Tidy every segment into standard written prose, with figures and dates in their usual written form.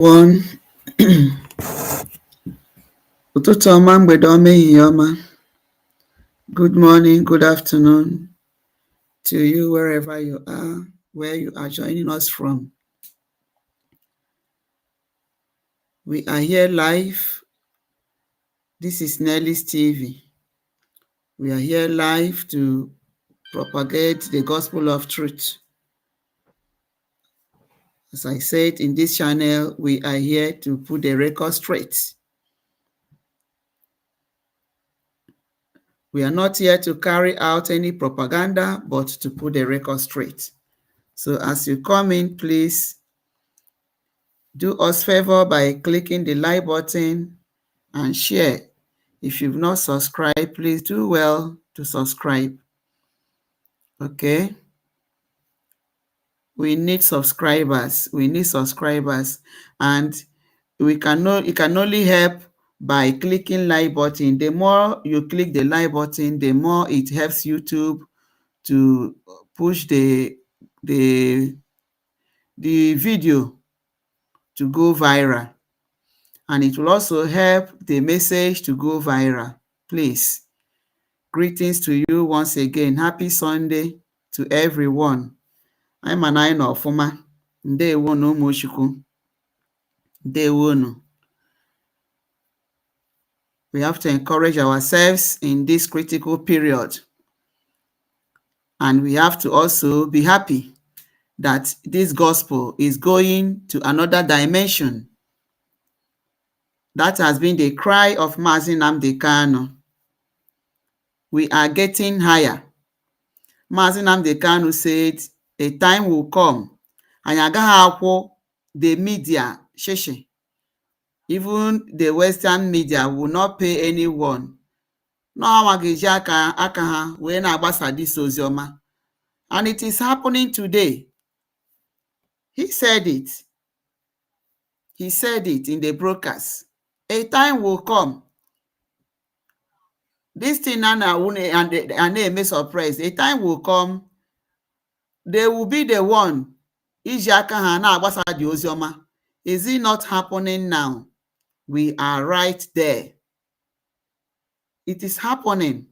One, ụtụtụ ọma, mgbede ọma, ehihie ọma. Good morning, good afternoon to you wherever you are, where you are joining us from. We are here live. This is Nelly's TV. We are here live to propagate the gospel of truth. As I said, in this channel, we are here to put the record straight. We are not here to carry out any propaganda, but to put the record straight. So as you come in, please do us favor by clicking the like button and share. If you've not subscribed, please do well to subscribe. Okay? We need subscribers. We need subscribers. And you can only help by clicking like button. The more you click the like button, the more it helps YouTube to push the video to go viral. And it will also help the message to go viral. Please, greetings to you once again. Happy Sunday to everyone. I'm Anaina Ofuma. Ndewonu Moshukwu. Ndewonu. We have to encourage ourselves in this critical period. And we have to also be happy that this gospel is going to another dimension. That has been the cry of Mazi Nnamdi Kanu. We are getting higher. Mazi Nnamdi Kanu said, a time will come, and the media, even the Western media, will not pay anyone. And it is happening today. He said it. He said it in the broadcast. A time will come. This thing and they may surprise. A time will come. They will be the one. Is it not happening now? We are right there. It is happening.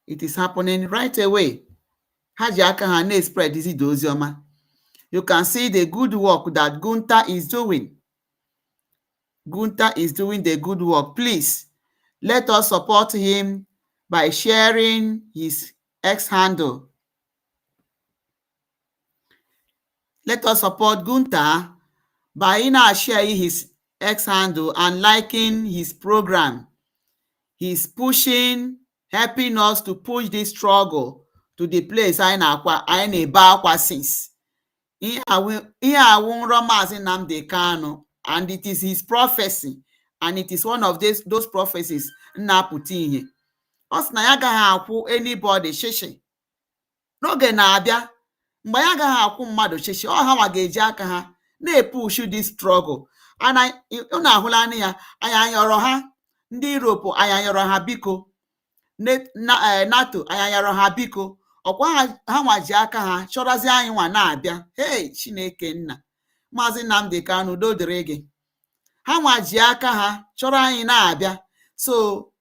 It is happening right away. Spread is it. You can see the good work that Gunther is doing. Gunther is doing the good work. Please, let us support him by sharing his X handle. Let us support Gunther by sharing his X handle and liking his program. He's pushing, helping us to push this struggle to the place I na since. Nnamdi Kanu, and it is his prophecy, and it is one of those prophecies. Anybody shishi. N'oge na-abịa mgbe ya agaghị akwụ mmadụ shishi, ọ ha ga-eji aka ha na-epushu this struggle. And unu ahụla anya ya, anya yọrọ ha ndị Europe, anya yọrọ ha biko, NATO anya yọrọ ha biko. Ọkwa ha nwaji aka ha chọrọzi anyị nwa na-abịa. Hey, Chineke nna, Mazi Nnamdi Kanu, udo dịrị gị. Ha nwaji aka ha chọrọ anyị na-abịa. So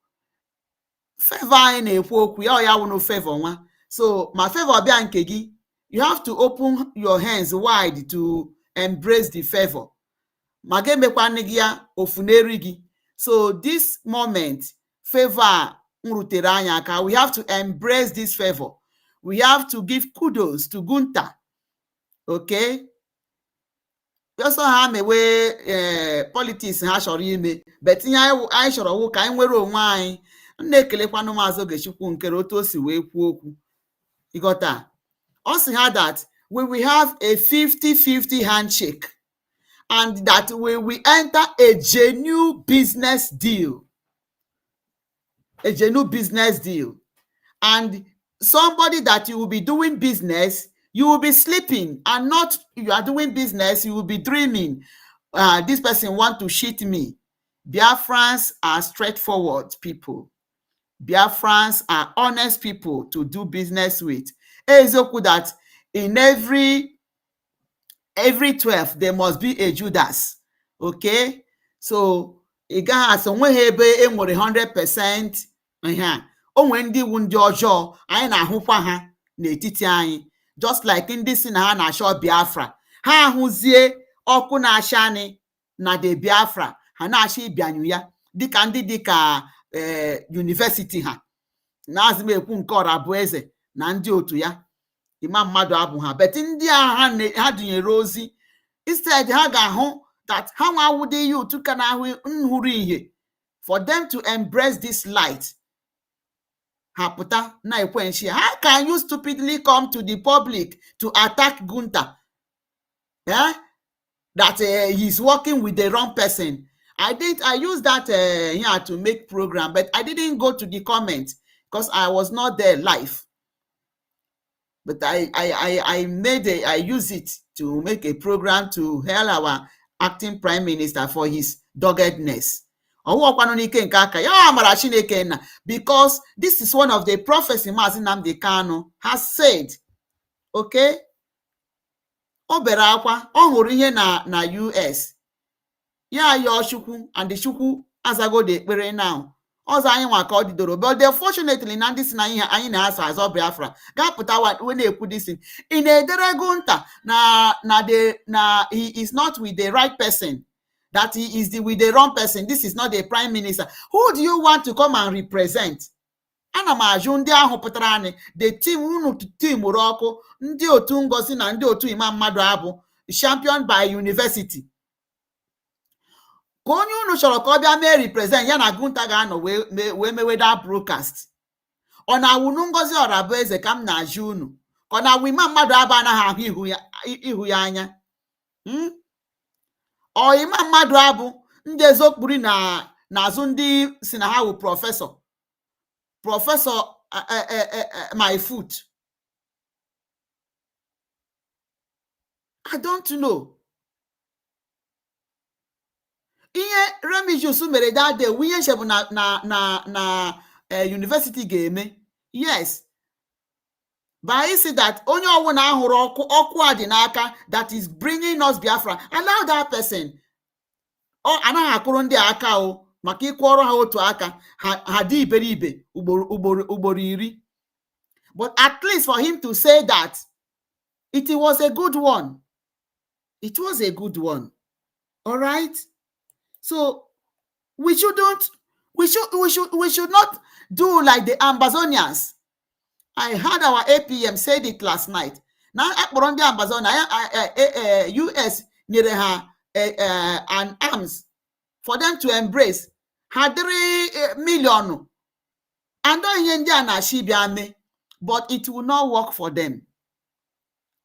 favor anyị na-ekwu okwu ya, ya wụnụ favor nwa. So ma favor bịa nke gị, you have to open your hands wide to embrace the favor. Ma ga-emekwanụ gị ya ofuneri gị. So this moment, favor nrutere anyị aka. We have to embrace this favor. We have to give kudos to Gunther. Okay? Also ha mewe politics ha chọrọ ime, but ihe anyị chọrọ wụ ka anyị nwere onwe anyị. Na-ekelekwanụ Maazị Ogechukwu nkere otu o si wee kwuo okwu. You got that? Also had that we will have a 50-50 handshake, and that we will enter a genuine business deal. A genuine business deal. And somebody that you will be doing business, you will be sleeping, and not you are doing business, you will be dreaming. This person want to cheat me. Biafrans are straightforward people. Biafrans are honest people to do business with. Ezoku that in every every 12 there must be a Judas. Okay, so ị gaghị asị onweghị ebe e nwere 100% ihe a. O nwere ndị iwu ndị ọjọọ anyị na-ahụkwa ha n'etiti anyị, just like ndị si na ha na-achọ Biafra, ha ahụzie ọkụ na-acha anyị na the Biafra, ha na-achọ ịbịanyụ ya dịka ndị dịka university ha na-azị m ekwu nke Orabueze na ndị otu ya Imam mmadụ abụ ha, but ndị a ha dụnyere ozi, instead ha ga-ahụ that ha nwawude youth ka na-ahụ nhụrụ ihe, for them to embrace this light, ha pụta na-ekwe nshi. How can you stupidly come to the public to attack Gunta? Yeah? That he's working with the wrong person. I used that here to make program, but I didn't go to the comment because I was not there live. But I use it to make a program to hail our acting prime minister for his doggedness. Because this is one of the prophecy Mazi Nnamdi Kanu has said. Okay? O bere akwa, ọ hụrụ ihe na US. Ya yọọ Chukwu, and the Chukwu azago the ekpere now. Ọzọ anyị nwa ka ọ didoro, but unfortunately na ndị si na ihe anyị na-asọ azọ Biafra ga-apụta when na-ekwu this thing. In edere Gunta na he is not with the right person, that he is with the wrong person. This is not the prime minister. Who do you want to come and represent? Ana m ajụ ndị ahụ pụtara anyị, the team unu team ọkụ, ndị otu Ngozi na ndị otu Imam mmadụ abụ champion by university. Ka onye unu chọrọ ka ọ bịa mee represent ya na Gunta ga-anọ wee mewe that broadcast. Ọ na-awụnụ Ngozi Orabueze ka m na-ajụ unu, ka ọ na-awụ Imam mmadụ abụ anaghị ahụ ihu ya anya. Ọ Imam mmadụ abụ ndị ezokpuri n'azụ ndị si na ha wụ prọfesọ my foot. I don't know. Ihe Remigius mere that day, we shebu na university ga-eme. Yes. But I see that onye ọwụ na ahụrụ ọkụ adị n'aka that is bringing us Biafra, allow that person. Ọ anaghị akụrụ ndị aka o maka ịkwọrọ ha otu aka ha dị iberibe ugboro iri. But at least for him to say that it was a good one. It was a good one. All right? So we should not do like the Amazonians. I heard our APM said it last night. Now akpọrọ ndị Amazonia US nyere ha an arms for them to embrace. Ha 3 million. And ihe ndị a na-achị bịa mee, but it will not work for them.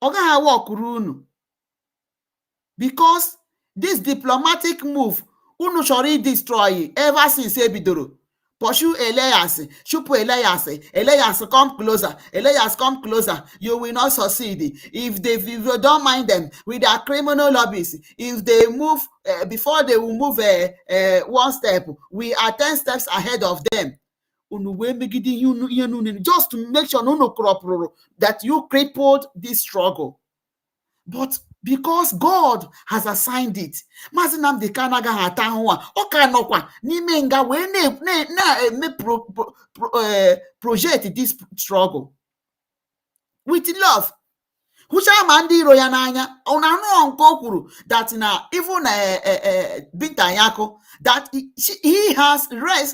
Ọ gaghị work unu. Because this diplomatic move unu chọrọ destroy ever since ebidoro. Pursue Elias, Chupu Elias come closer, Elias come closer, you will not succeed. If you don't mind them with their criminal lobbies, if they move, before they will move one step, we are 10 steps ahead of them. Just to make sure that you crippled this struggle. But because God has assigned it, Mazi Nnamdi Kanu agaghị ata ahụhụ a, ọ ka nọkwa n'ime nga wee na-eme project this struggle with love. Hụcha ma ndị iro ya n'anya, ọ na-anụ nke o kwuru that na even Binta Nyako, that he has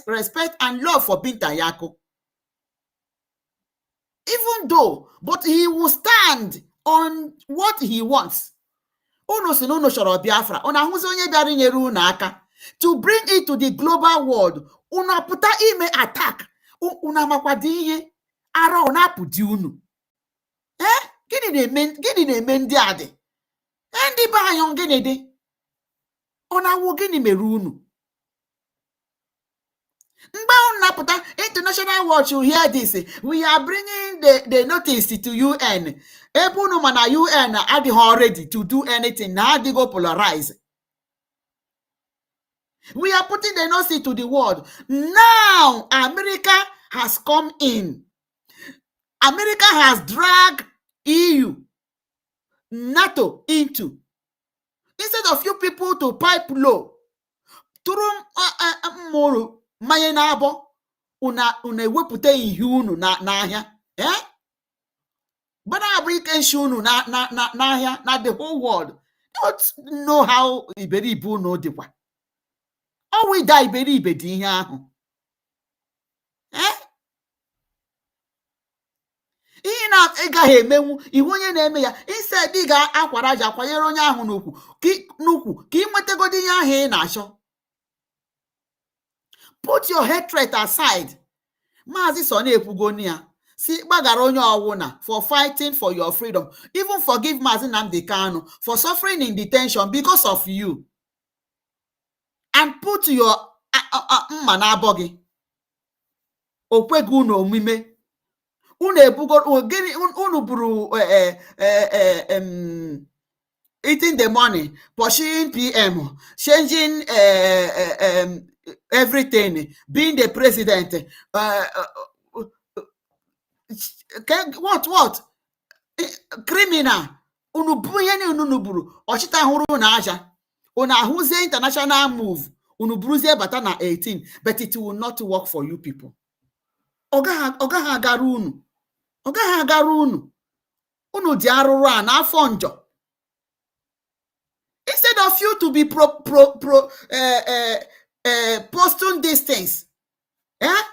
respect and love for Binta Nyako. Even though, but he will stand on what he wants. Unu si n'unu chọrọ Biafra, unu ahụzi onye bịara inyere unu aka to bring it to the global world. Unu apụta ime attack, unu amakwadi ihe ara unu apụdi unu. Gịnị na-eme ndị a dị? Ndị be anyị gịnị dị? Unu awụ gịnị mere unu? Mgbe unu na-apụta International Watch will hear this. We are bringing the notice to UN. Ebe unu ma na UN adịghị ready to do anything, na adịghị polarize. We are putting the notice to the world. Now America has come in. America has dragged EU, NATO into instead of you people to pipe low, tụrụ mmụrụ mmanya na-abọ una ewepụta ihe unu n'ahịa but abụ ike nshi unu n'ahịa na the whole world don't know how iberibe unu dịkwa ọwịda iberibe dị ihe ahụ ihe na ị gaghị emenwu iwu onye na-eme ya instead ị ga-akwara aja kwanyere onye ahụ n'ukwu ka ị nwetagodi ihe ahụ ị na-achọ. Put your hatred aside. Mazi so na-ekwugoni ya si gbagara onye ọwụna for fighting for your freedom. Even forgive Mazi Nnamdi Kanu for suffering in detention because of you. And put your mma n'abọ gị. Okwegi unu omume. Unu ebugo gịnị unu buru eating the money, pursuing PM, changing everything, being the president, what criminal unu bụ ihe ni unu buru ọchịta hụrụ na aja unu ahụzie international move unu buruzie bata na 18 but it will not work for you people. Ọ gaghị agara unu unu dị arụrụ a n'afọ njọ. Instead of you to be posting these things,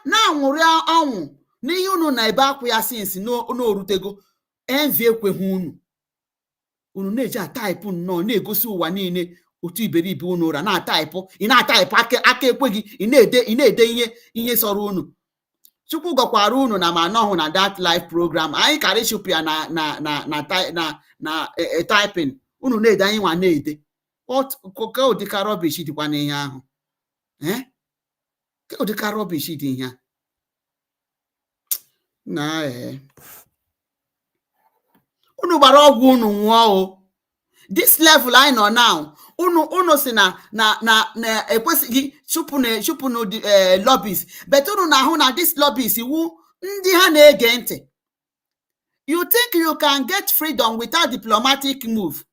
na-anwụrị ọnwụ n'ihe unu na ebe akwụ ya since n'orutego envy ekweghị unu na-eji ataịpụ nnọọ na-egosi ụwa niile otu iberibe unu ụra ị na-ataịpụ aka ekweghị ị na-ede ihe sọrọ unu. Chukwu gọkwara unu na ma anọhụ na that live program anyị karịchụpịa na typing unu na-ede anyị nwa na-ede ka ụdịka rọbish dịkwa n'ihe ahụ ka ụdịka rọbish dị ihe na unu gbara ọgwụ unu nwụọ o. This level anyị nọ now unu si na ekwesịghị chụpụ lobbies but unu na-ahụ na this lobbies iwu ndị ha na-ege ntị. You think you can get freedom without diplomatic move?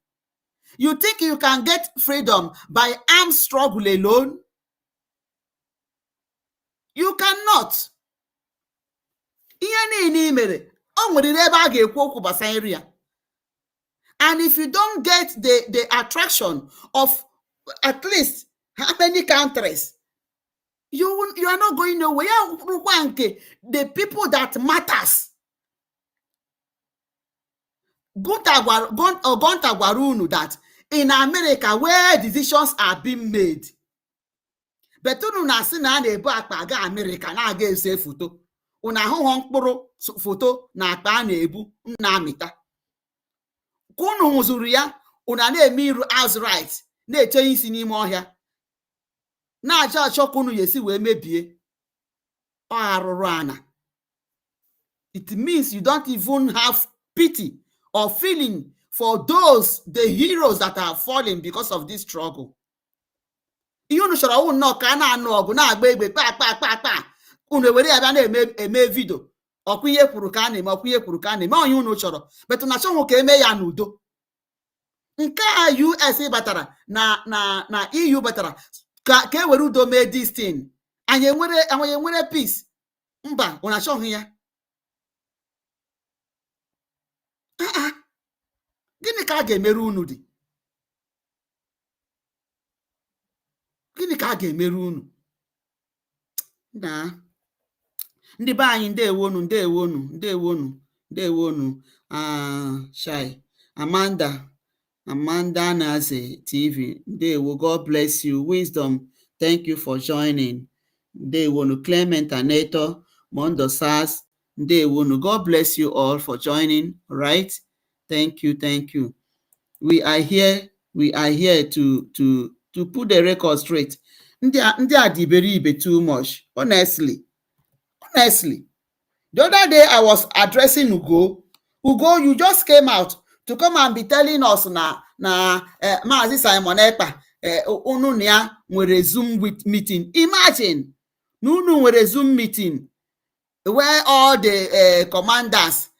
You think you can get freedom by armed struggle alone? You cannot. Ihe niile mere o nwere ebe a ga-ekwu okwu gbasara ya. And if you don't get the attraction of at least how many countries, you are not going nowhere. The people that matters. Gonta gwara unu that in America where decisions are being made, but unu na-asị na a na-ebu akpa aga America na-aga ese foto. Unu ahụghọ mkpụrụ foto na akpa a na-ebu na-amịta. Unu hụzuru ya unu na-eme iru as right na-eche isi n'ime ọhịa na-achọ achọ ka unu yesi wee mebie ọ arụrụ ana. It means you don't even have pity or feeling for the heroes that are falling because of this struggle. Ihe unu chọrọ unu nọ ka a na-anụ ọgụ na-agba egbe kpa unu ewere ya bịa na-eme vidio ọkwa ihe kwuru ka a na-eme onye unu chọrọ but na achọghị ka eme ya n'udo. Nke a US batara na EU batara ka e were udo mee this thing. Anyị enwere peace? Mba, unu achọghị ya. Gịnị ka a ga-emere unu dị? Gịnị ka a ga-emere unu? Na ndị be anyị ndewonu Shai Amanda Naze TV ndewo. God bless you. Wisdom, thank you for joining. Ndewonu Clement Aneto Mondo Sars ndewonu. God bless you all for joining. Right? Thank you. We are here to put the record straight. Ndị a dị iberibe too much. Honestly. The other day I was addressing Ugo, you just came out to come and be telling us na Mazi Simon Ekpa unu na nwere Zoom meeting. Imagine unu nwere Zoom meeting where all the commanders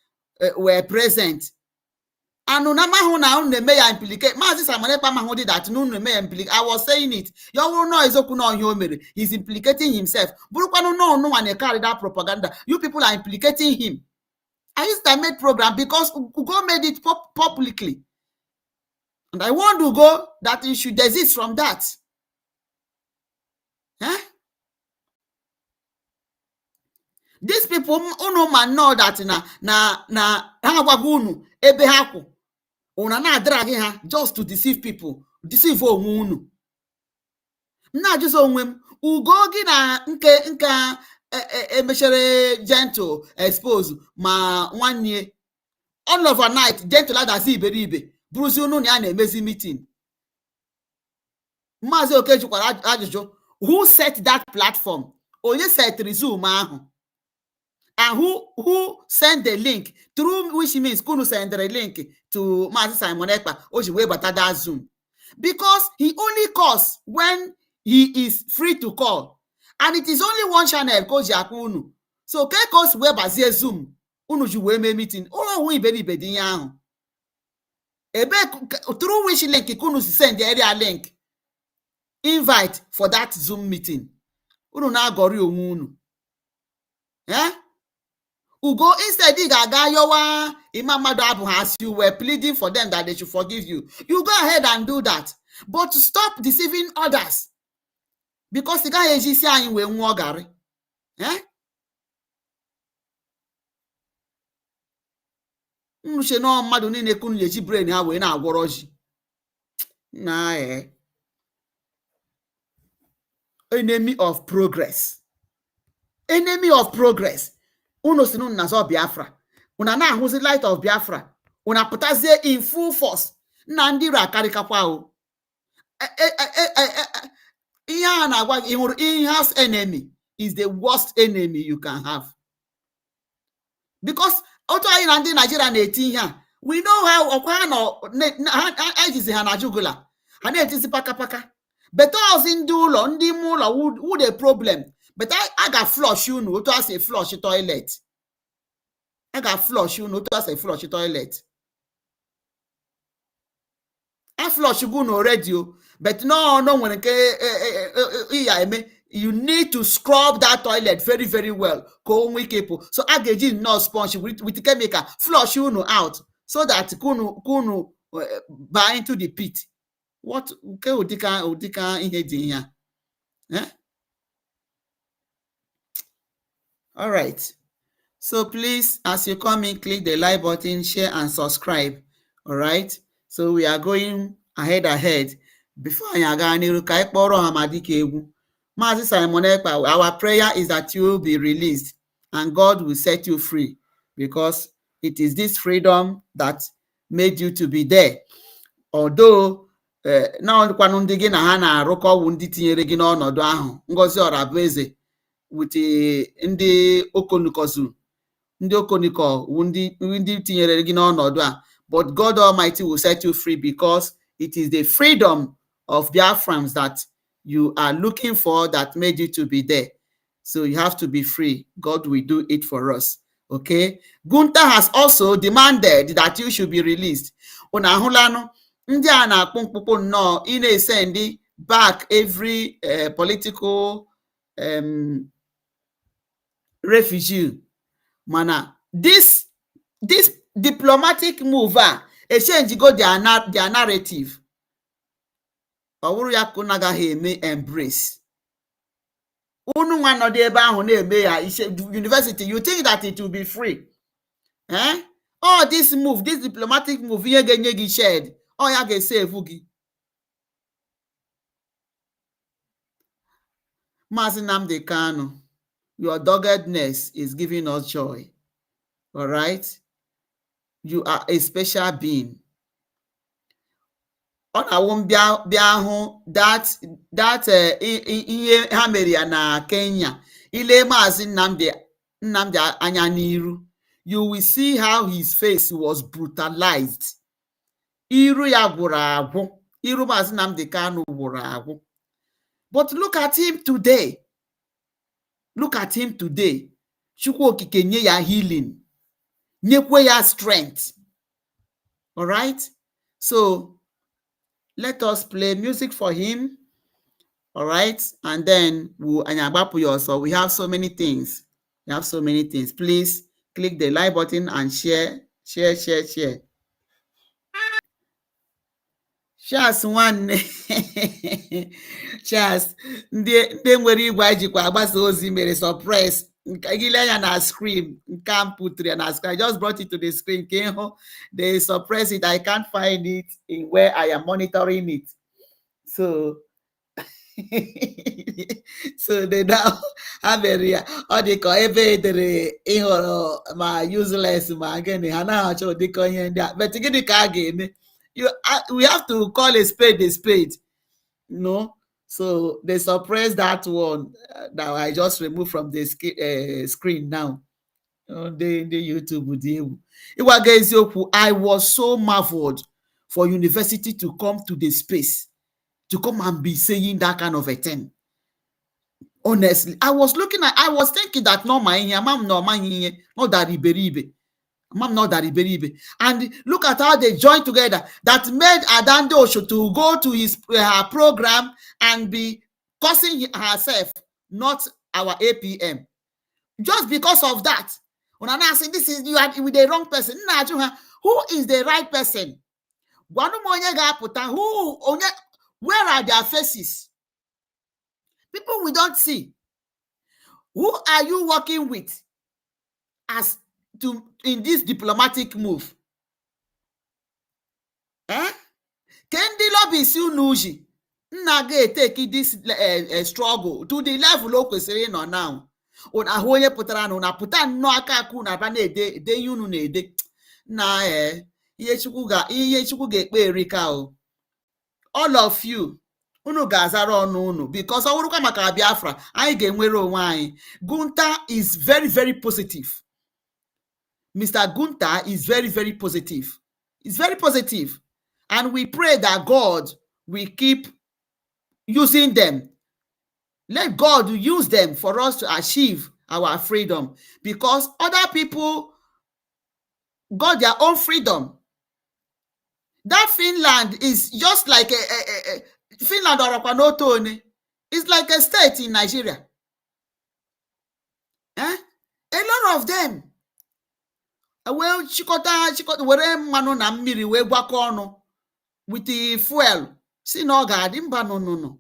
were present Anu na mahu na unu na-eme ya implicate. Mazi Simon Ekpa mahu did that unu na-eme ya implicate. I was saying it. Ya wuru no ezoku no ihe o mere. He's implicating himself. Burukwanu no unu wane carry that propaganda. You people are implicating him. I used to make program because Ugo made it publicly. And I want Ugo that he should desist from that. Huh? These people unu man know that na ha gwago unu ebe ha kwu. Una na drag ha just to deceive people, deceive onwe unu. Na just onwe m Ugo gị na nke emechere gentle expose ma nwanne all overnight gentle adasi iberibe buruzi unu na ya na-emezi meeting. Mazi Okejukwara ajụjụ, who set that platform? Onye set Zoom ahụ? And who sent the link, through which means Kunu send the link to Mazi Simon Ekpa oji wee bata that Zoom, because he only calls when he is free to call, and it is only one channel koji akwu unu. So kekos wee bazie Zoom unu ji wee mee meeting unu iberibe dị ihe ahụ. Ebe through which link Kunu send the area link invite for that Zoom meeting. Unu na-agọrị onwe unu. Eh? Ugo, instead, yowa Imam Madu as you were pleading for them that they should forgive you. You go ahead and do that. But stop deceiving others. Because the guy is saying we nwogari. Eh? Mnuche no madu ni nekunu yeji brain ha we na agworoji. Na enemy of progress. Enemy of progress. Unu sinu nazo Biafra. Una na ahụzi light of Biafra. Una pụtazie in full force. Nnamdi rakarikakwa o. Ihe a na-agwa gị hụrụ in-house enemy is the worst enemy you can have. Because otu anyị na ndị Nigeria na-eti ihe a, we know how ọkwa ha nọ ejizi ha na jugula. Ha na-etisi pakapaka. Better ozi ndị ụlọ, ndị ime ụlọ who the problem. But I got flush you know to as a flush toilet. I got flush you know to as a flush toilet. I flush you no radio, but no when you need to scrub that toilet very, very well. So I get you no sponge with the chemical, flush you know out so that kunu buy into the pit. What okay udika in here? Eh? All right. So please, as you come in, click the like button, share, and subscribe. All right. So we are going ahead. Before Mazi Simon Ekpa, our prayer is that you will be released and God will set you free, because it is this freedom that made you to be there. Although now ndị gị na ha na-arụkọ ọwụ ndị tinyere gị n'ọnọdụ ahụ, Ngozi Orabueze with ndị okonikozu, ndị okoniko ndị tinyere gị n'ọnọdụ a, but God Almighty will set you free, because it is the freedom of Biafrans that you are looking for that made you to be there. So you have to be free. God will do it for us. Okay. Gunta has also demanded that you should be released. Unahulano ndị a na-akpụ mkpụkpụ nnọọ ị na-esend back every political refugee. Mana this diplomatic move change go their narrative. Ọwụrụ ya ka agaghị eme embrace. Unu nwa nọdụ ebe ahụ na-eme ya university, you think that it will be free? Eh? Oh, this move, this diplomatic move, ihe ga-enye gị shared. Oh, ya ga-esave gị. Mazi Nnamdi Kanu, your doggedness is giving us joy. All right? You are a special being. Ọ na-awụ bịa hụ that ihe ha mere ya na Kenya. Ile Mazi Nnamdi anya n'iru, you will see how his face was brutalized. Iru ya gwụrụ agwụ. Iru Mazi Nnamdi Kanu gwụrụ agwụ. But look at him today. Look at him today. Chukwu okike nye ya healing. Nyekwe ya strength. All right. So let us play music for him. All right. And then we have so many things. We have so many things. Please click the like button and share. Charles nwanne Charles ndị nwere igwe anyị jikwa agbasa ozi mere surprise ile anya na screen nke a m pụtara na screen. I just brought it to the screen ka ịhụ they suppress it. I can't find it in where I am monitoring it. So so they now have a ọ dị ka ebe edere ịhụrụ ma useless ma gịnị ha naghị achọ dịka ihe ndị a but gịnị ka a ga-eme? We have to call a spade a spade, no? So they suppress that one that I just removed from the screen now. The YouTube deal. I was so marveled for university to come to the space to come and be saying that kind of a thing. Honestly, I was thinking that not that iberibe. And look at how they joined together that made Adande Osho to go to her program and be cursing herself, not our APM. Just because of that. When I say this is you are with the wrong person. Who is the right person? Where are their faces? People we don't see. Who are you working with as in this diplomatic move? Kendi lobby si unuji nna take this struggle to the level o kwesịrị nọ now. Una ahụ onye pụtara na una pụta nnọọ aka akụ na aba na-ede ihe unu na-ede na ihe Chukwu ga-ekpe erika o. All of you unu ga-azara ọnụ unu because ọ bụrụkwa maka Biafra anyị ga-enwere onwe anyị. Gunta is very very positive. Mr. Gunta is very, very positive. It's very positive. And we pray that God will keep using them. Let God use them for us to achieve our freedom. Because other people got their own freedom. That Finland is just like Finland or Akwanoto. It's like a state in Nigeria. A lot of them. Well, chikota were mmanụ na mmiri wee gwakọ ọnụ with the fuel. See no God no.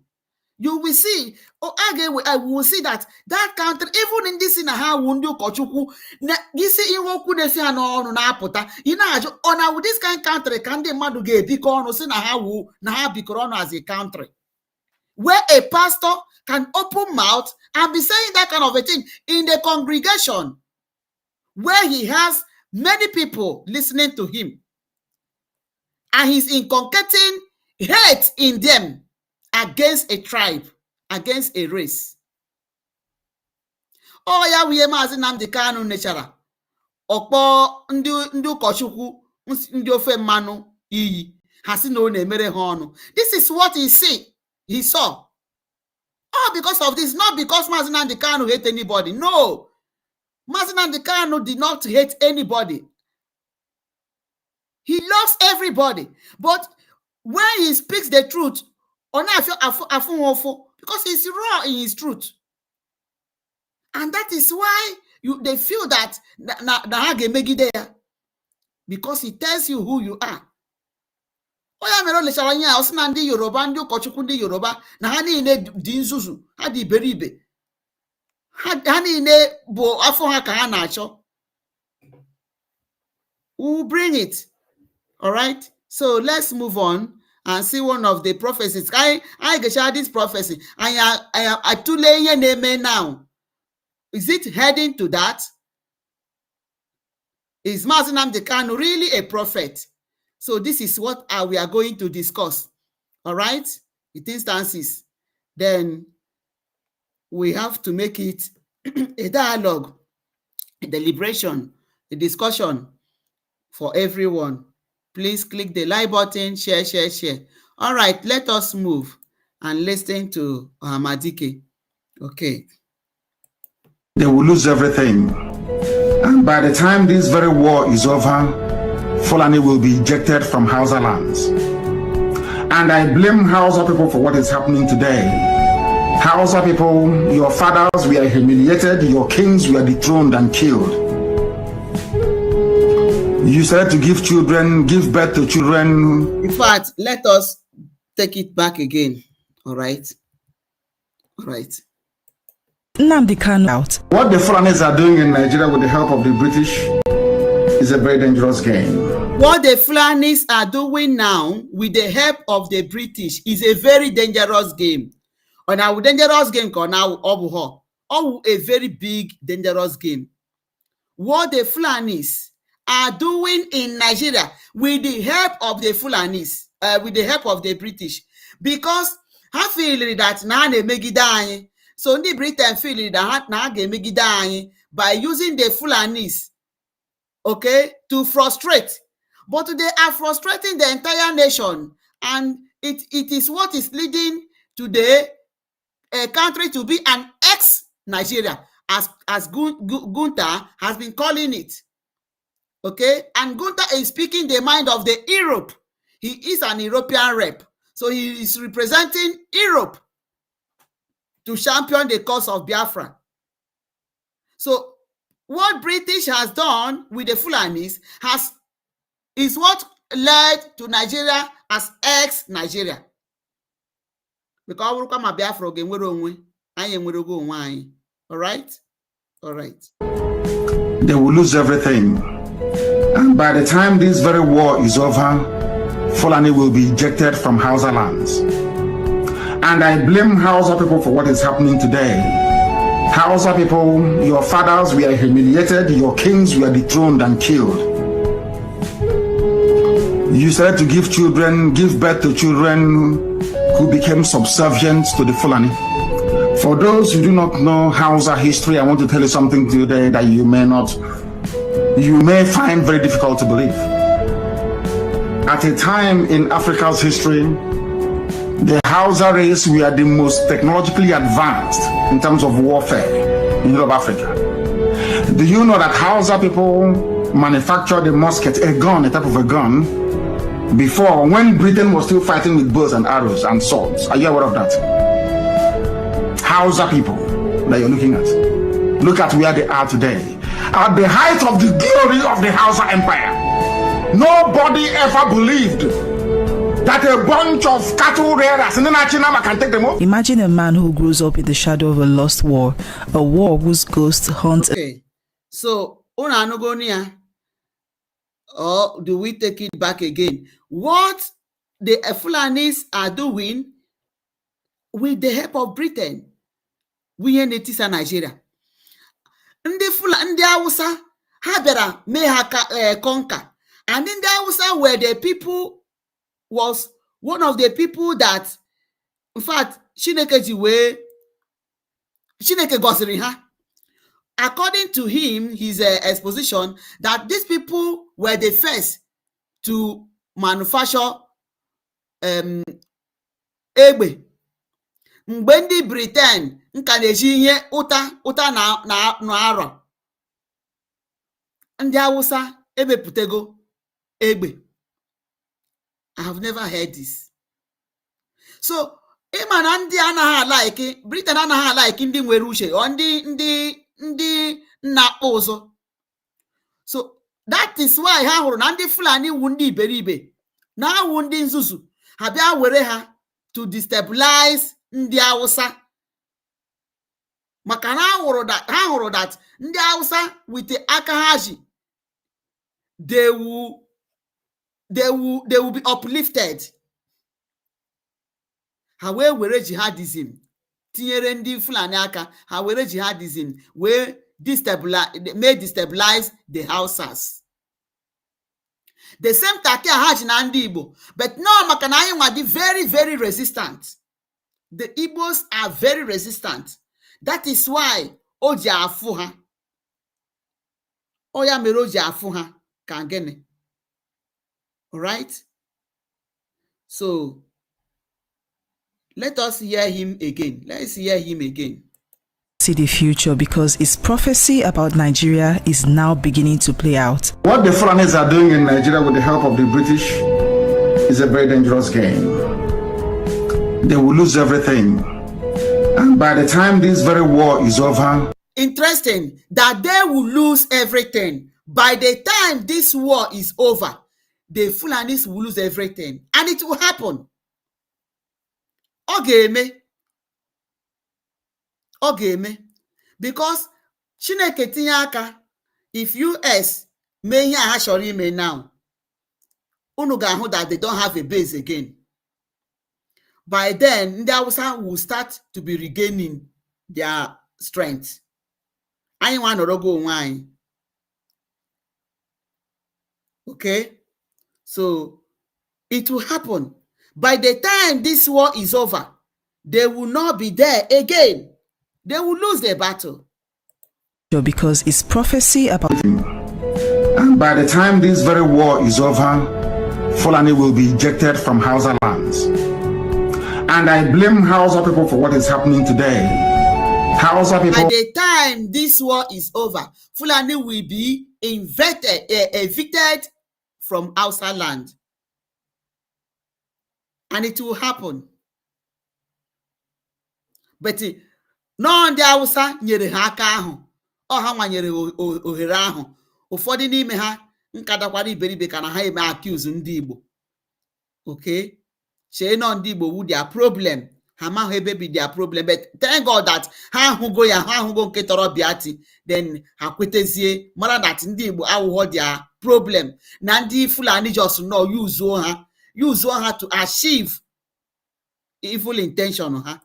You will see. I will see that country, even in this in a ha wundu kochukwu, this in woku de si ano na apụta. With this kind of country can the madu ge biko ọnụ si na ha wu na ha bikoro ọnụ as a country. Where a pastor can open mouth and be saying that kind of a thing in the congregation where he has many people listening to him, and he's inculcating hate in them against a tribe, against a race. Oh yeah, we Mazi Nnamdi Kanu nechara okpo ndị ụkọchukwu ndị ofe mmanụ iyi ha si na ọ na-emere ha ọnụ. This is what he saw. Oh, because of this, not because Mazi Nnamdi Kanu hate anybody. No. Mazi Nnamdi Kanu did not hate anybody. He loves everybody. But when he speaks the truth, because he's raw in his truth. And that is why they feel that because he tells you who you are. Oya mero le sharanya osina ndi Yoruba ndi ụkọchukwu ndi Yoruba na ha niile dị nzuzu, ha dị iberibe. Ha niile bụ afọ ha ka ha na-achọ. We'll bring it. All right? So let's move on and see one of the prophecies. I get this prophecy. I too lay name now. Is it heading to that? Is Mazi Nnamdi Kanu really a prophet? So this is what we are going to discuss. All right? It instances. Then we have to make it a dialogue, a deliberation, a discussion for everyone. Please click the like button, share. All right, let us move and listen to Hamadike. Okay. They will lose everything. And by the time this very war is over, Fulani will be ejected from Hausa lands. And I blame Hausa people for what is happening today. Hausa people, your fathers were humiliated, your kings were dethroned and killed. You said to give birth to children. In fact, let us take it back again. All right. Nnamdi Kanu out. What the Fulanis are doing in Nigeria with the help of the British is a very dangerous game. What the Fulanis are doing now with the help of the British is a very dangerous game. On our dangerous game, now a very big dangerous game. What the Fulanis are doing in Nigeria with the help of the Fulanis, with the help of the British, because I feel that now they make it. So the Britain feel that now they make it by using the Fulanis, okay, to frustrate. But they are frustrating the entire nation, and it is what is leading to the country to be an ex-Nigeria, as Gunther has been calling it. Okay, and Gunther is speaking the mind of the Europe. He is an European rep, so he is representing Europe to champion the cause of Biafra. So what British has done with the Fulanis is what led to Nigeria as ex-Nigeria. Because Biafra all right. They will lose everything. And by the time this very war is over, Fulani will be ejected from Hausa lands. And I blame Hausa people for what is happening today. Hausa people, your fathers were humiliated, your kings were dethroned and killed. You said to give birth to children who became subservient to the Fulani. For those who do not know Hausa history, I want to tell you something today that you may find very difficult to believe. At a time in Africa's history, the Hausa race were the most technologically advanced in terms of warfare in Europe, Africa. Do you know that Hausa people manufactured a musket, a gun, a type of a gun, before, when Britain was still fighting with bows and arrows and swords? Are you aware of that? Hausa people that you're looking at. Look at where they are today. At the height of the glory of the Hausa Empire, nobody ever believed that a bunch of cattle rearers in the Nachinama can take them up. Imagine a man who grows up in the shadow of a lost war, a war whose ghosts haunt. Okay, so Unanogonia, or do we take it back again? What the Fulanis are doing with the help of Britain, we in Nigeria. Ndị Hausa ha bịara mee ha conquer, and ndị Hausa were the people, was one of the people that, in fact, Chineke gosiri ha. According to him, his exposition, that these people were the first to manufacture egbe. Mgbe ndị Britain nka na-eji ihe ụta na arọ, ndị Hausa emepụtago egbe. I have never heard this. So ịma na ndị anaghị alike, Britain anaghị alike ndị nwere uche, or ndị na-akpụ ụzọ. So that is why ha hụrụ na ndị Fulani wu ndị iberibe na awụ ndị nzuzu, ha bịa were ha to destabilize ndị Hausa. Maka na ha hụrụ that ndị Hausa with the aka ha ji, they will be uplifted. Ha wee were jihadism tinyere ndị Fulani aka, ha were jihadism wee destabilize the Hausas. The same take ha ji na ndị Igbo, but no, maka na anyị nwa dị very, very resistant. The Igbos are very resistant. That is why o ji afụ ha. O ya mere o ji afụ ha ka gịnị. All right? So let us hear him again. Let's hear him again. See the future because its prophecy about Nigeria is now beginning to play out. What the Fulanis are doing in Nigeria with the help of the British is a very dangerous game. They will lose everything. And by the time this very war is over... Interesting that they will lose everything. By the time this war is over, the Fulanis will lose everything. And it will happen. Okay, because Chineke tinye aka, if US mee ihe ha chọrọ ime now, unu ga-ahụ that they don't have a base again. By then, ndị Hausa will start to be regaining their strength. Anyị nwa nọrọgo onwe anyị. Okay? So, it will happen. By the time this war is over, they will not be there again. They will lose the battle. Because it's prophecy about... And by the time this very war is over, Fulani will be ejected from Hausa lands. And I blame Hausa people for what is happening today. Hausa people... By the time this war is over, Fulani will be evicted from Hausa land. And it will happen. But no ndị Hausa nyere ha aka ahụ. Ọ ha nwanyere ohere ahụ. Ụfọdụ n'ime ha nkadakwara iberibe ka na ha eme accuse ndị Igbo. Okay? Chee no ndị Igbo wu their problem. Ha ma ebe be their problem. But thank God that ha ahụgo ya, ha ahụgo nke tọrọ bịati. Then ha kwetezie mara that ndị Igbo awụghọ their problem. Na ndị Fulani just no use ha to achieve evil intention ha.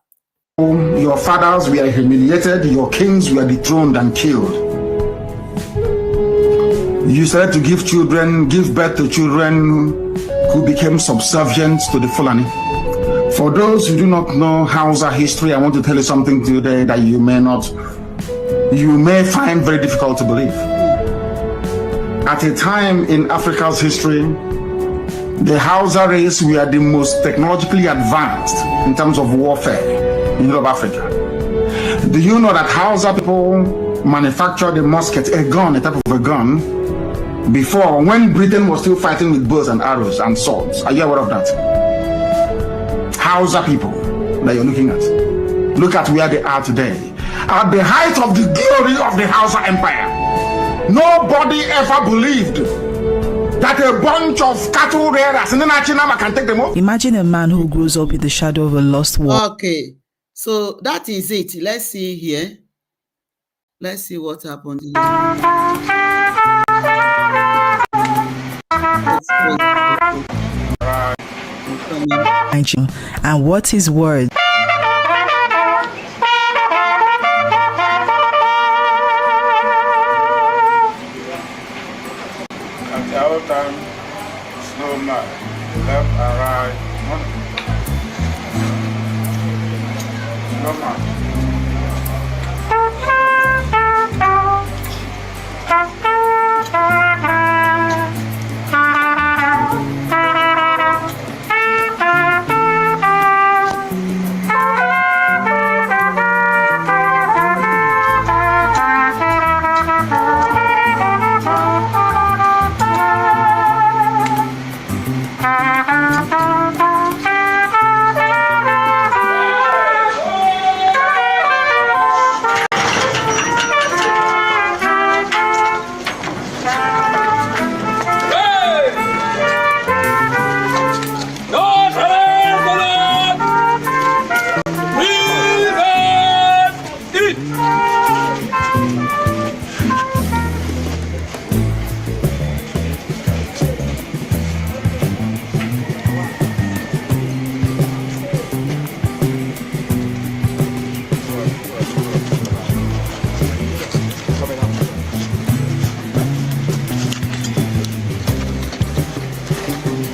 Your fathers were humiliated, your kings were dethroned and killed. You said to give birth to children who became subservient to the Fulani. For those who do not know Hausa history, I want to tell you something today that you may find very difficult to believe. At a time in Africa's history, the Hausa race were the most technologically advanced in terms of warfare in Europe, Africa. Do you know that Hausa people manufactured a musket, a gun, a type of a gun, before, when Britain was still fighting with bows and arrows and swords? Are you aware of that? Hausa people that you're looking at. Look at where they are today. At the height of the glory of the Hausa Empire, nobody ever believed that a bunch of cattle rearers in the Nachinama can take them up. Imagine a man who grows up in the shadow of a lost war. Okay, so that is it. Let's see here. Let's see what happened here. And what his word? At our time, snowman, left and right, snowman.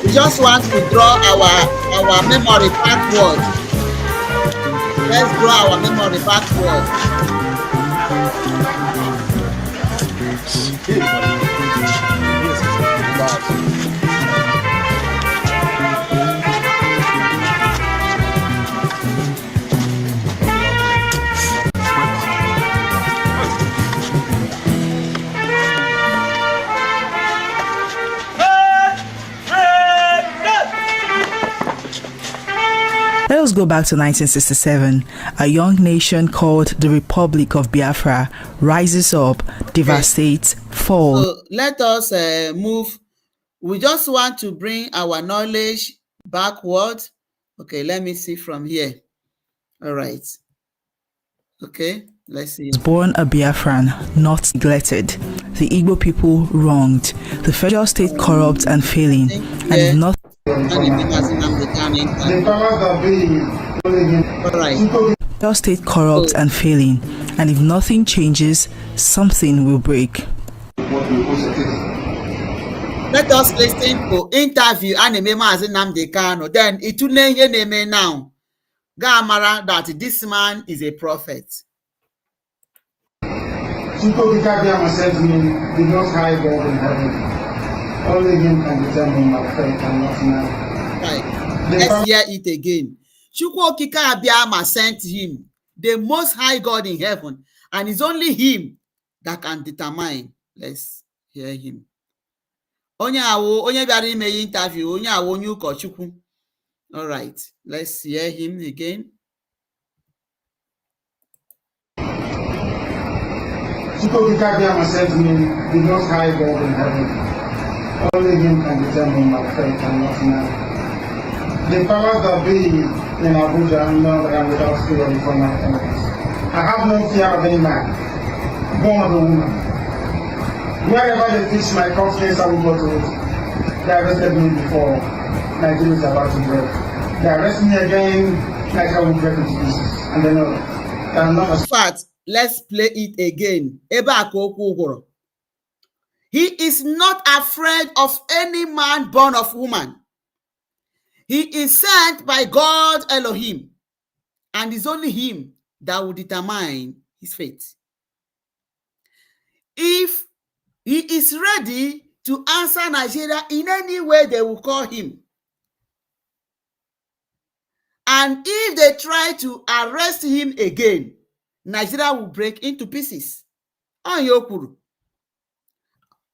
We just want to draw our memory backward. Let's draw our memory backward. us go back to 1967. A young nation called the Republic of Biafra rises up, devastates, falls. So let us move. We just want to bring our knowledge backward. Okay, let me see from here. All right. Okay, let's see. Was born a Biafran, not neglected. The Igbo people wronged. The federal state corrupt and failing. And if not. Federal state corrupt and failing. And if nothing changes, something will break. Let us listen to interview anime Mazi Nnamdi Kanu. Then it will name now. Gamara that this man is a prophet. Said to me, the most high God in heaven. Only him can determine my fate and not man. Right. Let's hear it again. Chukwokika Abiyama sent him, the most high God in heaven, and it's only him that can determine. Let's hear him. Onye bịara ime interview, onye ụkọchukwu. All right, let's hear him again. Chukwokika said to me, the most high God in heaven. Only him can determine my fate and not man. The powers that be in Abuja know that I am without fear before my enemies. I have no fear of any man, born of a woman. Wherever they fix my confidence, I will go to it. They arrested me before. Nigeria is about to break. They arrest me again, Nigeria will break into pieces. And they know that I'm not a... In fact, let's play it again. He is not afraid of any man born of woman. He is sent by God Elohim, and it's only him that will determine his fate. If he is ready to answer Nigeria in any way they will call him, and if they try to arrest him again, Nigeria will break into pieces.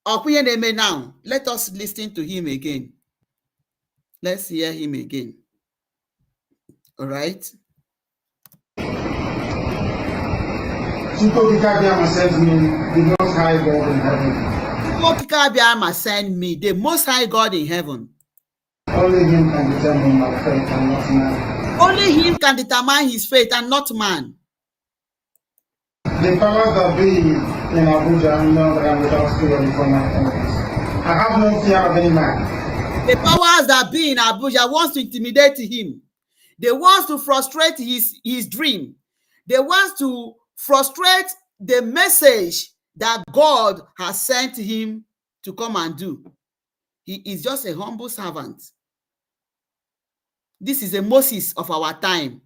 Now, let us listen to him again. Let's hear him again. All right. Chukwokika sent me, the most high God in heaven. Chukwokika sent me, the most high God in heaven. Only him can determine my fate and not man. Only him can determine his fate and not man. The powers that be in Abuja know that I am without fear before my enemies. I have no fear of any man. The powers that be in Abuja wants to intimidate him. They want to frustrate his dream. They want to frustrate the message that God has sent him to come and do. He is just a humble servant. This is a Moses of our time.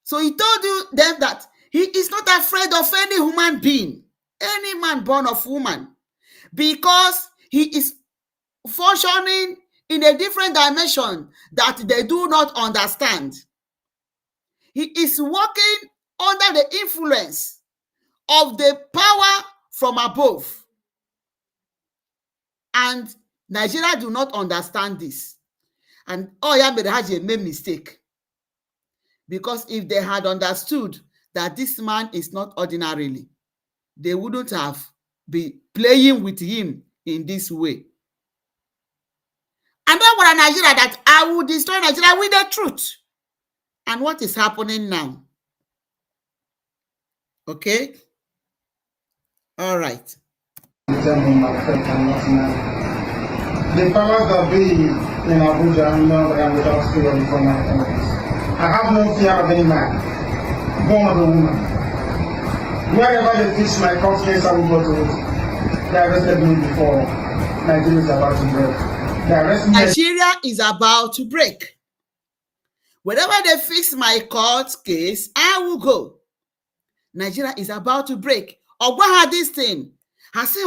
So he told them that he is not afraid of any human being, any man born of woman, because he is functioning in a different dimension that they do not understand. He is working under the influence of the power from above. And Nigeria do not understand this. And Oyamere made a mistake. Because if they had understood that this man is not ordinarily, they wouldn't have been playing with him in this way. And then what Nigeria that I will destroy Nigeria with the truth. And what is happening now? Okay? All right. The powers that be in Abuja know that I am without fear before my enemies. I have no fear of any man, born of a woman. Wherever they fix my confidence, I will go to it. They arrested me before. Nigeria is about to break. Nigeria is about to break. Wherever they fix my court case, I will go. Nigeria is about to break. Or what had this thing? I say,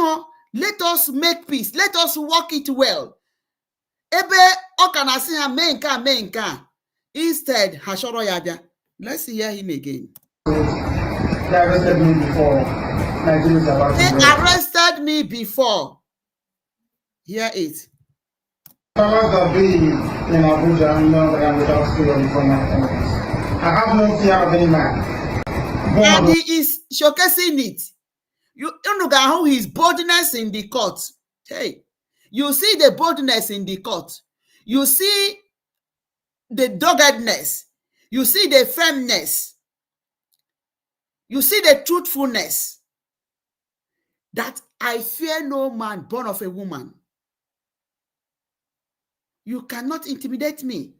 let us make peace. Let us work it well. Instead, let's hear him again. They arrested me before. Nigeria is about to break. They arrested me before. Hear it. Powers that be in Abuja know that I'm without fear before my enemies. I have no fear of any man. And he is showcasing it. You look at how his boldness in the court. Hey, you see the boldness in the court. You see the doggedness. You see the firmness. You see the truthfulness. That I fear no man born of a woman. You cannot intimidate me.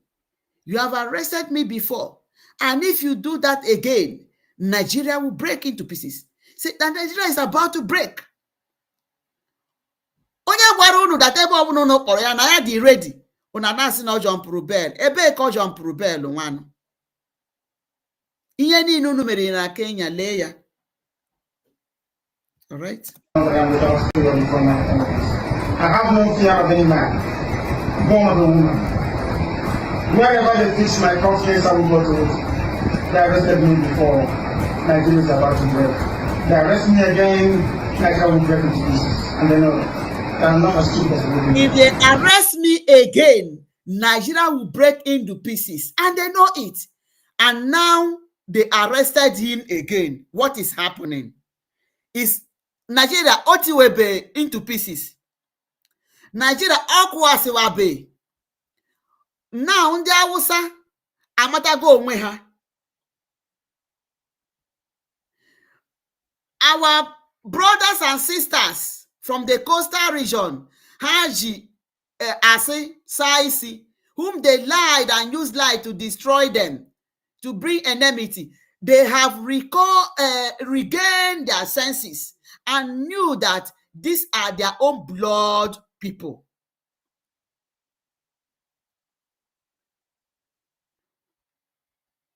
You have arrested me before. And if you do that again, Nigeria will break into pieces. See, that Nigeria is about to break. Onye gwara unu that ebe ọbụla unu kpọrọ ya na ya dị ready. Una na-asị na ọ jọmpụrụ bel. Ebe ka ọ jọmpụrụ bel nwanụ. Ihe niile unu mere na Kenya lee ya. All right. I have no fear of any man, born of a woman. Wherever they fix my conscience, I will go to it. They arrested me before. Nigeria is about to break. They arrest me again, Nigeria will break into pieces. And they know I'm not as stupid as they If they arrest me again, Nigeria will break into pieces. And they know it. And now they arrested him again. What is happening? Is Nigeria otiwebe into pieces. Nigeria okwasiwabe. Now ndị Hausa amatago onwe ha. Our brothers and sisters from the coastal region, Haji Asi Saisi, whom they lied and used lie to destroy them, to bring enmity, they have regained their senses and knew that these are their own blood people.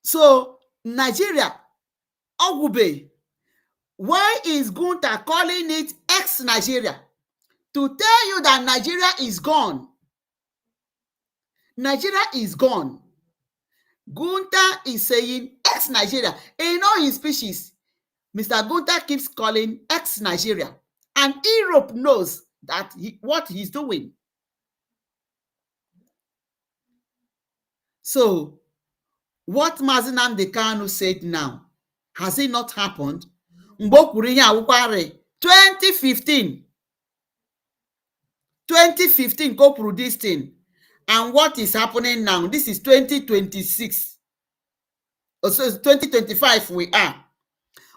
So, Nigeria, Ogube, why is Gunta calling it ex-Nigeria? To tell you that Nigeria is gone. Nigeria is gone. Gunta is saying ex-Nigeria. In all his speeches, Mr. Gunta keeps calling ex-Nigeria. And Europe knows that what he's doing. So, what Mazi Nnamdi Kanu said now, has it not happened? 2015, go through this thing. And what is happening now? This is 2026. So it's 2025 we are.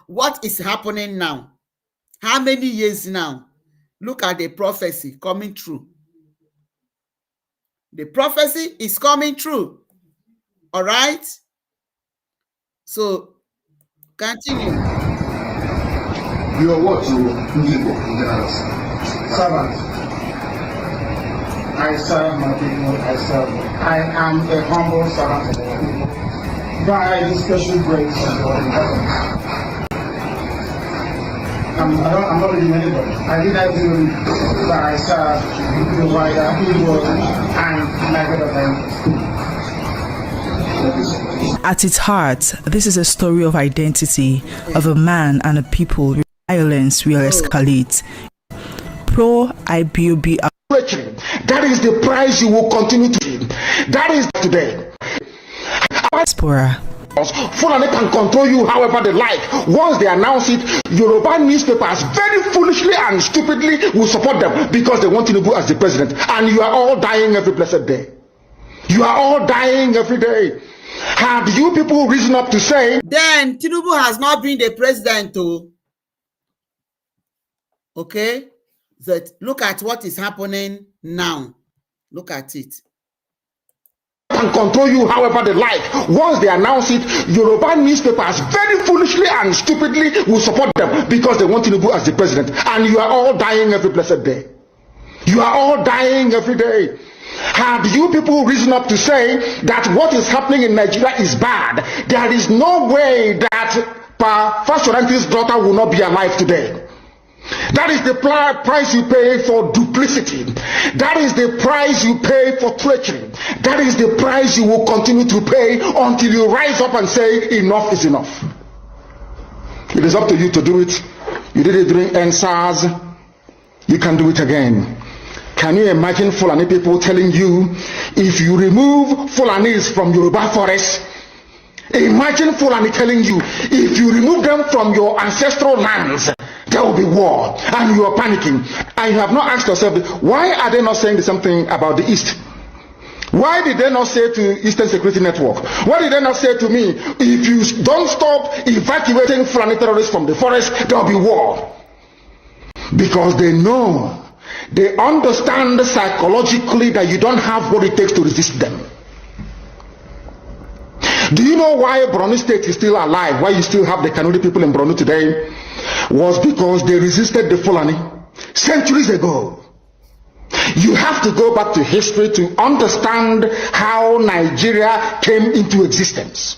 What is happening now? How many years now? Look at the prophecy coming true. The prophecy is coming true. All right? So, continue. You are what to people in general? servant. I serve my people, I serve. I am a humble servant of the people. By the special grace of God in heaven. I'm not leading anybody. I did everything that I serve, the wider people, and my God of heaven. At its heart, this is a story of identity, of a man and a people. Violence will escalate. Pro-IPOB. That is the price you will continue to pay. That is today. Diaspora. Fulani can control you however they like. Once they announce it, Yoruba newspapers very foolishly and stupidly will support them because they want Tinubu as the president. And you are all dying every blessed day. You are all dying every day. Have you people risen up to say? Then Tinubu has not been the president too. Okay? That look at what is happening now. Look at it. And control you however they like. Once they announce it, Yoruba newspapers very foolishly and stupidly will support them because they want Tinubu as the president. And you are all dying every blessed day. You are all dying every day. Have you people risen up to say that what is happening in Nigeria is bad? There is no way that Fashoranti's daughter will not be alive today. That is the price you pay for duplicity. That is the price you pay for treachery. That is the price you will continue to pay until you rise up and say enough is enough. It is up to you to do it. You did it during NSAS. You can do it again. Can you imagine Fulani people telling you, if you remove Fulanis from Yoruba forest, imagine Fulani telling you, if you remove them from your ancestral lands, there will be war, and you are panicking. And you have not asked yourself, why are they not saying the same thing about the East? Why did they not say to Eastern Security Network? Why did they not say to me, if you don't stop evacuating Fulani terrorists from the forest, there will be war? Because they know, they understand psychologically that you don't have what it takes to resist them. Do you know why Borno State is still alive? Why you still have the Kanu people in Borno today? Was because they resisted the Fulani centuries ago. You have to go back to history to understand how Nigeria came into existence.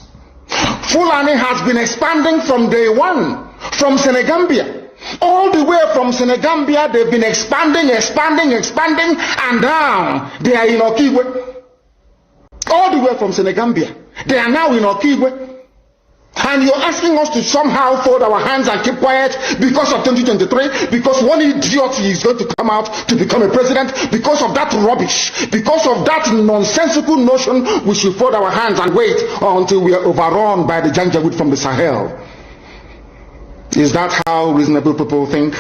Fulani has been expanding from day one, from Senegambia. All the way from Senegambia, they've been expanding, and now they are in Okigwe. All the way from Senegambia, they are now in Okigwe. And you're asking us to somehow fold our hands and keep quiet because of 2023, because one idiot is going to come out to become a president, because of that rubbish, because of that nonsensical notion, we should fold our hands and wait until we are overrun by the Janjaweed from the Sahel. Is that how reasonable people think?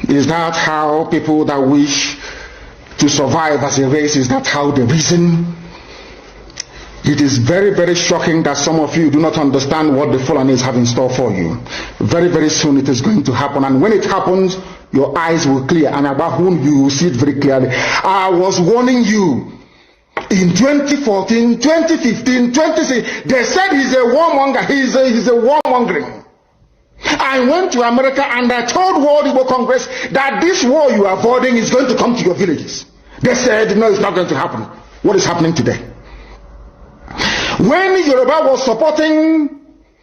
Is that how people that wish to survive as a race, is that how they reason? It is very, very shocking that some of you do not understand what the Fulanis have in store for you. Very, very soon it is going to happen, and when it happens, your eyes will clear, and about whom you will see it very clearly. I was warning you in 2014, 2015, 2016. They said he's a warmonger. He's a warmongering. I went to America and I told World Igbo Congress that this war you are avoiding is going to come to your villages. They said, no, it's not going to happen. What is happening today? When Yoruba was supporting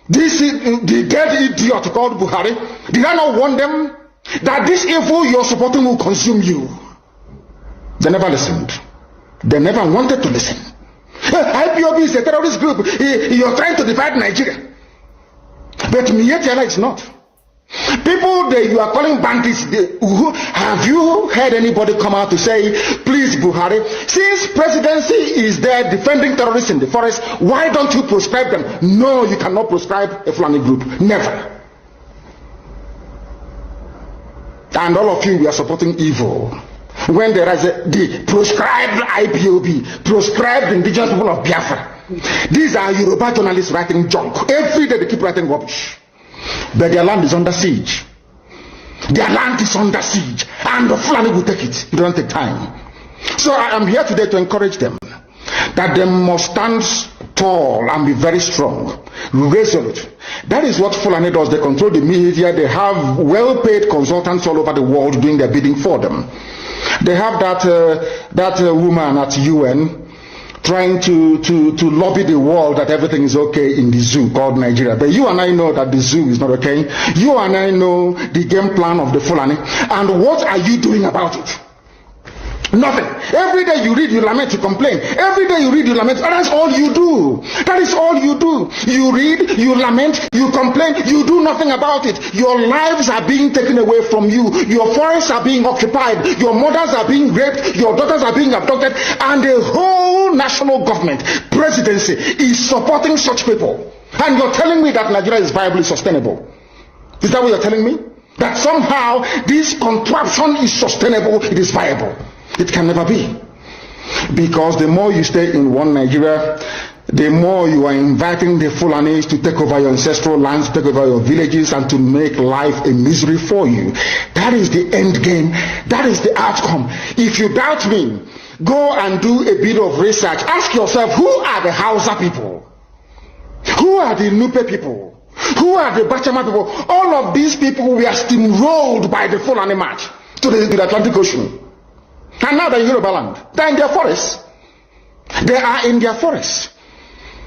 the dead idiot called Buhari, did I not warn them that this evil you're supporting will consume you? They never listened. They never wanted to listen. IPOB is a terrorist group. You're trying to divide Nigeria. But Mietiana is not. People that you are calling bandits, have you heard anybody come out to say, please Buhari, since presidency is there defending terrorists in the forest, why don't you proscribe them? No, you cannot proscribe a Fulani group. Never. And all of you, we are supporting evil. When there is the proscribed IPOB, proscribed indigenous people of Biafra. These are Yoruba journalists writing junk. Every day they keep writing rubbish. But their land is under siege. Their land is under siege. And the Fulani will take it. It don't take time. So I am here today to encourage them that they must stand tall and be very strong, resolute. That is what Fulani does. They control the media. They have well-paid consultants all over the world doing their bidding for them. They have that woman at UN trying to lobby the world that everything is okay in the zoo called Nigeria. But you and I know that the zoo is not okay. You and I know the game plan of the Fulani. And what are you doing about it? Nothing. Every day you read, you lament, you complain. Every day you read, you lament. And that's all you do. That is all you do. You read, you lament, you complain. You do nothing about it. Your lives are being taken away from you. Your forests are being occupied. Your mothers are being raped. Your daughters are being abducted. And the whole national government, presidency, is supporting such people. And you're telling me that Nigeria is viably sustainable. Is that what you're telling me? That somehow this contraption is sustainable, it is viable. It can never be. Because the more you stay in one Nigeria, the more you are inviting the Fulanis to take over your ancestral lands, take over your villages, and to make life a misery for you. That is the end game. That is the outcome. If you doubt me, go and do a bit of research. Ask yourself, who are the Hausa people? Who are the Nupe people? Who are the Bachama people? All of these people were steamrolled by the Fulani march to the Atlantic Ocean. And now they're in Yoruba land. They're in their forests. They are in their forests.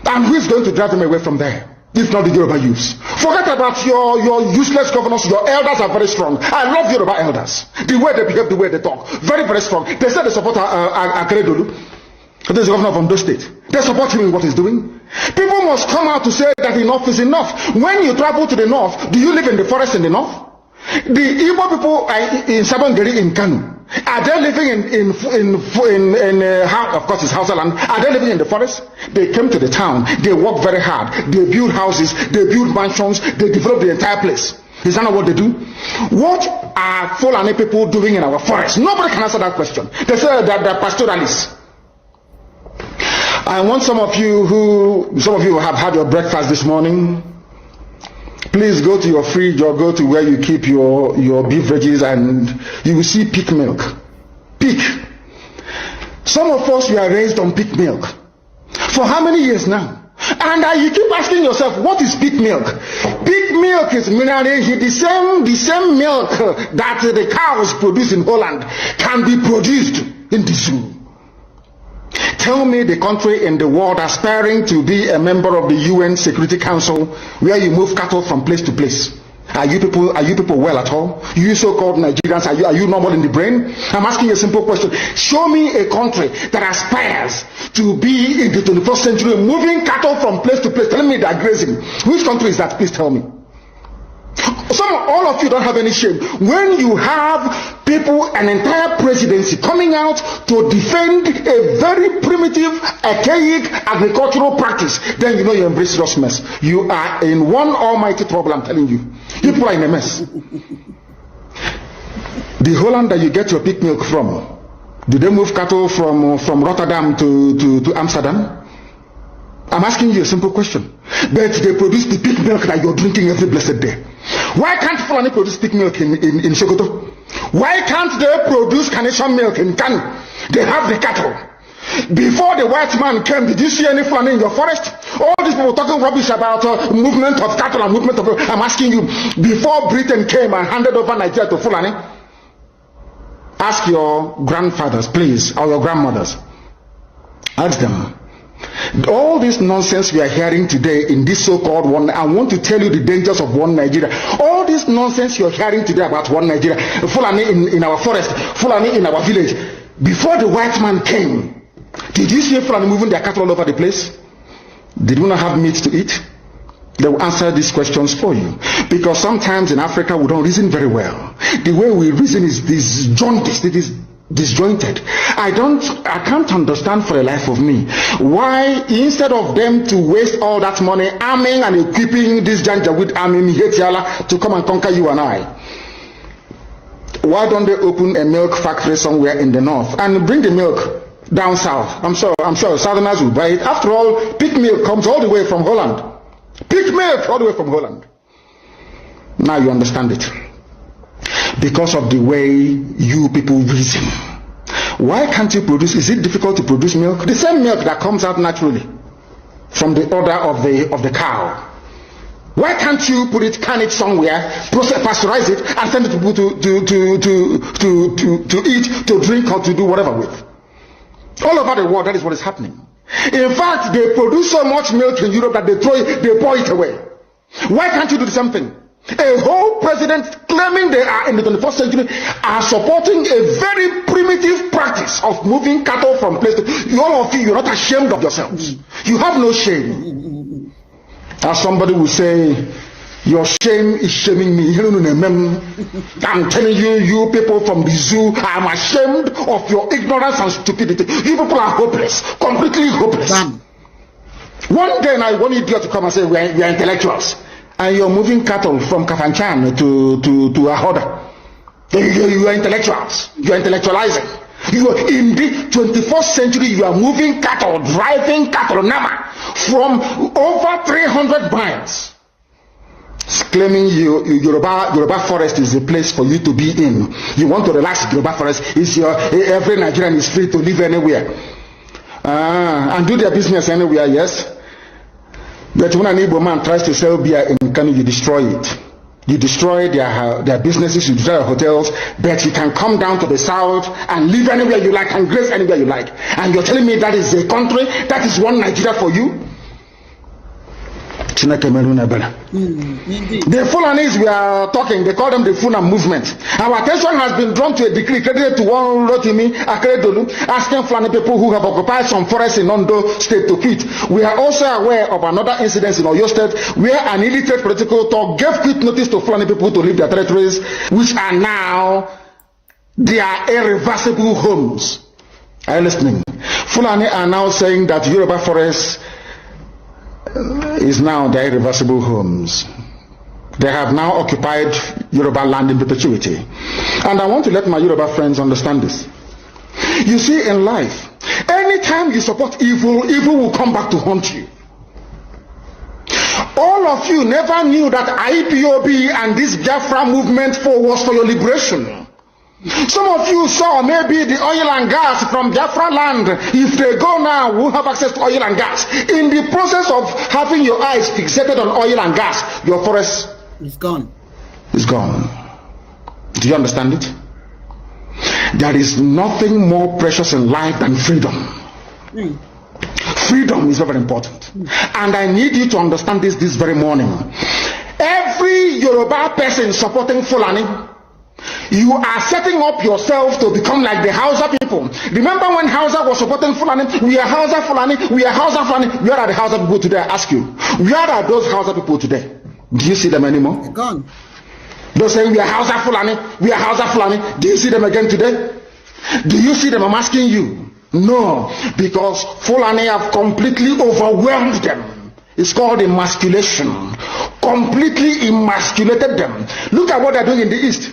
And who is going to drive them away from there? If not the Yoruba youths. Forget about your useless governors. Your elders are very strong. I love Yoruba elders. The way they behave, the way they talk. Very, very strong. They said they support Akeredolu. This is the governor of Ondo State. They support him in what he's doing. People must come out to say that enough is enough. When you travel to the north, do you live in the forest in the north? The Igbo people are in Sabangeri in Kanu. Are they living of course it's house land? Are they living in the forest? They came to the town. They work very hard. They build houses. They build mansions. They develop the entire place. Is that not what they do? What are Fulani people doing in our forest? Nobody can answer that question. They say that they're pastoralists. I want some of you who have had your breakfast this morning. Please go to your fridge or go to where you keep your beverages and you will see pig milk. Pig. Some of us were raised on pig milk. For how many years now? And you keep asking yourself, what is pig milk? Pig milk is mineral. The same milk that the cows produce in Holland can be produced in the zoo. Tell me the country in the world aspiring to be a member of the UN Security Council where you move cattle from place to place. Are you people well at all? You so-called Nigerians, are you normal in the brain? I'm asking you a simple question. Show me a country that aspires to be in the 21st century moving cattle from place to place. Tell me they're grazing. Which country is that? Please tell me. All of you don't have any shame. When you have people, an entire presidency coming out to defend a very primitive, archaic agricultural practice, then you know you embrace serious mess. You are in one almighty trouble, I'm telling you. People are in a mess. The Holland that you get your pig milk from, do they move cattle from Rotterdam to Amsterdam? I'm asking you a simple question. But they produce the pig milk that you're drinking every blessed day. Why can't Fulani produce pig milk in Sokoto? Why can't they produce carnation milk in Kanu? They have the cattle. Before the white man came, did you see any Fulani in your forest? All these people talking rubbish about movement of cattle and movement of... I'm asking you, before Britain came and handed over Nigeria to Fulani, ask your grandfathers, please, or your grandmothers. Ask them. All this nonsense we are hearing today in this so-called one, I want to tell you the dangers of one Nigeria. All this nonsense you're hearing today about one Nigeria, Fulani in our forest, Fulani in our village. Before the white man came, did you see Fulani moving their cattle all over the place? Did we not have meat to eat? They will answer these questions for you. Because sometimes in Africa we don't reason very well. The way we reason is disjointed. It is disjointed. I can't understand for the life of me why instead of them to waste all that money arming and equipping this Janjaweed army Hetiala to come and conquer you and I, why don't they open a milk factory somewhere in the north and bring the milk down south? I'm sure Southerners will buy it. After all, pig milk comes all the way from Holland. Pig milk all the way from Holland. Now you understand it. Because of the way you people reason. Why can't you produce? Is it difficult to produce milk? The same milk that comes out naturally from the udder of the cow. Why can't you can it somewhere, pasteurize it, and send it to people to eat, to drink, or to do whatever with? All over the world, that is what is happening. In fact, they produce so much milk in Europe that they pour it away. Why can't you do the same thing? A whole president claiming they are in the 21st century are supporting a very primitive practice of moving cattle from place to place. All of you, you're not ashamed of yourselves. You have no shame. As somebody will say, your shame is shaming me. I'm telling you, you people from the zoo, I'm ashamed of your ignorance and stupidity. You people are hopeless, completely hopeless. One day I want idiot to come and say, we are intellectuals. And you're moving cattle from Kafanchan to Ahoda. You are intellectuals. You are intellectualizing. You are in the 21st century. You are moving cattle, driving cattle, Nama, from over 300 miles. Claiming Yoruba forest is a place for you to be in. You want to relax. Yoruba forest is every Nigerian is free to live anywhere and do their business anywhere. Yes. But when an Igbo man tries to sell beer in Kanu, you destroy it. You destroy their businesses, you destroy their hotels, but you can come down to the south and live anywhere you like and graze anywhere you like. And you're telling me that is a country, that is one Nigeria for you? The Fulanis we are talking, they call them the Funa movement. Our attention has been drawn to a decree credited to one Rotimi Akeredolu, asking Fulani people who have occupied some forests in Ondo State to quit. We are also aware of another incident in Oyo State where an illiterate political talk gave quit notice to Fulani people to leave their territories, which are now their irreversible homes. Are you listening? Fulani are now saying that Yoruba forest is now their irreversible homes. They have now occupied Yoruba land in perpetuity. And I want to let my Yoruba friends understand this. You see, in life, anytime you support evil, evil will come back to haunt you. All of you never knew that IPOB and this Biafra movement was for your liberation. Some of you saw maybe the oil and gas from Biafra land. If they go now, we'll have access to oil and gas. In the process of having your eyes fixated on oil and gas, your forest is gone. Is gone. Do you understand it? There is nothing more precious in life than freedom. Freedom is very important. And I need you to understand this very morning. Every Yoruba person supporting Fulani, you are setting up yourself to become like the Hausa people. Remember when Hausa was supporting Fulani? We are Hausa Fulani, we are Hausa Fulani. Where are the Hausa people today? I ask you. Where are those Hausa people today? Do you see them anymore? They're gone. They're saying we are Hausa Fulani, we are Hausa Fulani. Do you see them again today? Do you see them? I'm asking you. No, because Fulani have completely overwhelmed them. It's called emasculation. Completely emasculated them. Look at what they're doing in the East.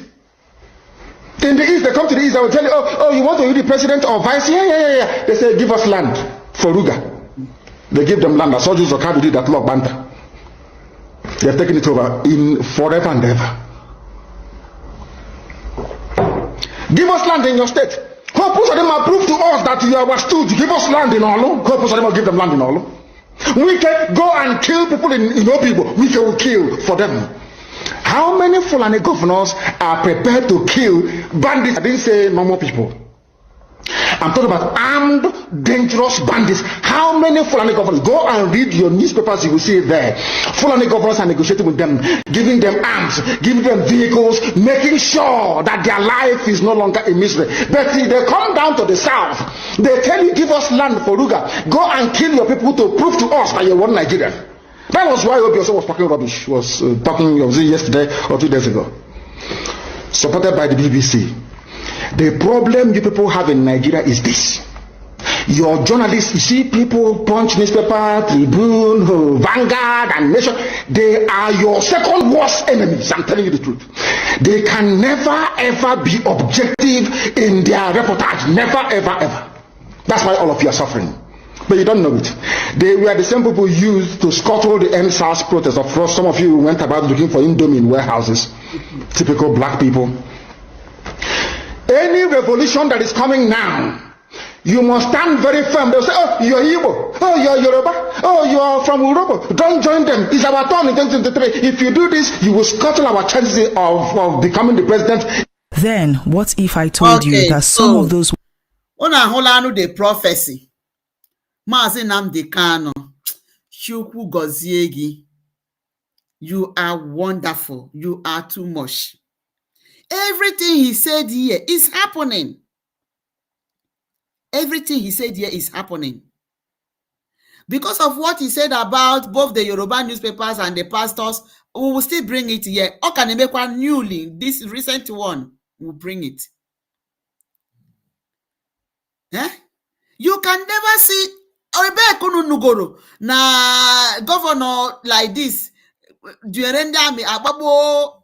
In the East, they come to the East, they will tell you, oh, you want to be the president or vice? Yeah. They say, give us land for Ruga. They give them land. As soldiers of Kanu did that law Banta. They have taken it over in forever and ever. Give us land in your state. Hope of them prove to us that you are stood. Give us land in Olo. Hope of them give them land in Olo. We can go and kill people in Obibo. We can kill for them. How many Fulani governors are prepared to kill bandits? I didn't say normal people. I'm talking about armed, dangerous bandits. How many Fulani governors? Go and read your newspapers, you will see it there. Fulani governors are negotiating with them, giving them arms, giving them vehicles, making sure that their life is no longer a misery. But if they come down to the south, they tell you, give us land for Ruga. Go and kill your people to prove to us that you're one Nigerian. That was why Obioso was talking rubbish. Was it yesterday or 2 days ago? Supported by the BBC. The problem you people have in Nigeria is this. Your journalists, you see people, Punch newspaper, Tribune, Vanguard, and Nation, they are your second worst enemies. I'm telling you the truth. They can never ever be objective in their reportage. Never ever. That's why all of you are suffering. But you don't know it. They were the same people used to scuttle the NSAS protest. Of course, some of you went about looking for Indomie in warehouses. Typical black people. Any revolution that is coming now, you must stand very firm. They'll say, oh, you're Igbo. Oh, you're Yoruba. Oh, you are from Europe. Don't join them. It's our turn in 2023. If you do this, you will scuttle our chances of becoming the president. Then, what if I told you that some of those... The prophecy. Mazi Nnamdi Kanu, Chukwu gozie gi. You are wonderful. You are too much. Everything he said here is happening. Everything he said here is happening. Because of what he said about both the Yoruba newspapers and the pastors, we will still bring it here. Okanemekwa newly, this recent one, will bring it. You can never see Kanu Nugoro na governor like this during the army ababo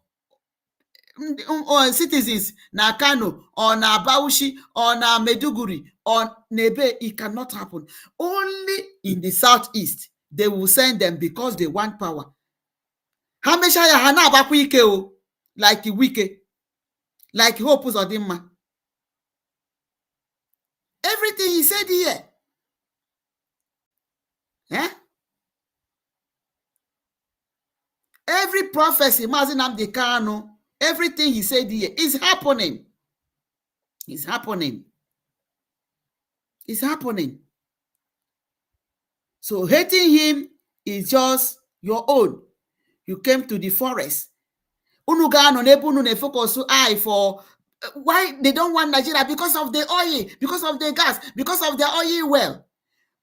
citizens na Kano or na Bauchi or na Meduguri or Nebe. It cannot happen. Only in the southeast they will send them because they want power. Hamesha ya hana abaku ike o, like Wike, like Hope Uzodimma. Everything he said here. Every prophecy, Mazi Nnamdi Kanu, everything he said here is happening. It's happening. It's happening. So hating him is just your own. You came to the forest. Unugano nebunu ne focus eye for why they don't want Nigeria because of the oil, because of the gas, because of the oil well.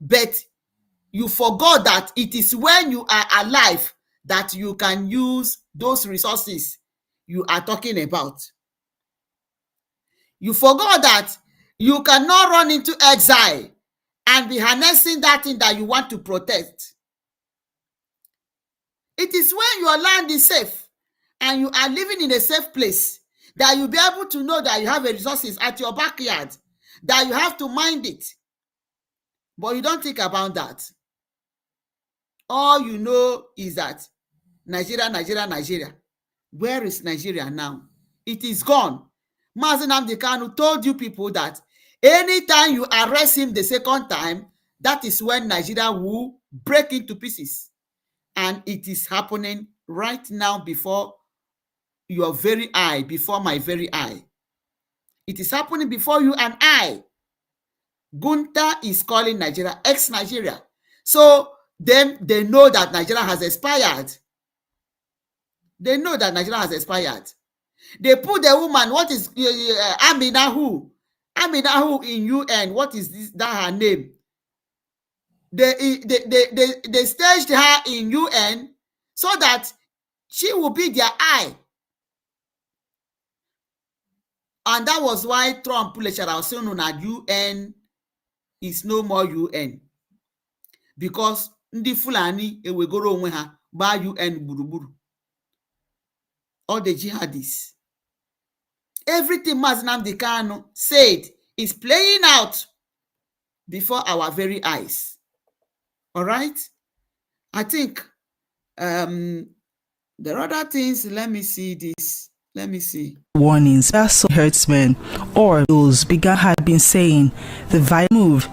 But you forgot that it is when you are alive that you can use those resources you are talking about. You forgot that you cannot run into exile and be harnessing that thing that you want to protect. It is when your land is safe and you are living in a safe place that you'll be able to know that you have a resources at your backyard, that you have to mind it. But you don't think about that. All you know is that Nigeria, Nigeria, Nigeria. Where is Nigeria now? It is gone. Mazi Nnamdi Kanu told you people that anytime you arrest him the second time, that is when Nigeria will break into pieces. And it is happening right now before your very eye, before my very eye. It is happening before you and I. Gunta is calling Nigeria ex-Nigeria. So then they know that Nigeria has expired. They know that Nigeria has expired. They put the woman, what is Aminahu? Aminahu in UN, what is this, that her name? They staged her in UN so that she will be their eye. And that was why Trump put a saying that UN is no more UN. Because ndị Fulani ewegoro onwe ha ba UN gburugburu. All the jihadists. Everything Mazi Nnamdi Kanu said is playing out before our very eyes. All right? I think there are other things. Let me see this. Let me see. Warnings that some herdsmen or those began had been saying the violent move.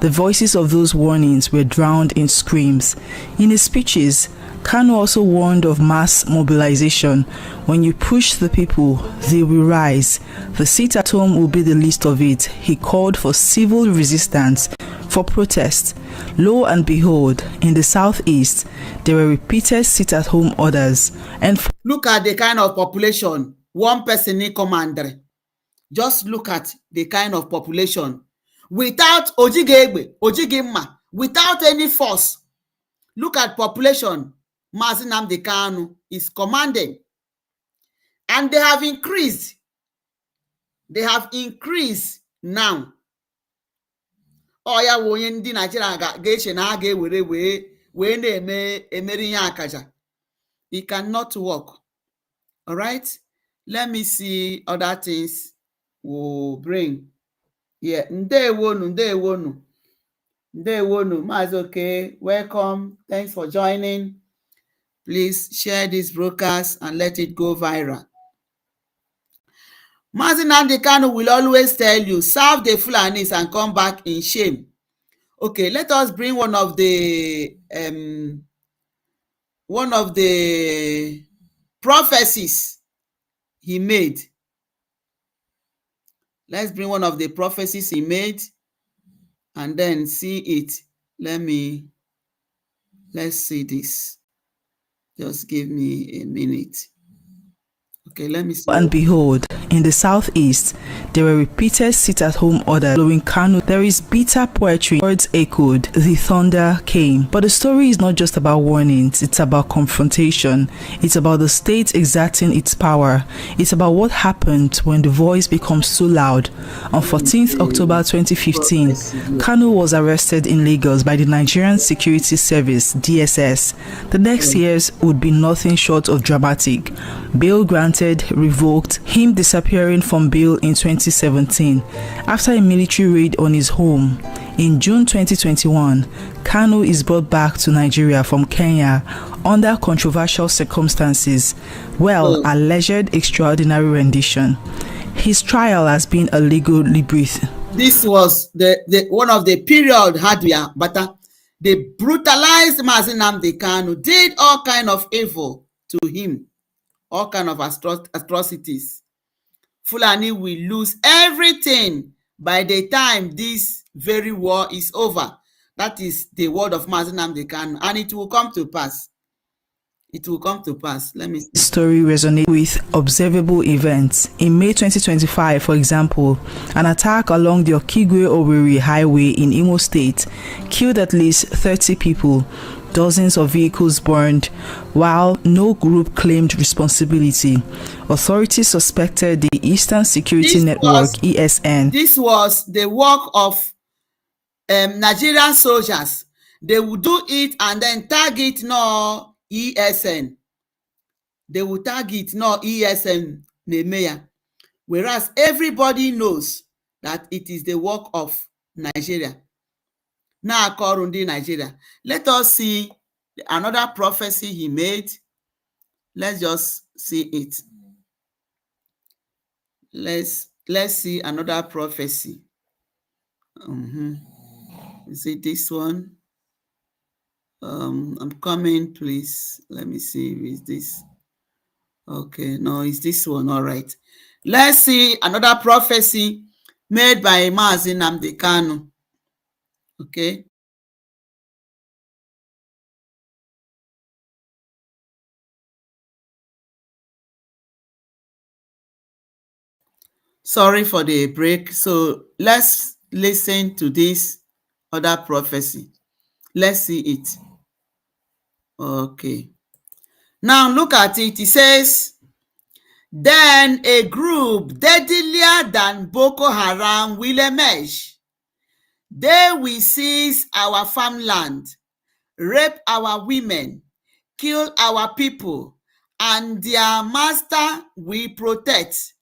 The voices of those warnings were drowned in screams. In his speeches, Kanu also warned of mass mobilization. When you push the people, they will rise. The sit at home will be the least of it. He called for civil resistance, for protest. Lo and behold, in the southeast, there were repeated sit-at-home orders. And look at the kind of population, one person in command. Just look at the kind of population. Without Ojigema, without any force. Look at population. Mazi Nnamdi Kanu is commanding. And they have increased. They have increased now. Oh ya wonye ndị Nigeria ga-eche na ha ga-ewere wee na-eme emeri ihe akaja. It cannot work. All right? Let me see other things we'll bring. Yeah, ndewonu. Mazi, okay. Welcome. Thanks for joining. Please share this broadcast and let it go viral. Mazi Nnamdi Kanu will always tell you, serve the Fulanis and come back in shame. Okay, let us bring one of the prophecies he made. Let's bring one of the prophecies he made and then see it. Let's see this. Just give me a minute. Okay, let me see. And behold, in the southeast, there were repeated sit-at-home orders following Kanu. There is bitter poetry. Words echoed, the thunder came. But the story is not just about warnings, it's about confrontation. It's about the state exerting its power. It's about what happened when the voice becomes so loud. On 14th October 2015, Kanu was arrested in Lagos by the Nigerian Security Service, DSS. The next years would be nothing short of dramatic. Bail granted, revoked, him disappearing from bail in 2017 after a military raid on his home. In June 2021, Kanu is brought back to Nigeria from Kenya under controversial circumstances. Alleged extraordinary rendition. His trial has been a legal labyrinth. This was the one of the period hardware, but they brutalized Mazi Nnamdi Kanu, did all kind of evil to him. All kind of atrocities. Fulani will lose everything by the time this very war is over. That is the word of Mazi Nnamdi Kanu, and it will come to pass. It will come to pass. Let me see. The story resonates with observable events. In May 2025, for example, an attack along the Okigwe-Owerri highway in Imo State killed at least 30 people. dozens of vehicles burned, while no group claimed responsibility. Authorities suspected the Eastern Security Network, ESN. This was the work of Nigerian soldiers. They would do it and then tag it no ESN. They would tag it no ESN Nemeya. Whereas everybody knows that it is the work of Nigeria. Now, Korundi Nigeria. Let us see another prophecy he made. Let's just see it. Let's see another prophecy. Is it this one? I'm coming, please. Let me see. Is this? Okay, no, it's this one. All right. Let's see another prophecy made by Mazi Nnamdi Kanu. Okay. Sorry for the break. So let's listen to this other prophecy. Let's see it. Okay. Now look at it. It says, then a group deadlier than Boko Haram will emerge. They will seize our farmland, rape our women, kill our people, and their master will protect,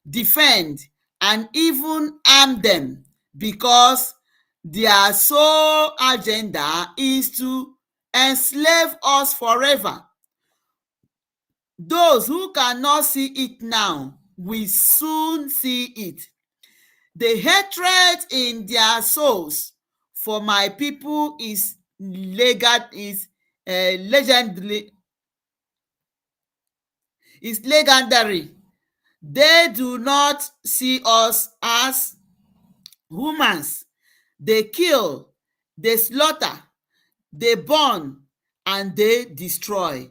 defend, and even arm them, because their sole agenda is to enslave us forever. Those who cannot see it now will soon see it. The hatred in their souls for my people is legendary. They do not see us as humans. They kill, they slaughter, they burn, and they destroy.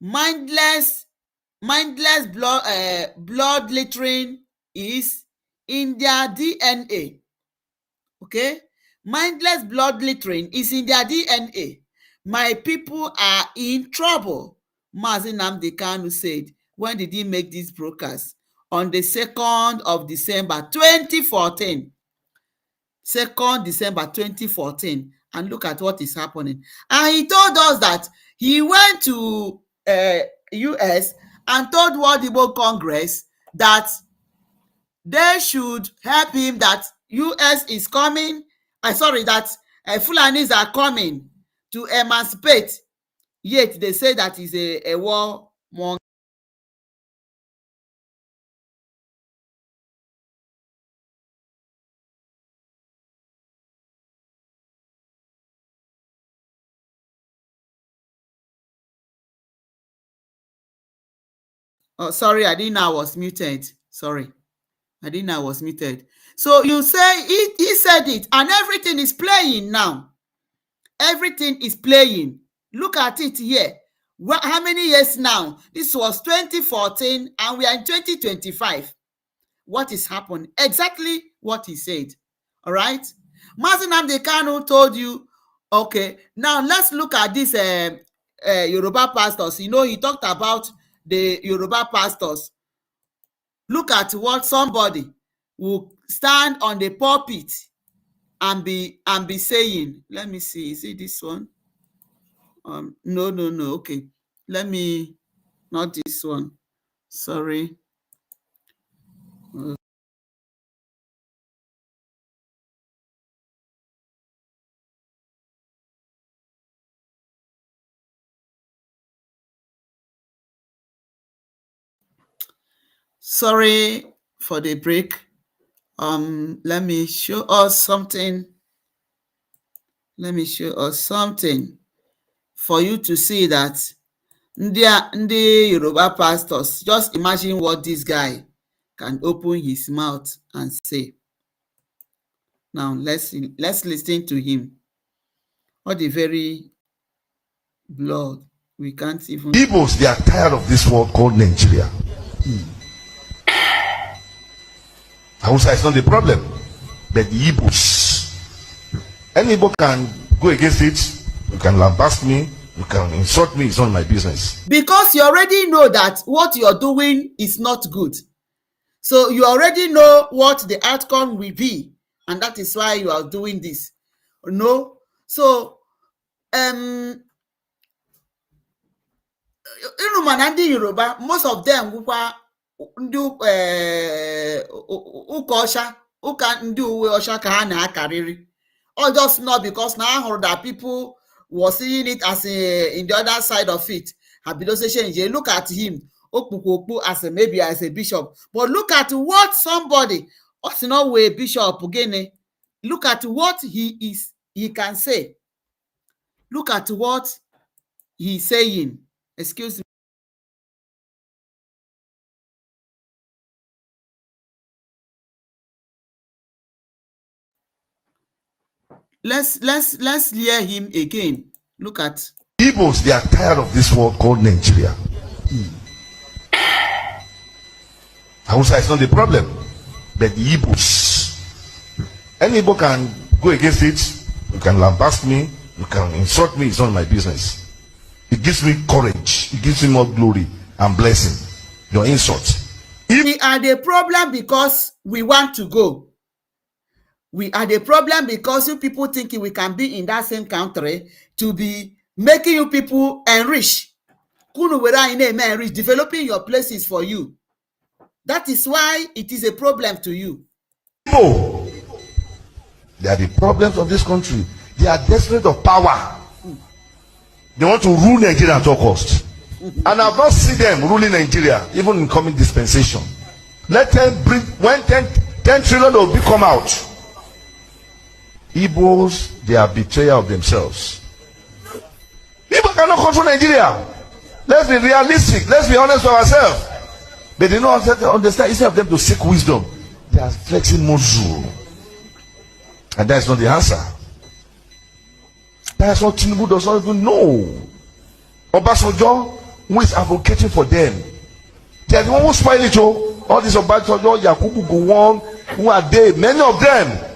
Mindless blood littering is in their DNA. Okay? Mindless blood littering is in their DNA. My people are in trouble, Mazi Nnamdi Kanu said. When did he make this broadcast? On the 2nd of December 2014. 2nd December 2014. And look at what is happening. And he told us that he went to US and told World Igbo Congress that they should help him, that US is coming, that Fulanis are coming to emancipate. Yet they say that is a war monger. Oh, sorry, I didn't know I was muted. Sorry. I didn't know I was muted. So you say he said it, and everything is playing now. Everything is playing. Look at it here. How many years now? This was 2014, and we are in 2025. What is happening? Exactly what he said. All right? Mazi Nnamdi Kanu told you, okay, now let's look at this Yoruba pastors. You know, he talked about the Yoruba pastors. Look at what somebody will stand on the pulpit and be saying. Let me see. Is it this one? No. Okay. Let me, not this one. Sorry. Sorry for the break. Let me show us something. Let me show us something for you to see that the Yoruba pastors, just imagine what this guy can open his mouth and say. Now let's listen to him. What the very blood, we can't even. Igbos, they are tired of this world called Nigeria. Hausa is not the problem, but the Igbos. Any Igbo can go against it, can lambast me, you can insult me, it's not my business. Because you already know that what you're doing is not good. So you already know what the outcome will be, and that is why you are doing this. No? So, mana ndị Yoruba, most of them wụkwa ndị ụka ọcha, ụka ndị uwe ọcha ka ha na-akarịrị. Or just not because now I heard that people were seeing it as in the other side of it. Look at him as maybe as a bishop, but look at what somebody, also not a bishop again. Look at what he can say. Look at what he's saying. Excuse me. Let's hear him again. Look at Igbos, they are tired of this world called Nigeria. Hausa is not the problem, but the Igbos. Any Igbo can go against it. You can lambast me, you can insult me, it's not my business. It gives me courage, it gives me more glory and blessing. Your insult. We are the problem because we want to go. We are the problem because you people thinking we can be in that same country to be making you people enrich. Kunu wera ine enrich, developing your places for you. That is why it is a problem to you. People, they are the problems of this country. They are desperate of power. They want to rule Nigeria at all costs. And I've not seen them ruling Nigeria, even in coming dispensation. Let them bring, when 10 trillion will come out. Igbos, they are betrayer of themselves. People cannot control Nigeria. Let's be realistic. Let's be honest with ourselves. But they don't understand. Instead of them to seek wisdom, they are flexing muscle. And that's not the answer. That's what Tinubu does not even know. Obasanjo, who is advocating for them, they are the one who spoil it. All these Obasanjo, Yakubu Gowon, who are they? Many of them.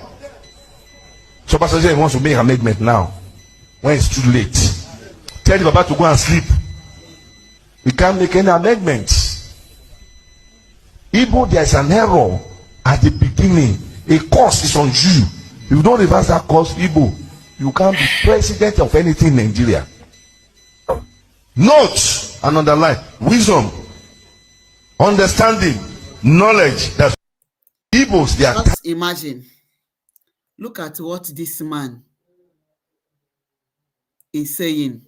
So Obasanjo wants to make an amendment now, when it's too late. Tell the Baba to go and sleep. We can't make any amendments. Igbo, there is an error at the beginning. A course is on you. If you don't reverse that course, Igbo, you can't be president of anything in Nigeria. Note and underline wisdom, understanding, knowledge. That's Igbos. They are. Just imagine. Look at what this man is saying.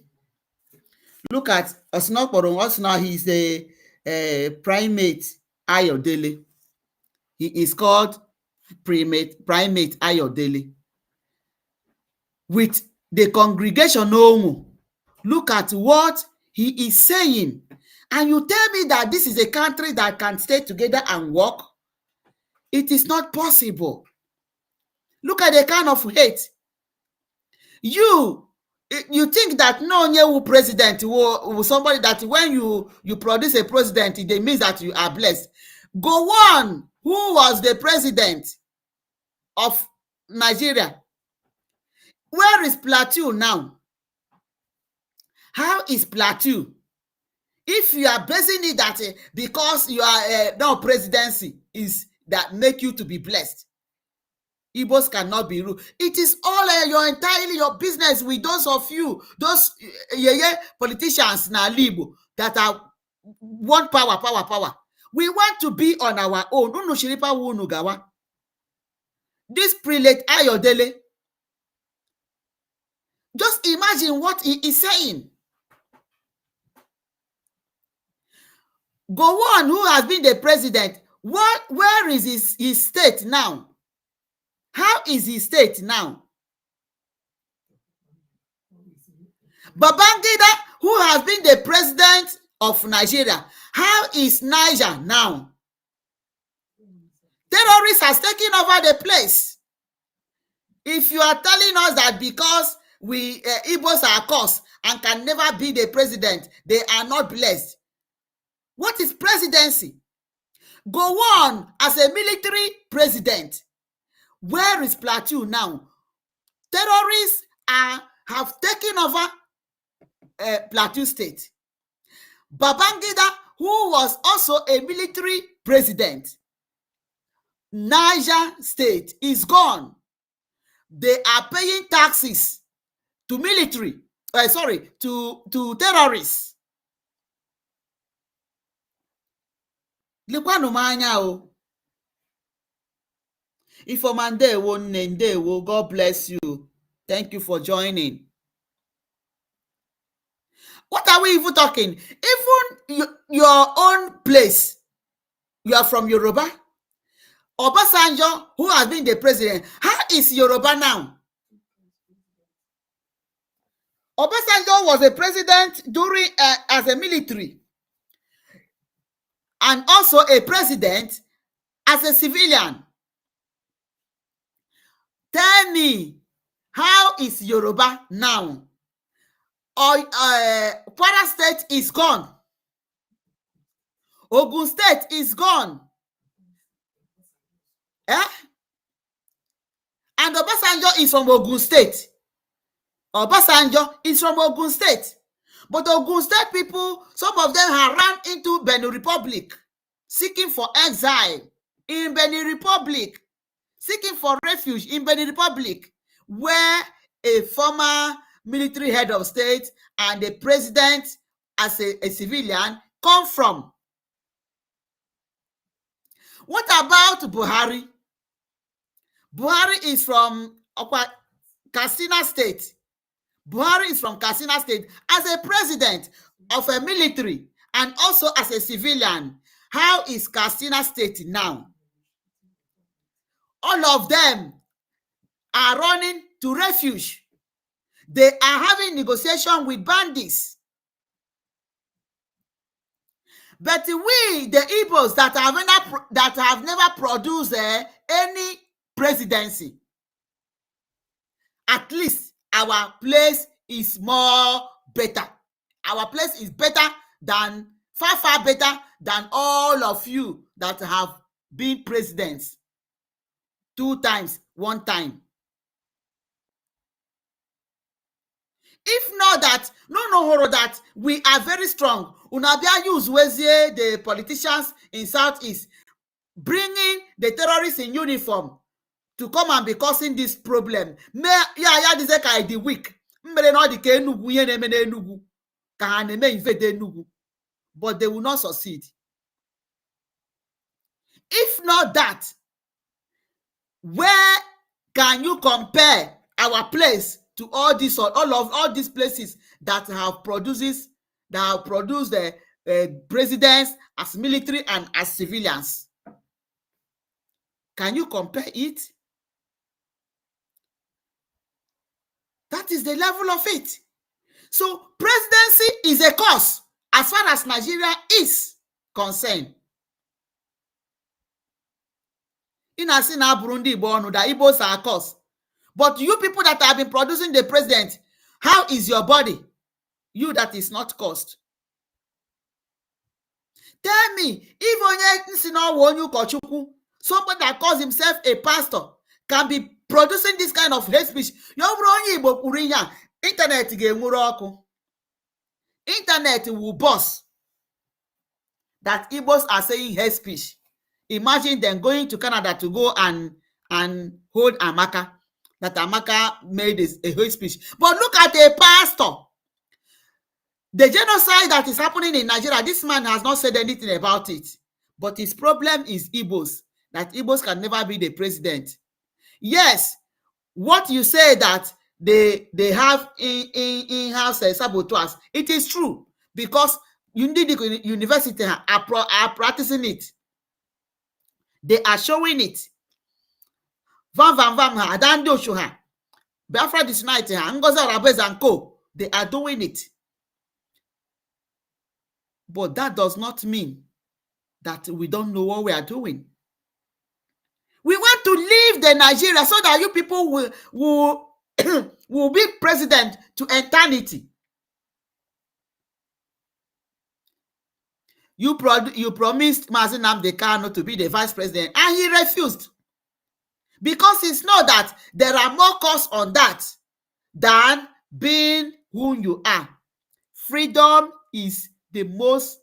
Look at Osnokporo. He's a primate Ayodele. He is called primate Ayodele. With the congregation, look at what he is saying. And you tell me that this is a country that can stay together and work? It is not possible. Look at the kind of hate. You think that no new president will somebody that when you produce a president, it means that you are blessed. Go on, who was the president of Nigeria? Where is Plateau now? How is Plateau? If you are basing it that because you are no presidency is that make you to be blessed. Igbos cannot be ruled. It is all your entirely your business with those of you, those politicians na Igbo that are want power. We want to be on our own. This prelate Ayodele, just imagine what he is saying. Gowon, who has been the president, where is his state now? How is his state now? Babangida, who has been the president of Nigeria, how is Niger now? Terrorists has taken over the place. If you are telling us that because we Igbos are cursed and can never be the president, they are not blessed. What is presidency? Go on as a military president. Where is Plateau now? Terrorists are have taken over Plateau State. Babangida, who was also a military president, Niger State is gone. They are paying taxes to military, to terrorists. Lekwanụ m anya o. Ifeoma ndewo nne, ndewo. God bless you. Thank you for joining. What are we even talking? Even your own place. You are from Yoruba. Obasanjo, who has been the president, how is Yoruba now? Obasanjo was a president during as a military, and also a president as a civilian. Tell me, how is Yoruba now? Kwara State is gone. Ogun State is gone. And Obasanjo is from Ogun State. Obasanjo is from Ogun State. But Ogun State people, some of them have run into Benin Republic, seeking for exile in Benin Republic, seeking for refuge in Benin Republic, where a former military head of state and a president as a civilian come from. What about Buhari? Buhari is from Katsina State. Buhari is from Katsina State as a president of a military and also as a civilian. How is Katsina State now? All of them are running to refuge. They are having negotiation with bandits. But we, the Igbos that have never produced any presidency, at least our place is more better. Our place is better than, far better than all of you that have been presidents 2 times, 1 time. If not that, no, that we are very strong. Unabia use Wezie, the politicians in Southeast, bringing the terrorists in uniform to come and be causing this problem. The weak. But they will not succeed. If not that, where can you compare our place to all these places that have produced the presidents as military and as civilians? Can you compare it? That is the level of it. So presidency is a cause as far as Nigeria is concerned. In Asina Burundi, Borno, the Igbos are a cause. But you people that have been producing the president, how is your body? You that is not caused. Tell me, if somebody that calls himself a pastor can be producing this kind of hate speech, internet will burst that Igbos are saying hate speech. Imagine them going to Canada to go and hold Amaka, that Amaka made a hate speech. But look at a pastor. The genocide that is happening in Nigeria, this man has not said anything about it. But his problem is Igbos, that Igbos can never be the president. Yes, what you say that they have in-house saboteurs, it is true, because university are practicing it. They are showing it. Biafra this night, Ngozi Arabez and co, they are doing it. But that does not mean that we don't know what we are doing. We want to leave the Nigeria so that you people will be president to eternity. You promised Mazi Nnamdi Kanu to be the vice president, and he refused. Because it's not that there are more costs on that than being who you are. Freedom is the most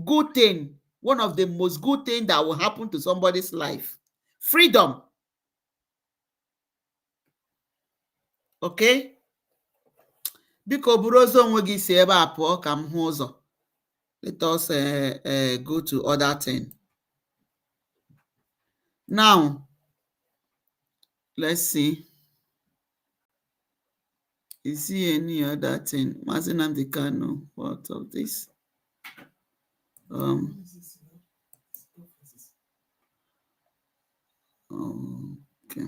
good thing, one of the most good things that will happen to somebody's life. Freedom. Okay? Biko buru ozo onwe gị si ebe a pụọ ka m hụ ụzọ. Let us go to other thing. Now, let's see. Is there any other thing? Mazi Nnamdi Kanu, what of this? Okay.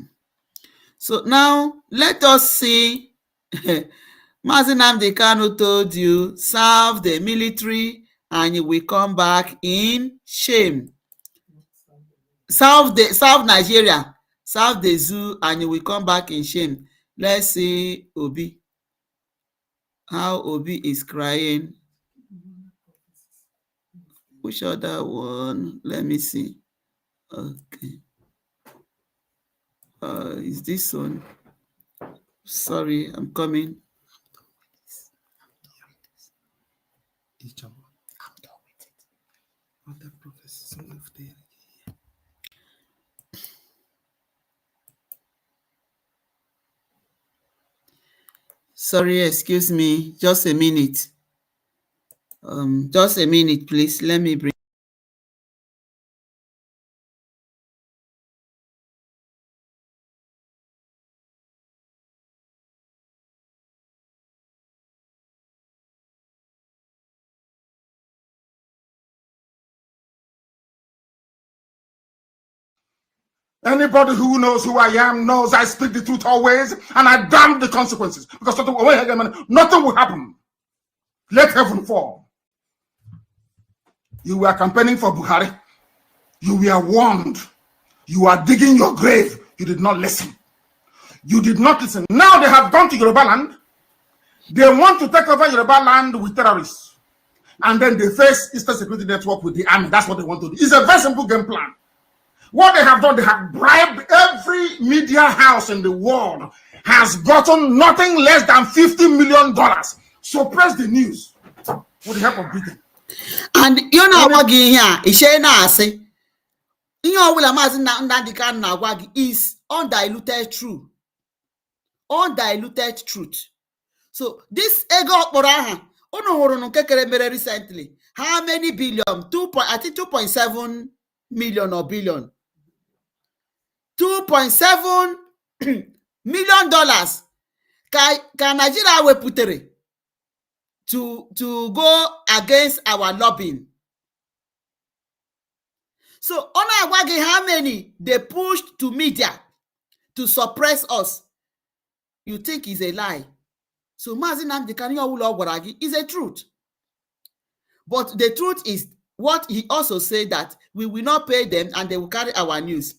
So now let us see. Mazi Nnamdi Kanu told you, serve the military and you will come back in shame. Serve Nigeria, serve the zoo and you will come back in shame. Let's see Obi. How Obi is crying. Which other one? Let me see. Okay. Is this one? Sorry, I'm coming. I'm done with it. Other prophecies of the Sorry, excuse me. Just a minute. Just a minute, please. Let me bring. Anybody who knows who I am knows I speak the truth always, and I damn the consequences. Because nothing will happen. Let heaven fall. You were campaigning for Buhari. You were warned. You are digging your grave. You did not listen. You did not listen. Now they have gone to Yoruba land. They want to take over Yoruba land with terrorists. And then they face Eastern Security Network with the army. That's what they want to do. It's a very simple game plan. What they have done, they have bribed every media house in the world, has gotten nothing less than $50 million. Suppress the news with the help of Britain. And you know what here is say, you know what Mazi Nnamdi Kanu is undiluted truth. Undiluted truth. So this ego okporo aha recently. How many billion? I think 2.7 million or billion. $2.7 million ka Nigeria weputere to go against our lobbying. So how many they pushed to media to suppress us? You think is a lie. So Mazi Nnamdi Kanu is a truth. But the truth is what he also said, that we will not pay them and they will carry our news.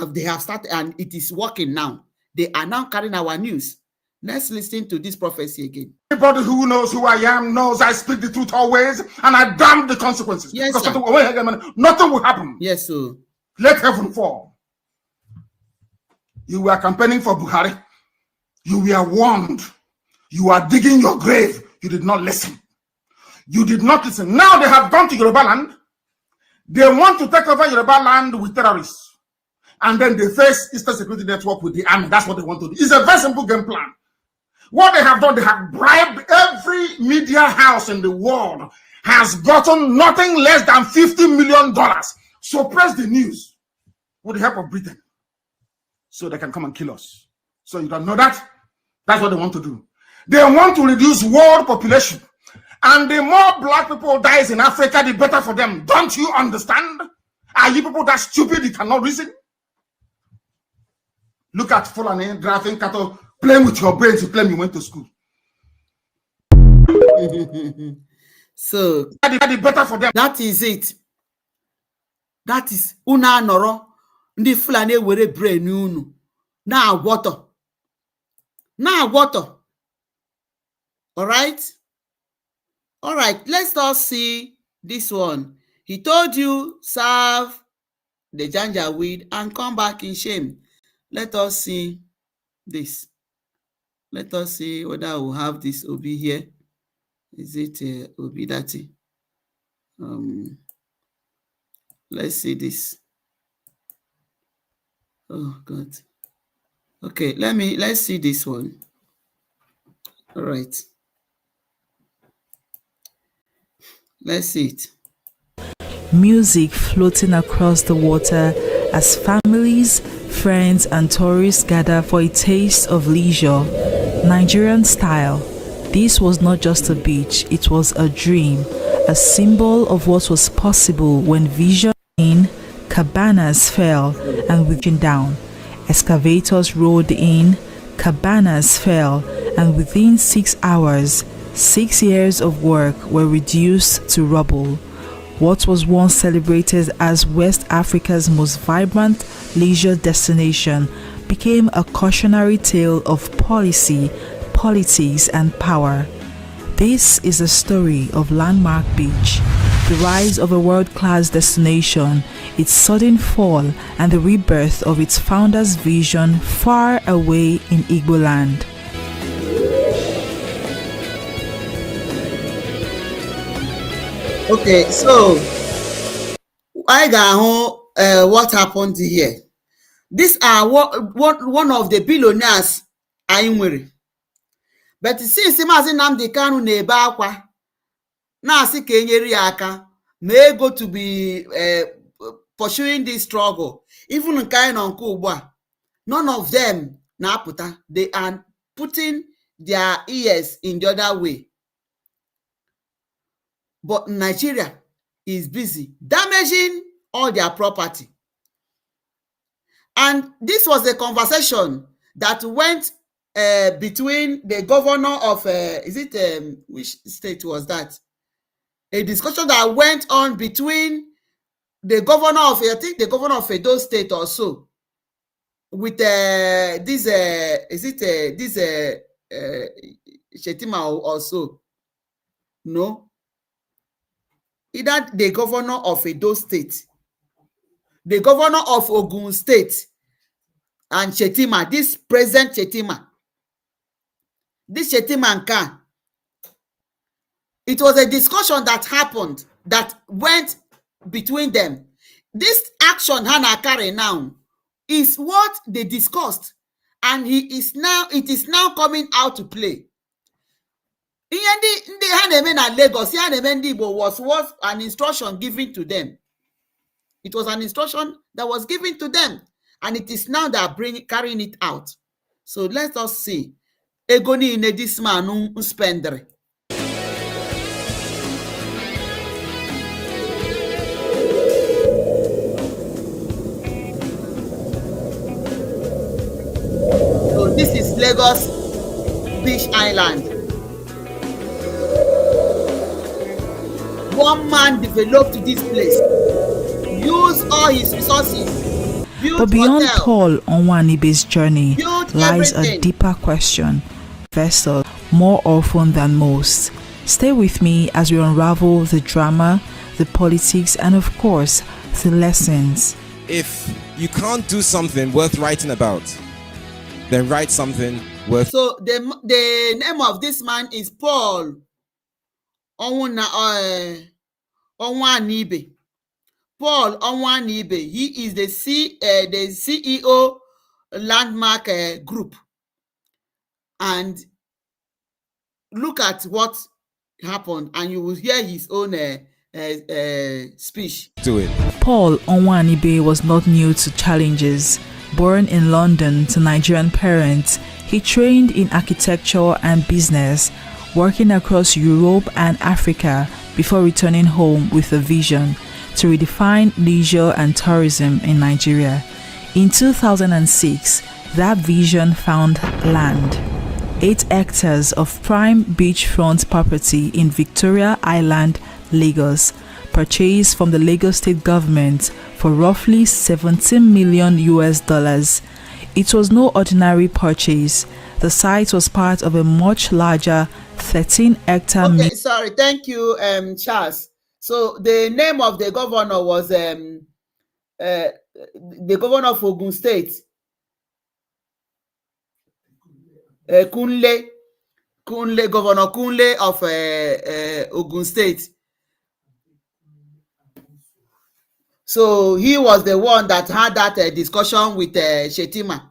They have started and it is working now. They are now carrying our news. Let's listen to this prophecy again. Anybody who knows who I am knows I speak the truth always, and I damn the consequences. Yes, because sir. nothing will happen. Yes, sir. Let heaven fall. You were campaigning for Buhari. You were warned. You are digging your grave. You did not listen. You did not listen. Now they have gone to Yoruba land. They want to take over Yoruba land with terrorists. And then they face Eastern Security Network with the army. That's what they want to do. It's a very simple game plan. What they have done, they have bribed every media house in the world, has gotten nothing less than $50 million. Suppress the news with the help of Britain, so they can come and kill us. So you don't know that? That's what they want to do. They want to reduce world population. And the more black people dies in Africa, the better for them. Don't you understand? Are you people that stupid you cannot reason? Look at Fulani driving cattle, playing with your brains. You claim you went to school. So the better for them. That is it. That is una noro ndi Fulani were brain unu na water. Now water. All right. Let's all see this one. He told you serve the Janjaweed and come back in shame. Let us see this. Let us see whether we'll have this Obi here. Is it Obi Dati? Let's see this. Oh God. Okay, let's see this one. All right. Let's see it. Music floating across the water as families, friends, and tourists gather for a taste of leisure, Nigerian style. This was not just a beach, it was a dream, a symbol of what was possible when vision in cabanas fell and within down. Excavators rolled in, cabanas fell, and within 6 hours, 6 years of work were reduced to rubble. What was once celebrated as West Africa's most vibrant leisure destination became a cautionary tale of policy, politics, and power. This is a story of Landmark Beach, the rise of a world-class destination, its sudden fall, and the rebirth of its founder's vision far away in Igbo land. Okay, so I got what happened here. These are one of the billionaires anyị nwere. But since Mazi Nnamdi Kanu na-ebe akwa na-asị ka enyere ya aka na ego to be pursuing this struggle, even nke anyị nọ nke ugbu a, none of them na-apụta. They are putting their ears in the other way. But Nigeria is busy damaging all their property. And this was a conversation that went between the governor of, which state was that? A discussion that went on between the governor of, I think the governor of Edo State also, with this, Shetima also? No. Either the governor of Edo State, the governor of Ogun State, and Shetima, this present Shetima, this Shetima Nkan. It was a discussion that happened, that went between them. This action Hannah carry now is what they discussed, and it is now coming out to play. Ndị ha na-eme na Lagos, ha na-eme ndị Igbo was an instruction given to them. It was an instruction that was given to them, and it is now that carrying it out. So let us see. Ego niile this man spendere. So this is Lagos Beach Island. One man developed this place, used all his resources, but beyond hotel, Paul Onwanibe's journey lies everything. a deeper question. Investors, more often than most. Stay with me as we unravel the drama, the politics, and of course, the lessons. If you can't do something worth writing about, then write something worth. So the name of this man is Paul Onwanibe. Paul Onwanibe. He is the CEO Landmark Group. And look at what happened, and you will hear his own speech. Do it. Paul Onwanibe was not new to challenges. Born in London to Nigerian parents, he trained in architecture and business, working across Europe and Africa before returning home with a vision to redefine leisure and tourism in Nigeria. In 2006, that vision found land. 8 hectares of prime beachfront property in Victoria Island, Lagos, purchased from the Lagos state government for roughly $17 million. It was no ordinary purchase. The site was part of a much larger 13-hectare. Okay, sorry, thank you, Charles. So the name of the governor was the governor of Ogun State. Governor Kunle of Ogun State. So he was the one that had that discussion with Shetima.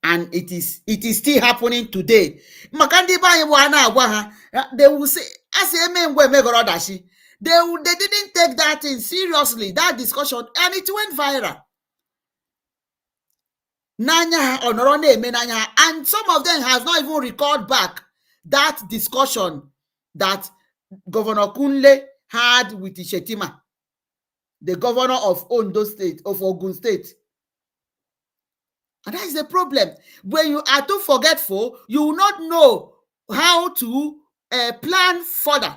And it is still happening today. Makandi ba wana agwa ha, they will say, as a men we megorodashi, they didn't take that thing seriously, that discussion, and it went viral. Nanya Honorone Menanya, and some of them has not even recalled back that discussion that Governor Kunle had with Shetima, the governor of Ondo State, of Ogun State. And that is the problem. When you are too forgetful, you will not know how to plan further.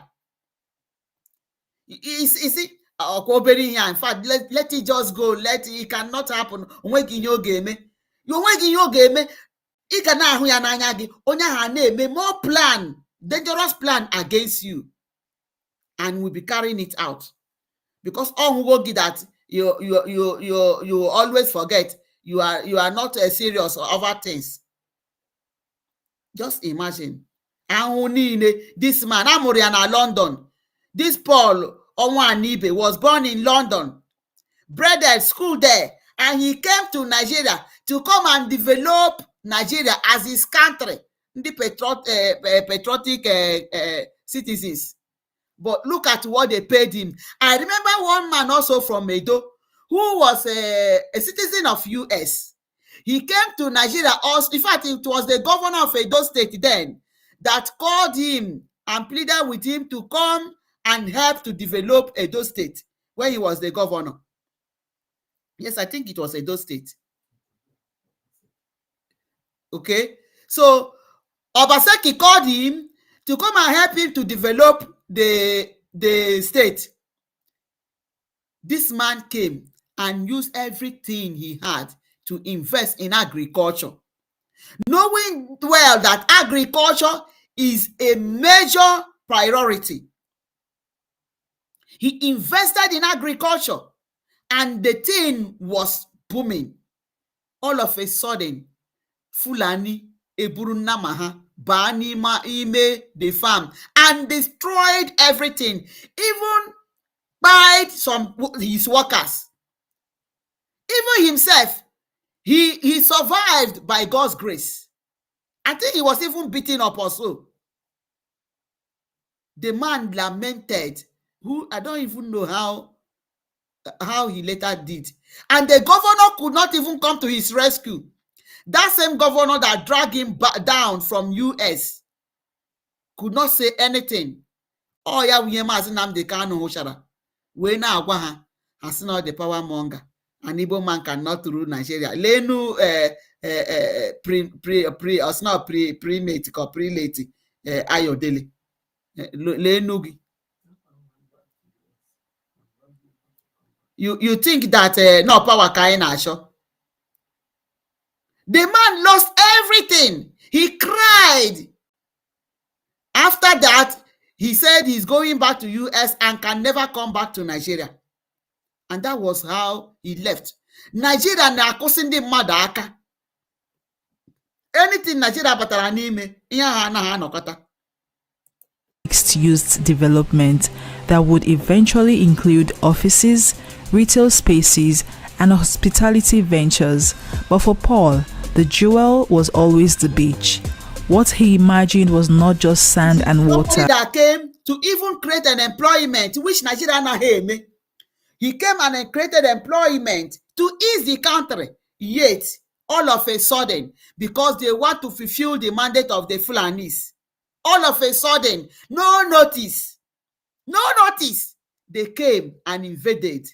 You see, in fact, let it just go. It cannot happen. You more plan, dangerous plan against you, and we'll be carrying it out. Because all who will get that you always forget. You are not serious over things. Just imagine. This man, Amoriana, London. This Paul Onwanibe was born in London, bred at school there, and he came to Nigeria to come and develop Nigeria as his country, the patriotic citizens. But look at what they paid him. I remember one man also from Edo who was a citizen of US. He came to Nigeria also. In fact, it was the governor of Edo State then that called him and pleaded with him to come and help to develop Edo State when he was the governor. Yes, I think it was Edo State. Okay, so Obaseki called him to come and help him to develop the state. This man came and used everything he had to invest in agriculture, knowing well that agriculture is a major priority. He invested in agriculture and the thing was booming. All of a sudden, Fulani eburu Namaha Banima ime the farm and destroyed everything, even by some his workers. Even himself, he survived by God's grace. I think he was even beaten up also. The man lamented, who I don't even know how he later did. And the governor could not even come to his rescue. That same governor that dragged him down from US could not say anything. Oh yeah, we Mazi Nnamdi Kanu Hoshara. We na agwa ha has not the power monger. An Igbo man cannot rule Nigeria. Lenu pre-mate or pre-late Ayodele. Lenugi. You think that no power kaina show? The man lost everything. He cried. After that, he said he's going back to US and can never come back to Nigeria. And that was how he left. Nigeria na akosindi madaka. Anything Nigeria batara n'ime, iya ha na ha nokota. Mixed-use development that would eventually include offices, retail spaces, and hospitality ventures. But for Paul, the jewel was always the beach. What he imagined was not just sand and water. Somebody that came to even create an employment, which Nigeria na heme. He came and created employment to ease the country. Yet, all of a sudden, because they want to fulfill the mandate of the Fulanis, all of a sudden, no notice, they came and invaded.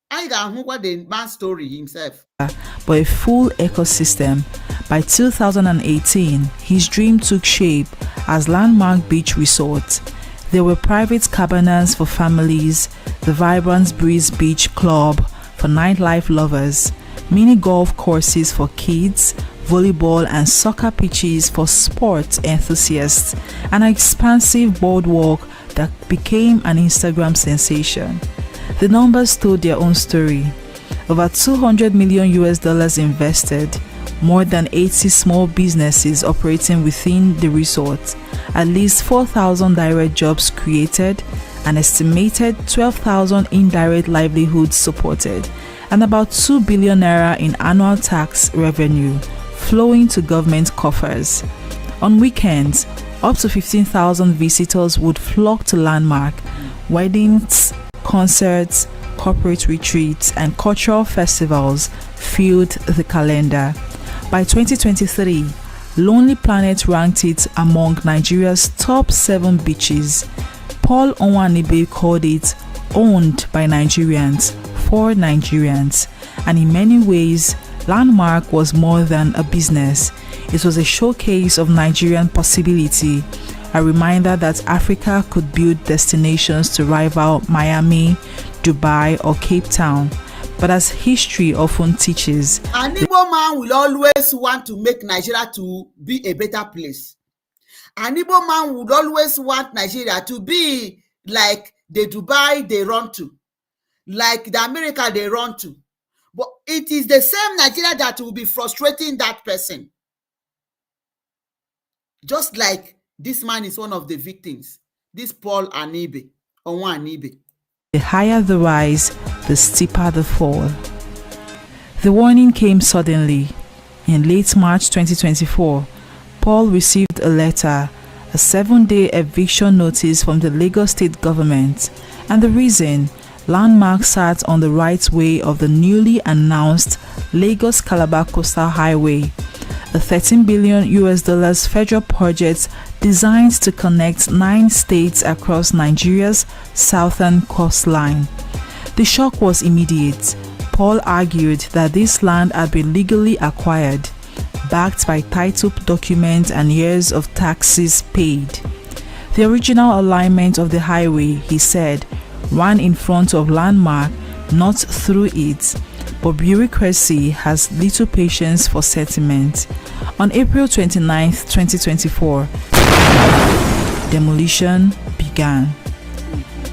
I got what the man's story himself. But a full ecosystem. By 2018, his dream took shape as landmark beach resort. There were private cabanas for families, the vibrant Breeze Beach Club for nightlife lovers, mini golf courses for kids, volleyball and soccer pitches for sports enthusiasts, and an expansive boardwalk that became an Instagram sensation. The numbers told their own story. Over $200 million invested, more than 80 small businesses operating within the resort, at least 4,000 direct jobs created, an estimated 12,000 indirect livelihoods supported, and about 2 billion naira in annual tax revenue flowing to government coffers. On weekends, up to 15,000 visitors would flock to Landmark. Weddings, concerts, corporate retreats, and cultural festivals filled the calendar. By 2023, Lonely Planet ranked it among Nigeria's top 7 beaches. Paul Onwanibe called it owned by Nigerians for Nigerians, and in many ways, Landmark was more than a business. It was a showcase of Nigerian possibility, a reminder that Africa could build destinations to rival Miami, Dubai, or Cape Town. But as history often teaches, an Igbo man will always want to make Nigeria to be a better place. An Igbo man would always want Nigeria to be like the Dubai they run to, like the America they run to. But it is the same Nigeria that will be frustrating that person. Just like this man is one of the victims, this Paul Anibe, Onwa Anibe. The higher the rise, the steeper the fall. The warning came suddenly. In late March 2024, Paul received a letter, a 7-day eviction notice from the Lagos state government, and the reason: Landmark sat on the right way of the newly announced Lagos-Calabar Coastal Highway, a $13 billion federal project designed to connect 9 states across Nigeria's southern coastline. The shock was immediate. Paul argued that this land had been legally acquired, backed by title documents and years of taxes paid. The original alignment of the highway, he said, ran in front of Landmark, not through it. But bureaucracy has little patience for sentiment. On April 29, 2024, demolition began.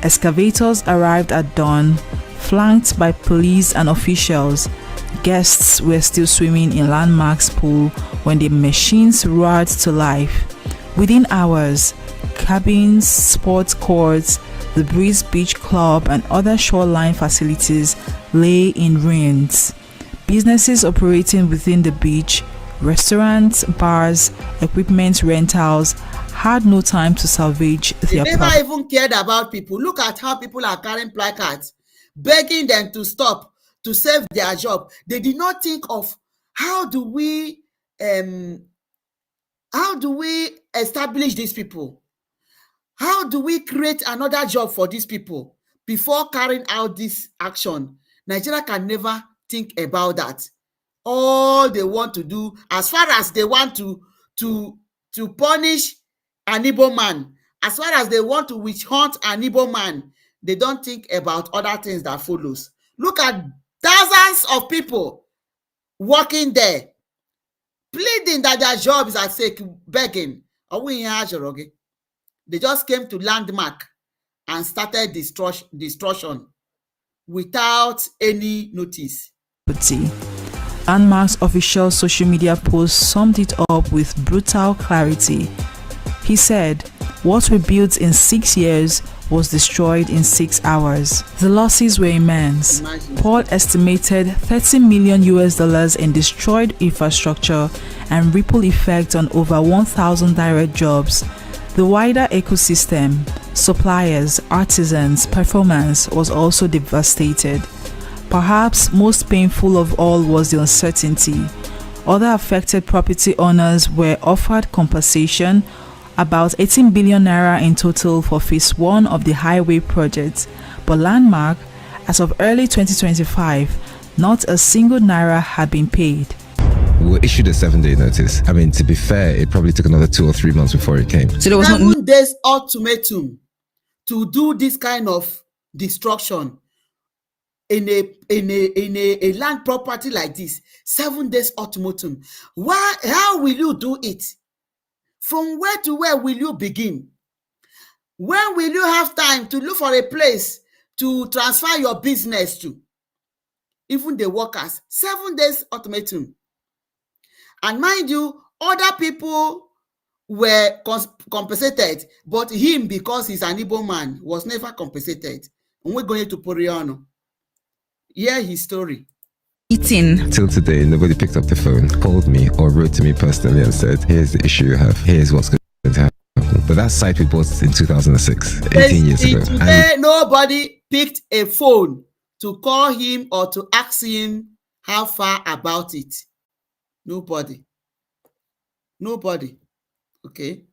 Excavators arrived at dawn, flanked by police and officials. Guests were still swimming in Landmark's pool when the machines roared to life. Within hours, cabins, sports courts, the Breeze Beach Club, and other shoreline facilities lay in ruins. Businesses operating within the beach, restaurants, bars, equipment rentals, had no time to salvage their property. They never even cared about people. Look at how people are carrying placards, begging them to stop, to save their job. They did not think of how do we establish these people? How do we create another job for these people before carrying out this action? Nigeria can never think about that. All they want to do, as far as they want to punish an Igbo man, as far as they want to witch hunt an Igbo man, they don't think about other things that follows. Look at thousands of people working there, pleading that their job is at stake, begging. They just came to Landmark and started destruction without any notice. Landmark's official social media post summed it up with brutal clarity. He said, "What we built in 6 years was destroyed in 6 hours." The losses were immense. Paul estimated $30 million in destroyed infrastructure and ripple effect on over 1,000 direct jobs. The wider ecosystem, suppliers, artisans, performance was also devastated. Perhaps most painful of all was the uncertainty. Other affected property owners were offered compensation, about 18 billion naira in total for phase 1 of the highway project, but Landmark, as of early 2025, not a single naira had been paid. We were issued a 7-day notice. I mean, to be fair, it probably took another 2 or 3 months before it came. So there was 7 days ultimatum to do this kind of destruction in a land property like this. 7 days ultimatum. Why? How will you do it? From where to where will you begin? When will you have time to look for a place to transfer your business to? Even the workers. 7 days ultimatum. And mind you, other people were compensated, but him, because he's an Igbo man, was never compensated. And we're going to Poriano. Hear his story. Eating. Till today, nobody picked up the phone, called me, or wrote to me personally and said, here's the issue you have, here's what's going to happen. But that site we bought in 2006, 18 years ago. Today, nobody picked a phone to call him or to ask him how far about it. Nobody. Okay.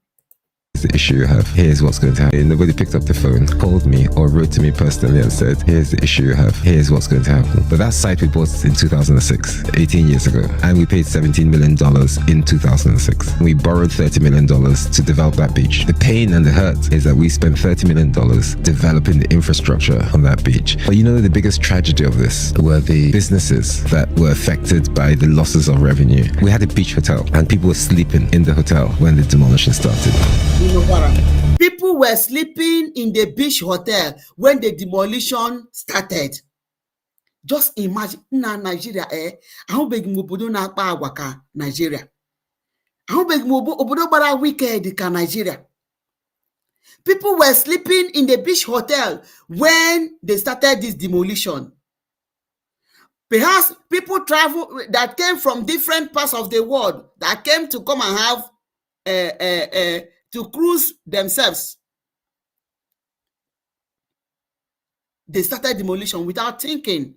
The issue you have, here's what's going to happen. Nobody picked up the phone, called me, or wrote to me personally and said, here's the issue you have, here's what's going to happen. But that site we bought in 2006, 18 years ago, and we paid $17 million in 2006. We borrowed $30 million to develop that beach. The pain and the hurt is that we spent $30 million developing the infrastructure on that beach. But you know, the biggest tragedy of this were the businesses that were affected by the losses of revenue. We had a beach hotel, and people were sleeping in the hotel when the demolition started. People were sleeping in the beach hotel when the demolition started. Just imagine, na Nigeria, ahụ begi m obodo na-akpa agwa ka Nigeria. Ahụ begi m obodo gbara wicked ka Nigeria. People were sleeping in the beach hotel when they started this demolition. Perhaps people that came from different parts of the world that came to come and have to cruise themselves. They started demolition without thinking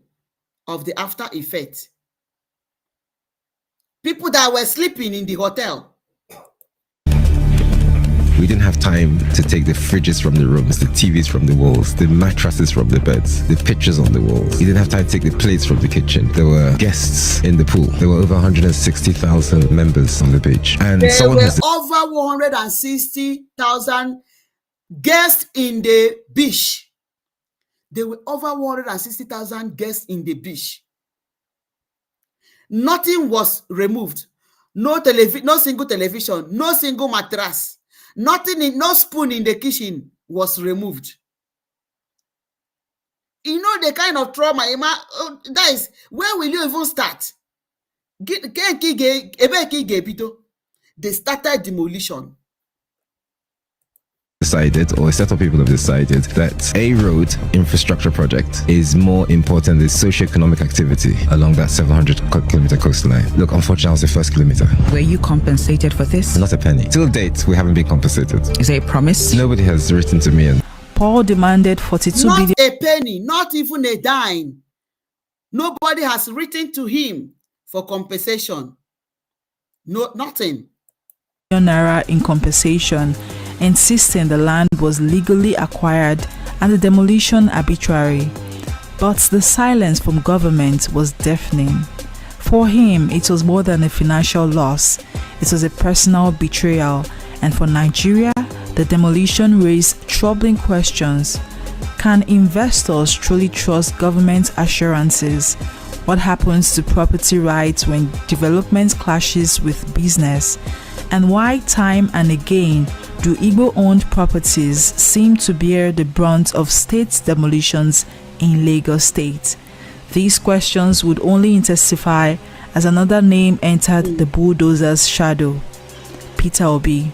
of the after effect. People that were sleeping in the hotel. We didn't have time to take the fridges from the rooms, the TVs from the walls, the mattresses from the beds, the pictures on the walls. We didn't have time to take the plates from the kitchen. There were guests in the pool. There were over 160,000 members on the beach. And there were over 160,000 guests in the beach. There were over 160,000 guests in the beach. Nothing was removed. No single television, no single mattress. Nothing, no spoon in the kitchen was removed. You know the kind of trauma, that is, where will you even start? They started demolition. Decided, or a set of people have decided, that a road infrastructure project is more important than socio-economic activity along that 700-kilometer coastline. Look, unfortunately, I was the first kilometer. Were you compensated for this? Not a penny. Till date, we haven't been compensated. Is it a promise? Nobody has written to me. Paul demanded 42 not billion. a penny, not even a dime. Nobody has written to him for compensation. No, nothing. Naira in compensation, insisting the land was legally acquired and the demolition arbitrary. But the silence from government was deafening. For him, it was more than a financial loss. It was a personal betrayal. And for Nigeria, the demolition raised troubling questions. Can investors truly trust government assurances? What happens to property rights when development clashes with business? And why time and again do Igbo-owned properties seem to bear the brunt of state demolitions in Lagos State? These questions would only intensify as another name entered the bulldozer's shadow: Peter Obi.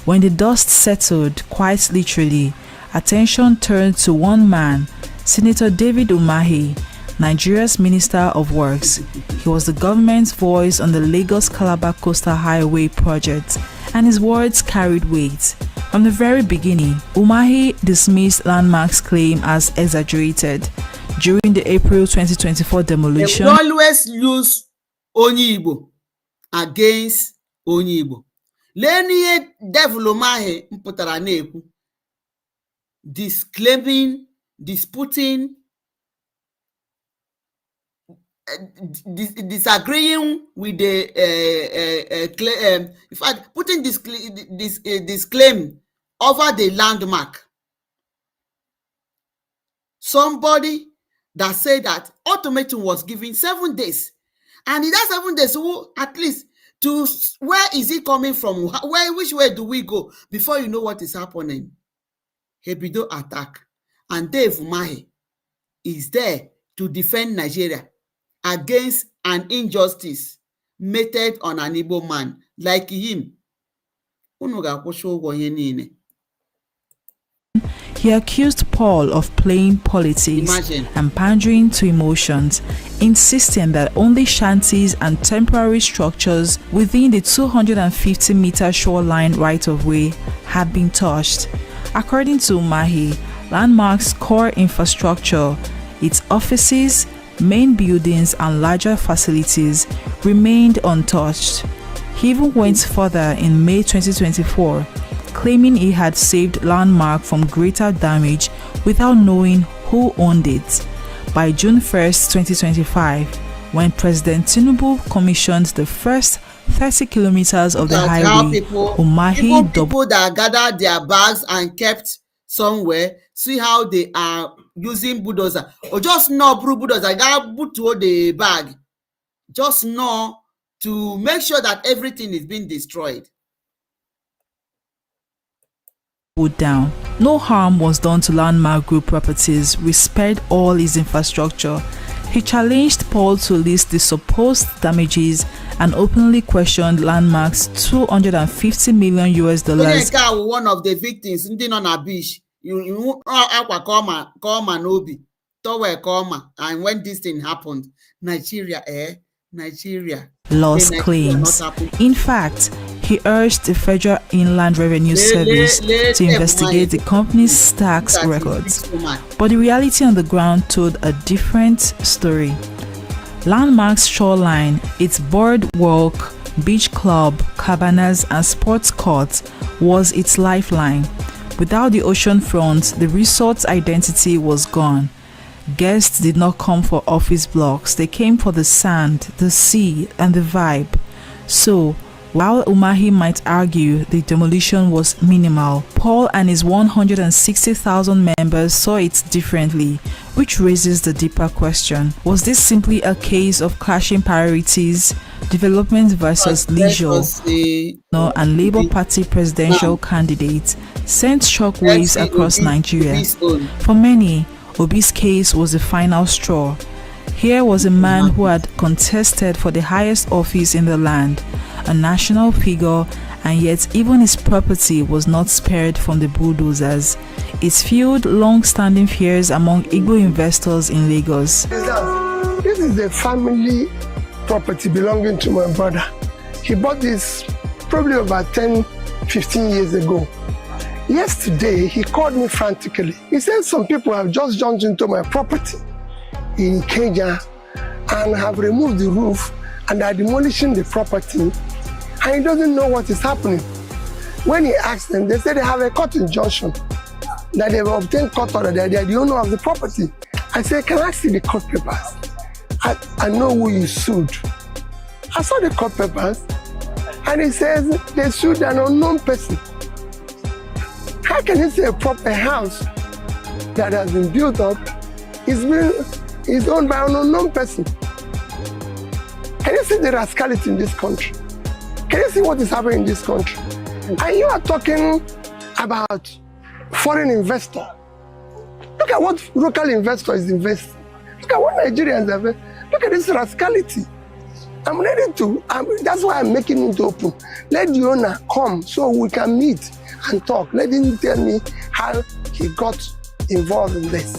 When the dust settled, quite literally, attention turned to one man, Senator David Umahi, Nigeria's Minister of Works. He was the government's voice on the Lagos-Calabar Coastal Highway project, and his words carried weight. From the very beginning, Umahi dismissed Landmark's claim as exaggerated. During the April 2024 demolition, they always use Onyibo against Onyibo. Lenny devil Umahi mputara na-ekwu, disclaiming, disputing, disagreeing with the in fact, putting this claim over the landmark. Somebody that said that ultimatum was given 7 days, and in that 7 days, at least to where is it coming from? Which way do we go before you know what is happening? Hebido attack, and Dave Umahi is there to defend Nigeria against an injustice meted on an Igbo man like him. Unu ga-akwụsị ụgwọ ihe niile. He accused Paul of playing politics Imagine. and pandering to emotions, insisting that only shanties and temporary structures within the 250-meter shoreline right-of-way had been touched. According to Umahi, Landmark's core infrastructure, its offices, main buildings and larger facilities remained untouched. He even went further in May 2024, claiming he had saved Landmark from greater damage without knowing who owned it. By June 1st, 2025, when President Tinubu commissioned the first 30 kilometers of the highway, Umahi people that gathered their bags and kept somewhere, see how they are using bulldozer. Or just know bulldozer, gotta put to the bag. Just know to make sure that everything is being destroyed. Down. No harm was done to Landmark Group properties, we spared all his infrastructure. He challenged Paul to list the supposed damages and openly questioned Landmark's $250 million US. One of the victims, ndị nọ na beach, you akwa koma n'obi, towe koma, and when this thing happened, Nigeria. Lost claims. In fact, he urged the Federal Inland Revenue Service to investigate the company's tax records. But the reality on the ground told a different story. Landmark's shoreline, its boardwalk, beach club, cabanas, and sports courts was its lifeline. Without the ocean front, the resort's identity was gone. Guests did not come for office blocks, they came for the sand, the sea, and the vibe. So, while Umahi might argue the demolition was minimal, Paul and his 160,000 members saw it differently, which raises the deeper question. Was this simply a case of clashing priorities, development versus leisure? No, and Labour Party presidential candidates sent shockwaves across Nigeria. For many, Obi's case was the final straw. Here was a man who had contested for the highest office in the land, a national figure, and yet even his property was not spared from the bulldozers. It fueled long-standing fears among Igbo investors in Lagos. This is a family property belonging to my brother. He bought this probably about 10, 15 years ago. Yesterday, he called me frantically. He said some people have just jumped into my property in Kenya and have removed the roof and are demolishing the property, and he doesn't know what is happening. When he asked them, they said they have a court injunction, that they have obtained court order, that they are the owner of the property. I said, can I see the court papers? I know who you sued. I saw the court papers, and it says they sued an unknown person. How can you say a proper house that has been built up is owned by an unknown person? Can you see the rascality in this country? Can you see what is happening in this country? And you are talking about foreign investor. Look at what local investor is investing. Look at what Nigerians have. Look at this rascality. I'm ready to, that's why I'm making it open. Let the owner come so we can meet and talk. Let him tell me how he got involved in this.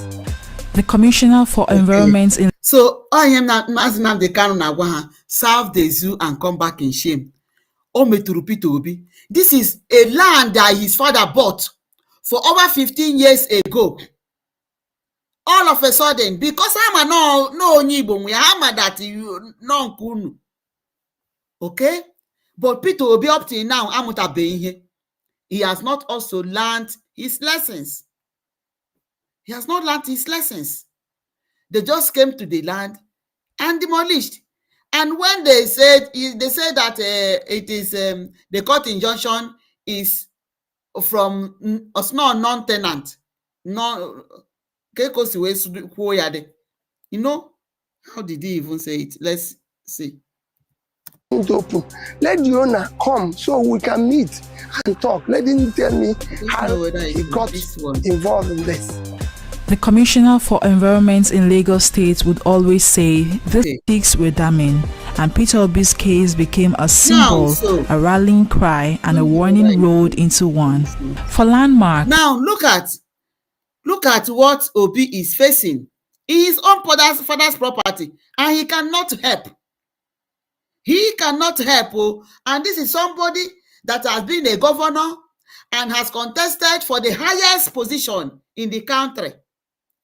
The Commissioner for Environment in... So, I am Mazi Nnamdi Kanu na-agwa ha, serve the zoo and come back in shame. O metụrụ Peter Obi. This is a land that his father bought for over 15 years ago. All of a sudden, because I'm no onye Igbo, I'm that you no nkunu. Okay? But Peter Obi up till now, amutabeghị ihe. He has not also learned his lessons. He has not learned his lessons. They just came to the land and demolished. And when they said that it is the court injunction is from a small non-tenant, you know, how did he even say it? Let's see. Let the owner come so we can meet and talk. Let him tell me how he got involved in this. The Commissioner for Environment in Lagos State would always say the sticks were damning, and Peter Obi's case became a symbol, a rallying cry, and a warning rolled into one. For landmark. Now look at what Obi is facing. His own father's property, and he cannot help. He cannot help. Oh, and this is somebody that has been a governor and has contested for the highest position in the country.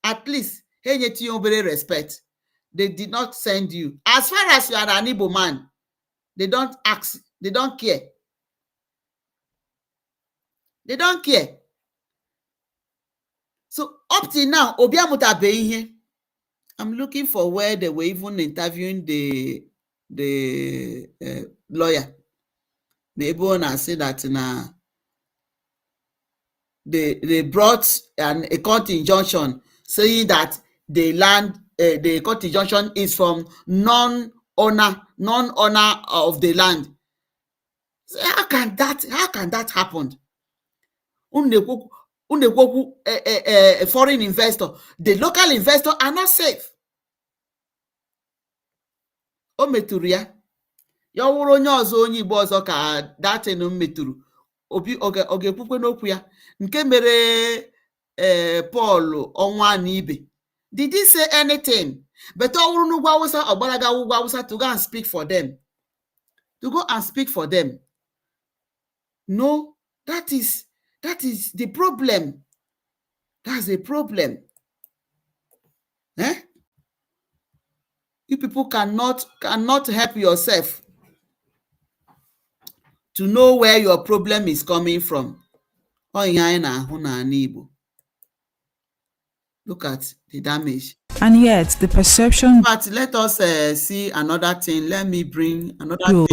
At least, respect. They did not send you. As far as you are an Igbo man, they don't ask. They don't care. They don't care. So up till now, Obiamuta Beihe, I'm looking for where they were even interviewing the lawyer. The Igbo say that now they brought a court injunction saying that the land, the court injunction is from non-owner of the land. So how can that happen? A foreign investor, the local investor are not safe. O meturu ya wụrụ onye ọzọ, onye Igbo ọzọ ka datin meturu Obi oge ekwukwe n'okwu ya nke mere Paul ọnwa na ibe. Did he say anything? But ọ wụrụ n'ugwu Awụsa, ọgbaraga ugwu Awụsa to go and speak for them. To go and speak for them. No, that is the problem. That's the problem. You people cannot help yourself to know where your problem is coming from. Look at the damage. And yet, the perception. But let us see another thing. Let me bring another thing.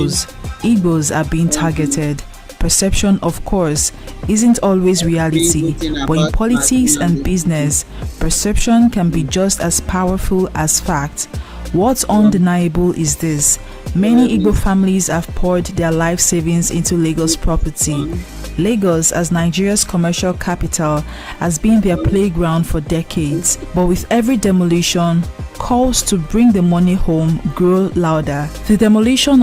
Igbos are being targeted. Perception, of course, isn't always reality, but in politics and business, perception can be just as powerful as fact. What's undeniable is this: many Igbo families have poured their life savings into Lagos property. Lagos, as Nigeria's commercial capital, has been their playground for decades, but with every demolition, calls to bring the money home grow louder. The demolition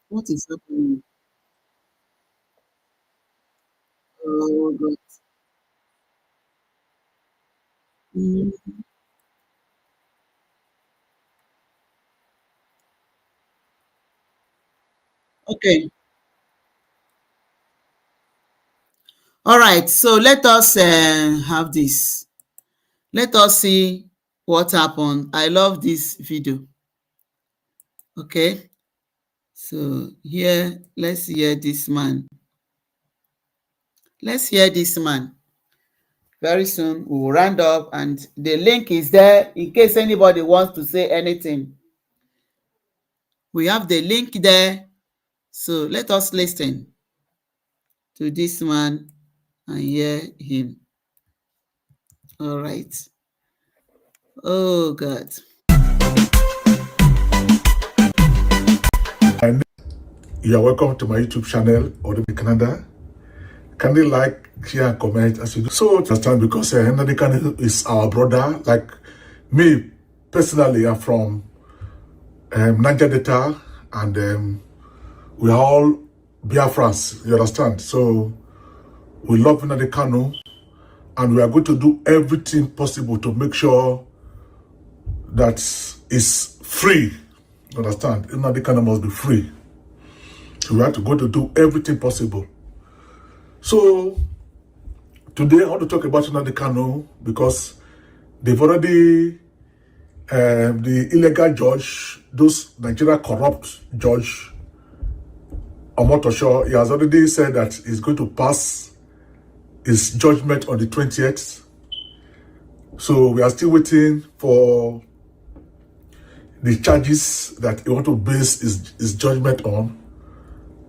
What is happening? Oh God. Okay. All right. So let us have this. Let us see what happened. I love this video. Okay. So here, let's hear this man. Let's hear this man. Very soon we will round up, and the link is there in case anybody wants to say anything. We have the link there. So let us listen to this man and hear him. All right. Oh God. And you are welcome to my YouTube channel, Odebe Canada. Kindly like, share, and comment as you do. So understand, because Nnamdi Kanu is our brother. Like me personally, I'm from Niger Delta, and we are all Biafrans. You understand? So we love Nnamdi Kanu, and we are going to do everything possible to make sure that it's free. You understand? Nnamdi Kanu must be free. So we have to go to do everything possible. So today I want to talk about Nnamdi Kanu because they've already, the illegal judge, those Nigeria corrupt judge, Omotosho, he has already said that he's going to pass his judgment on the 20th. So we are still waiting for the charges that he want to base his judgment on.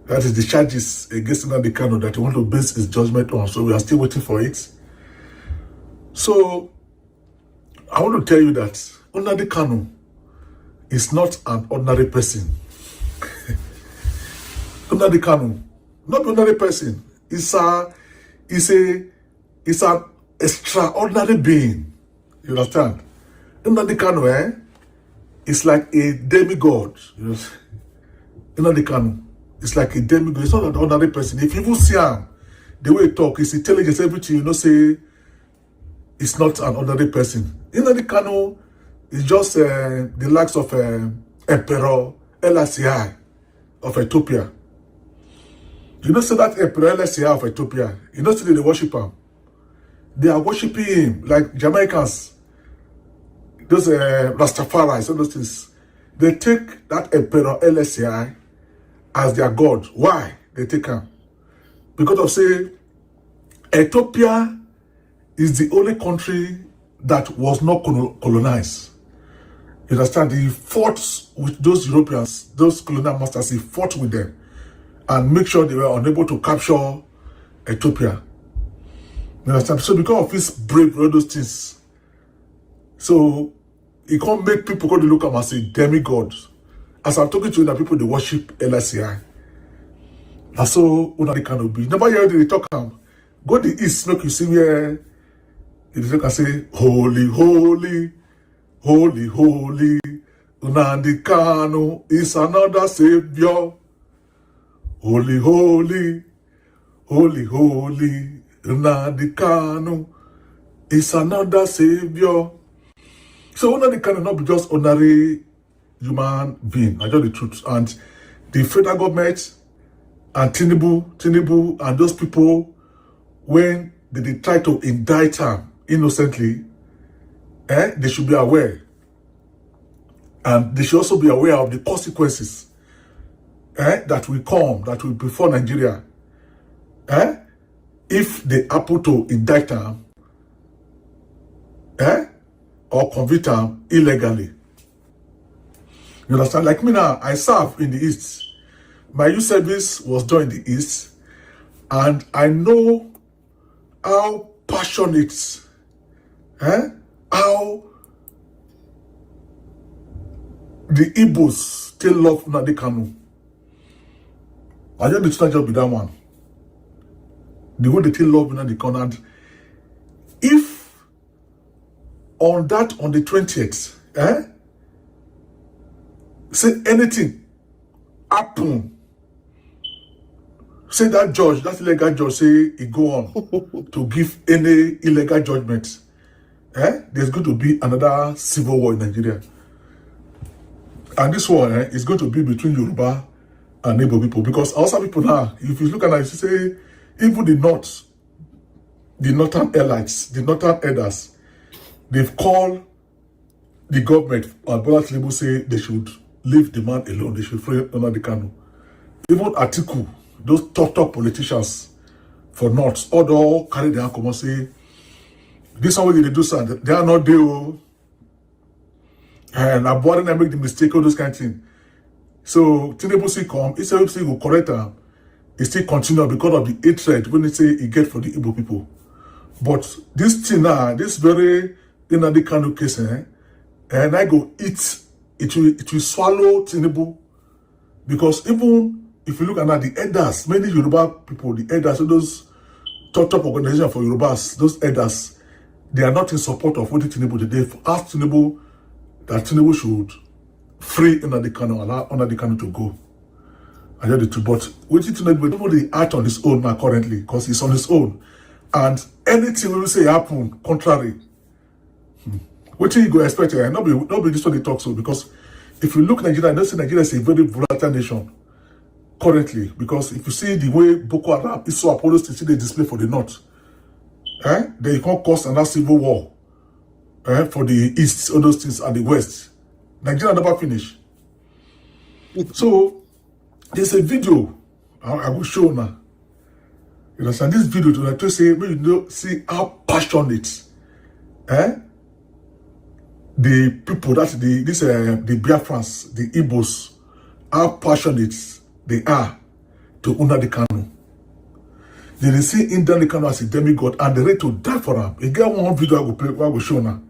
That is the charges against Nnamdi Kanu that he want to base his judgment on. So we are still waiting for it. So I want to tell you that Nnamdi Kanu is not an ordinary person. Nnamdi Kanu, not an ordinary person. He's is an extraordinary being. You understand? Nnamdi Kanu, it's like a demigod. You know, Nnamdi Kanu, it's like a demigod. It's not an ordinary person. If you even see him, the way he talk, his intelligence, everything, you know, say it's not an ordinary person. Nnamdi Kanu is just the likes of Emperor LSI of Ethiopia. You know, say that Emperor LSI of Ethiopia, you know, say they worship him. They are worshiping him like Jamaicans. Those Rastafari, all those things. They take that Emperor LSI as their god. Why? They take him. Because of say, Ethiopia is the only country that was not colonized. You understand? He fought with those Europeans, those colonial masters, he fought with them and make sure they were unable to capture Ethiopia. You understand? So because of his bravery, all those things, so he can't make people go to look at him as a demigod. As I'm talking to you, that people they worship LSI. And so Nnamdi Kanu be. Never hear they talk him. Go to the east, make you see where they can say, holy, holy, holy, holy. Nnamdi Kanu is another savior. Holy, holy, holy, holy. Nnamdi Kanu is another savior. So Nnamdi Kanu not be just ordinary human being. I tell the truth. And the federal government and Tinubu and those people, when they try to indict him innocently, they should be aware. And they should also be aware of the consequences that will come, that will befall Nigeria. If they happen to indict him, or convict him illegally. You understand? Like me now, I serve in the East. My youth service was done in the East, and I know how passionate, how the Igbos still love Nnamdi Kanu. I just did not just be that one. The way they still love Nnamdi Kanu, and if on the 20th, say anything happen, say that judge, that illegal judge, say he go on to give any illegal judgment, there's going to be another civil war in Nigeria. And this one is going to be between Yoruba and Igbo people, because also people now, if you look at it, you say even the northern elites, the northern elders, they've called the government and Bola Tinubu say they should leave the man alone. They should free Nnamdi Kanu. Even Atiku, those top politicians for North, all carry their come and say, this one way they do something. They are not there. And Abuari and make the mistake, all those kind of things. So Tinubu see come, he said he will correct them. He still continue because of the hatred when he say he get for the Igbo people. But this thing now, this very Nnamdi Kanu case, and I go eat, it will swallow Tinubu. Because even if you look at the elders, many Yoruba people, the elders, so those top organizations for Yorubas, those elders, they are not in support of what Tinubu did. They've asked Tinubu that Tinubu should free Nnamdi Kanu, allow Nnamdi Kanu to go. I heard the two, but with Tinubu, they act on his own now currently, because he's on his own. And anything we will say happen contrary, what you go expect? Nobody this one they talk so, because if you look at Nigeria, I know say Nigeria is a very volatile nation currently, because if you see the way Boko Haram is so opposed to see they display for the north, they can't cause another civil war for the east, all those things, and the west. Nigeria never finish. So there's a video I will show now. You understand? This video to like to say, when you know, see how passionate, the people that the Biafrans, the Igbos, how passionate they are to Nnamdi Kanu. They see Nnamdi Kanu as a demigod and they're ready to die for him. You get one video I will play, I will show now.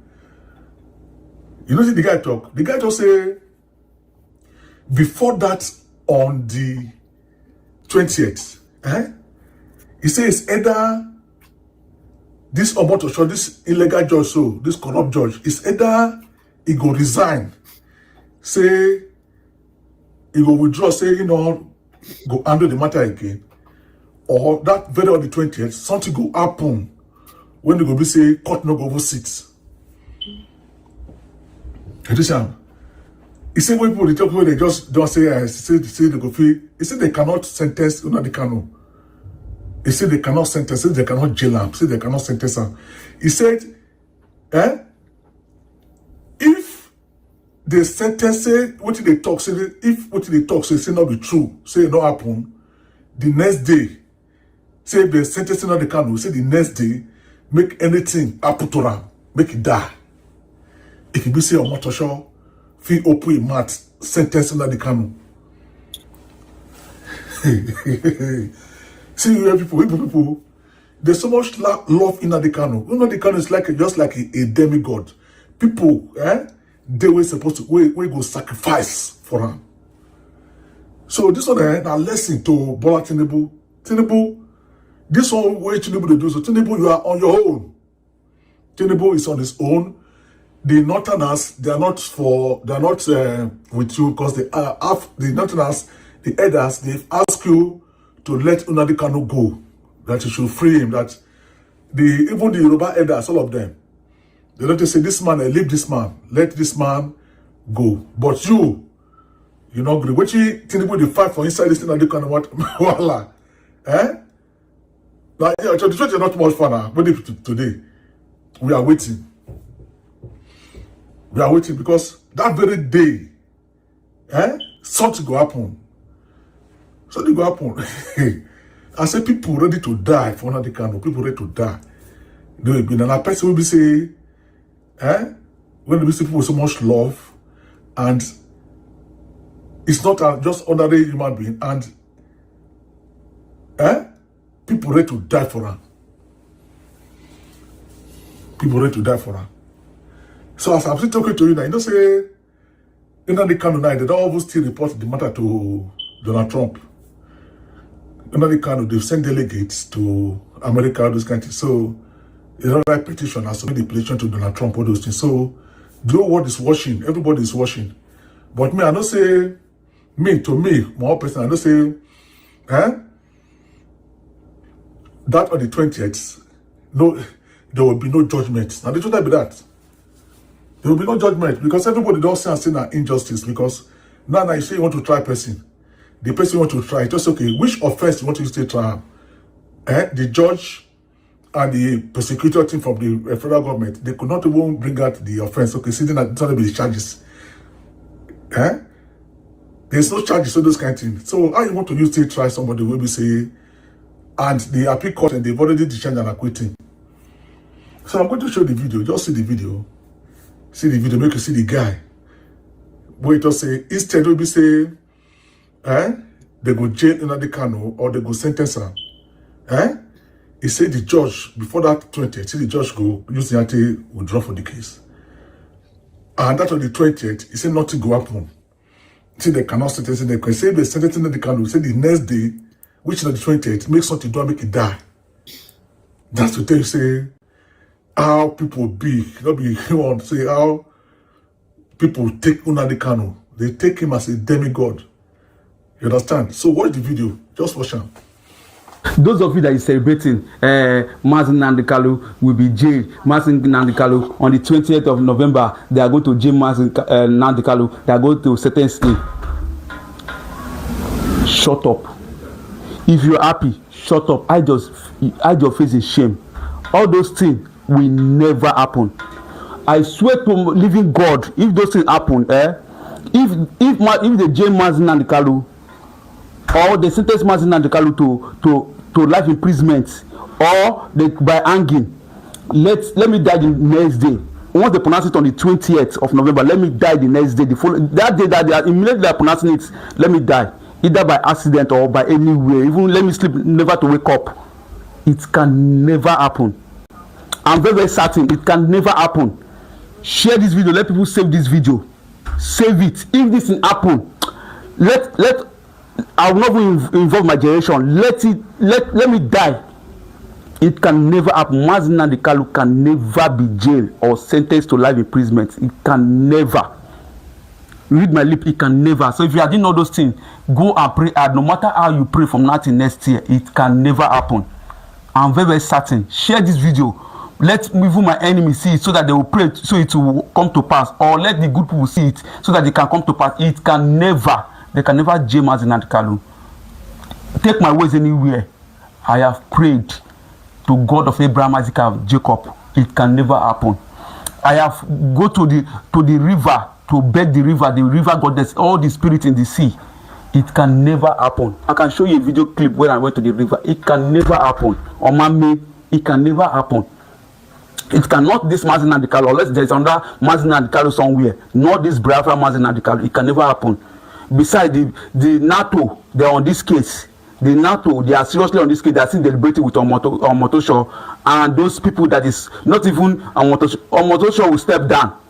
You know, see the guy talk. The guy just say, before that, on the 20th, he says either this Omotosho, this illegal judge, so this corrupt judge, is either he go resign, say he go withdraw, say go handle the matter again, or that very on the 20th, something go happen when they go be say court no go over seats. You see, he said when people they talk about they just don't say they go feel. He said they cannot sentence Nnamdi Kanu. He said they cannot sentence, they cannot jail him, say they cannot sentence him. He said, if they sentence, say what they talk, say if what they talk, say not be true, say it not happen, the next day, say if they sentence Nnamdi Kanu, say the next day, make anything happen to them, make it die. It can be say Omotosho, feel open a mat, sentence Nnamdi Kanu. See, people, there's so much love in Nnamdi Kanu. Nnamdi Kanu is just like a demigod. People, they were supposed to we go sacrifice for him. So this one, a lesson to Bola Tinubu. Tinubu, this one way Tinubu to do so. Tinubu, you are on your own. Tinubu is on his own. The Northerners, they are not with you because they are the Northerners, the elders, they've asked you to let Nnamdi Kanu go, that you should free him, that even the Yoruba elders, all of them, they don't say this man, leave this man, let this man go. But you not agree. What you Tinubu the fight for inside this Nnamdi Kanu, what voila. Like the church is not much fun now. But today, we are waiting. We are waiting because that very day, something go happen. Something go happen. I say people ready to die for Nnamdi Kanu. People ready to die. They will be another person will be say, when we see people with so much love, and it's not just ordinary human being, and people ready to die for her. People ready to die for her. So as I'm still talking to you now, you don't say Nnamdi Kanu now, they don't always still report the matter to Donald Trump. Nnamdi Kanu, they've sent delegates to America, those kind of things. So it's not like petition, has to make the petition to Donald Trump, all those things. So the whole world is watching, everybody is watching. But me, I don't say, my own person, I don't say, that on the 20th, no, there will be no judgment. Now, the truth be that. There will be no judgment because everybody don't say an injustice because now you say you want to try person. The person you want to try, just okay, which offense you want to stay trial? The judge and the prosecutor team from the federal government, they could not even bring out the offense. Okay, sitting that it's not be the charges. There's no charges, so those kind of things. So how you want to use to try somebody will be say, and the appeal court and they've already discharged and acquitting. So I'm going to show the video. Just see the video. See the video, make you see the guy. Where it just say, instead will be say, they go jail Nnamdi Kanu or they go sentence him. He said the judge, before that 20th, see the judge go use the anti-withdraw for the case. And that on the 20th, he said nothing go happen. See, they cannot sentence him. They can say they sentence Nnamdi Kanu. He said the next day, which is on the 20th, make something do and make it die. That's to tell you, say, how people be, not be want to say how people take Nnamdi Kanu. They take him as a demigod. You understand? So watch the video. Just watch him. Those of you that is celebrating Mazi Nnamdi Kanu will be jailed. Mazi Nnamdi Kanu on the 20th of November, they are going to jail Mazi Nnamdi Kanu. They are going to sentence him. Shut up. If you're happy, shut up. Hide your face in shame. All those things will never happen. I swear to living God, if those things happen, if they jail Mazi Nnamdi Kanu or they sentence Mazi Nnamdi Kanu to life imprisonment or they by hanging, let me die the next day. Once they pronounce it on the 20th of November, let me die the next day. That day that they are immediately they are pronouncing it, let me die either by accident or by any way. Even let me sleep, never to wake up. It can never happen. I'm very, very certain it can never happen. Share this video. Let people save this video. Save it. If this thing happen, I will not involve my generation. Let me die. It can never happen. Mazi Nnamdi Kanu can never be jailed or sentenced to life imprisonment. It can never. Read my lip, it can never. So if you are doing all those things, go and pray hard. No matter how you pray from now till next year, it can never happen. I'm very, very certain. Share this video. Let even my enemies see it so that they will pray so it will come to pass. Or let the good people see it so that they can come to pass. It can never. They can never jail Mazi Nnamdi Kanu. Take my words anywhere. I have prayed to God of Abraham, Isaac, and Jacob. It can never happen. I have go to the river to beg the river goddess, all the spirits in the sea. It can never happen. I can show you a video clip where I went to the river. It can never happen. Omame, it can never happen. It cannot this Mazi Nnamdi Kanu unless there is another Mazi Nnamdi Kanu somewhere. Not this Biafra Mazi Nnamdi Kanu. It can never happen. Besides, the NATO, they are on this case. The NATO, they are seriously on this case. They are still deliberating with Omotosho, and those people that is not even Omotosho will step down.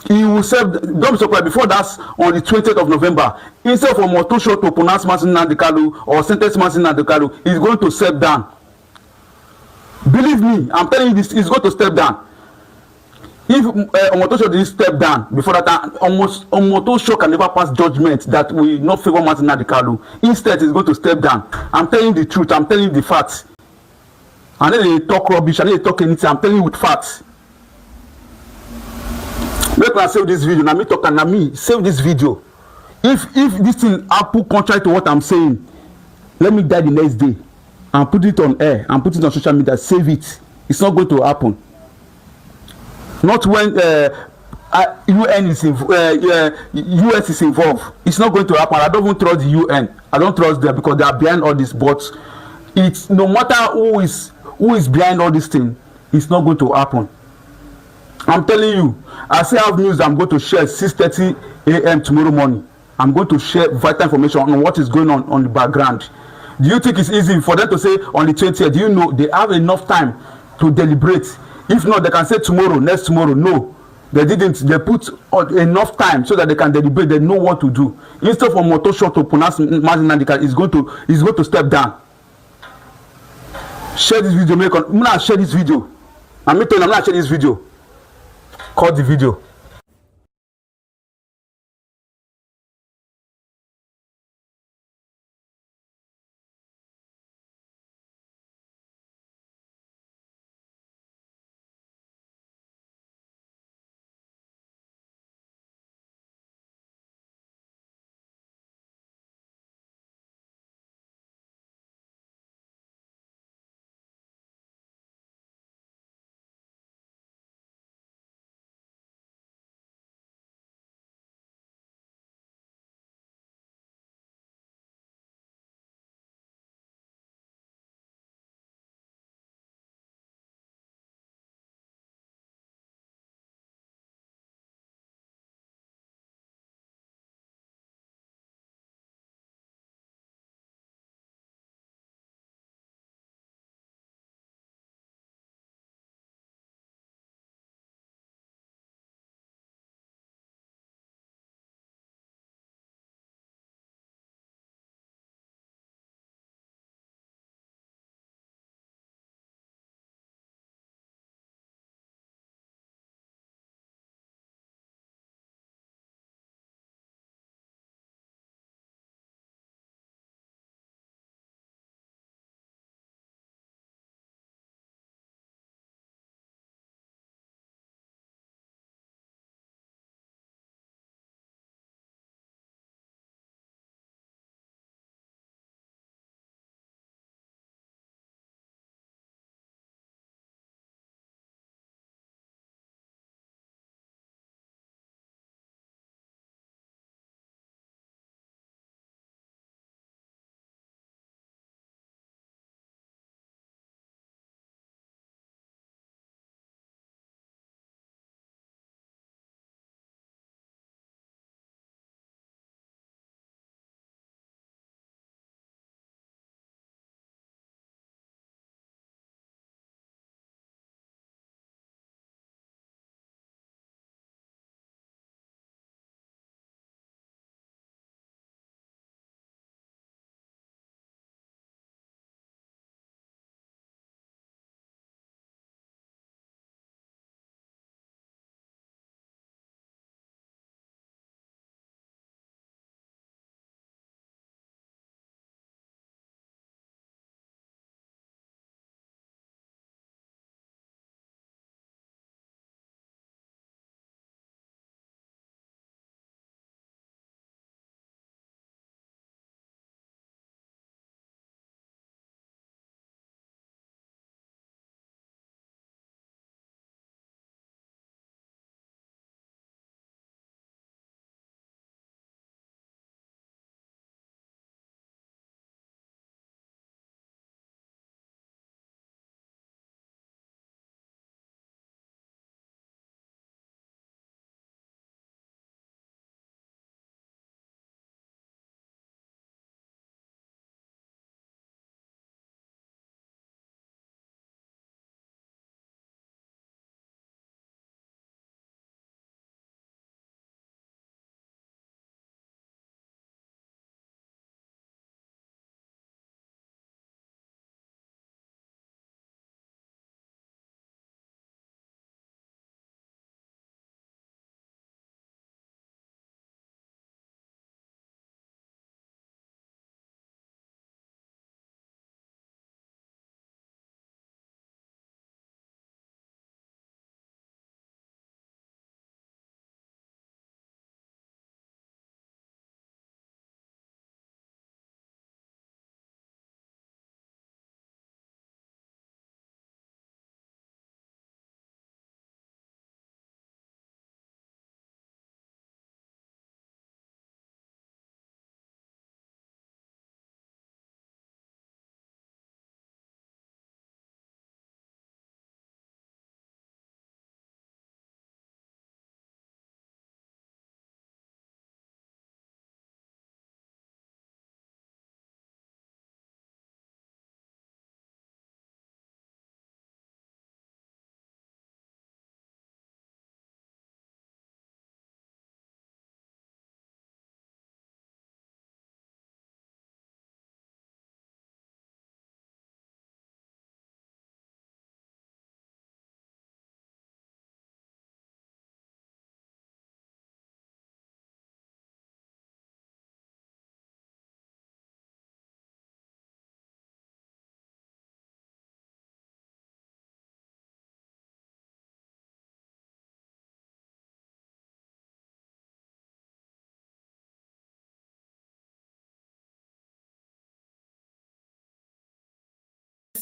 He will step. Don't be surprised. Before that's on the 20th of November, instead of Omotosho to pronounce Mazi Nnamdi Kanu or sentence Mazi Nnamdi Kanu, he's going to step down. Believe me, I'm telling you this. He's going to step down. If Omotosho didn't step down before that time, Omotosho can never pass judgment that will not favor Mazi Nnamdi Kanu. Instead, he's going to step down. I'm telling you the truth. I'm telling you the facts. I know they talk rubbish. I know they talk anything. I'm telling you with facts. Let me save this video. Now me talk and now me save this video. If this thing happen contrary to what I'm saying, let me die the next day and put it on air and put it on social media. Save it. It's not going to happen. Not when UN is US is involved. It's not going to happen. I don't even trust the UN. I don't trust them because they are behind all this. But it's no matter who is behind all this thing, it's not going to happen. I'm telling you. I still have news I'm going to share 6:30 a.m. tomorrow morning. I'm going to share vital information on what is going on the background. Do you think it's easy for them to say on the 20th? Do you know they have enough time to deliberate? If not, they can say tomorrow, next tomorrow. No, they didn't. They put enough time so that they can deliberate. They know what to do. Instead of Omotosho to pronounce Mazi Nnamdi Kanu, is going to step down. Share this video. I'm gonna share this video. I'm gonna share this video. Cut the video.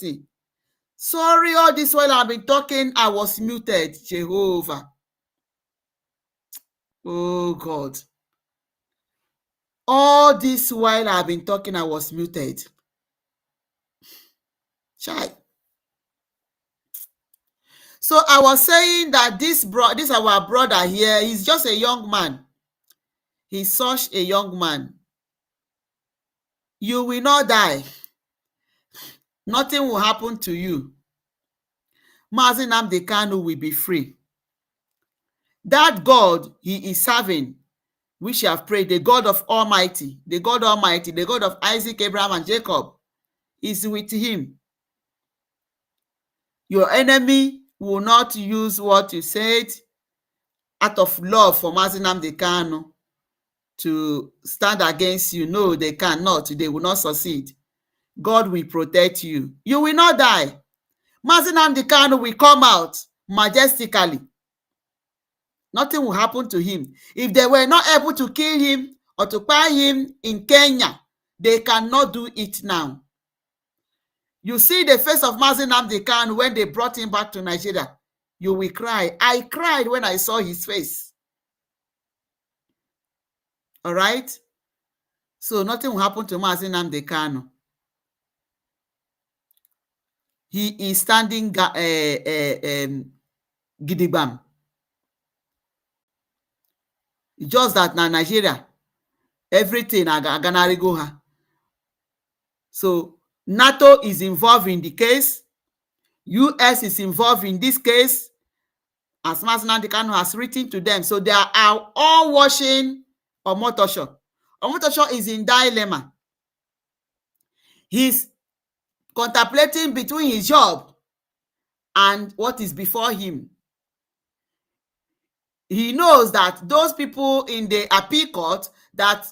mercy. Sorry, all this while I've been talking, I was muted. Jehovah. Oh God. All this while I've been talking, I was muted. Chai. So I was saying that this our brother here, he's just a young man. He's such a young man. You will not die. Nothing will happen to you. Mazi Nnamdi Kanu will be free. That God he is serving, which you have prayed, the God of Almighty, the God Almighty, the God of Isaac, Abraham, and Jacob, is with him. Your enemy will not use what you said out of love for Mazi Nnamdi Kanu to stand against you. No, they cannot. They will not succeed. God will protect you. You will not die. Mazi Nnamdi Kanu will come out majestically. Nothing will happen to him. If they were not able to kill him or to buy him in Kenya, they cannot do it now. You see the face of Mazi Nnamdi Kanu when they brought him back to Nigeria, you will cry. I cried when I saw his face. All right? So nothing will happen to Mazi Nnamdi Kanu. He is standing gidigbam. Just that na Nigeria, everything aganari go ha. So NATO is involved in the case. US is involved in this case, as Mazi Nnamdi Kanu has written to them. So they are all watching Omotosho. Omotosho is in dilemma. He's contemplating between his job and what is before him. He knows that those people in the appeal court that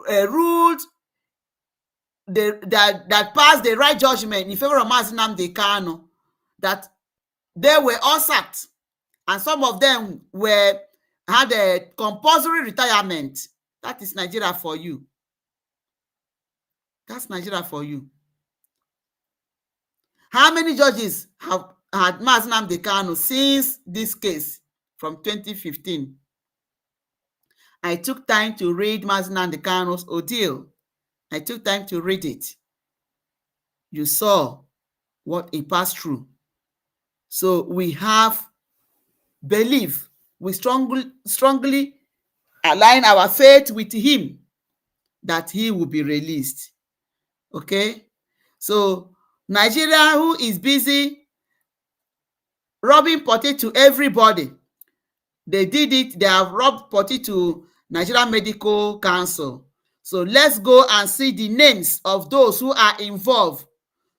ruled that passed the right judgment in favor of Mazi Nnamdi Kanu, that they were all sacked, and some of them had a compulsory retirement. That is Nigeria for you. That's Nigeria for you. How many judges have had Mazi Nnamdi Kanu since this case from 2015? I took time to read Mazi Nnamdi Kanu's ordeal. I took time to read it. You saw what he passed through. So we have belief. We strongly align our faith with him that he will be released. Okay? So Nigeria, who is busy robbing potty to everybody, they did it. They have robbed potty to Nigeria Medical Council. So let's go and see the names of those who are involved.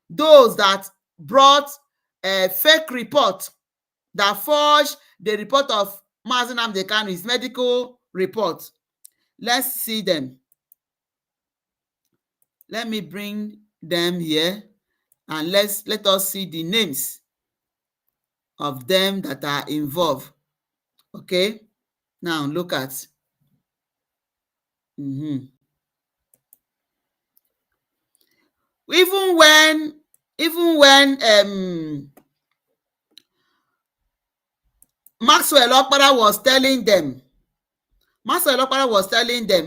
Those that brought a fake report, that forged the report of Mazi Nnamdi Kanu, his medical report. Let's see them. Let me bring them here and let us see the names of them that are involved. Okay? Now look at. Even when Maxwell Okpara was telling them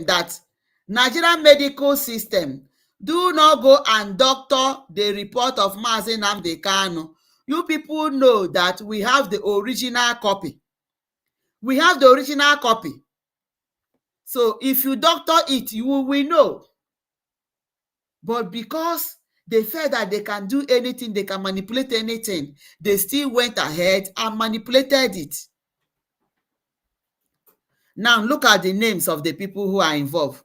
that Nigerian medical system do not go and doctor the report of Mazi Nnamdi Kanu. You people know that we have the original copy. We have the original copy. So if you doctor it, you will know. But because they felt that they can do anything, they can manipulate anything, they still went ahead and manipulated it. Now look at the names of the people who are involved.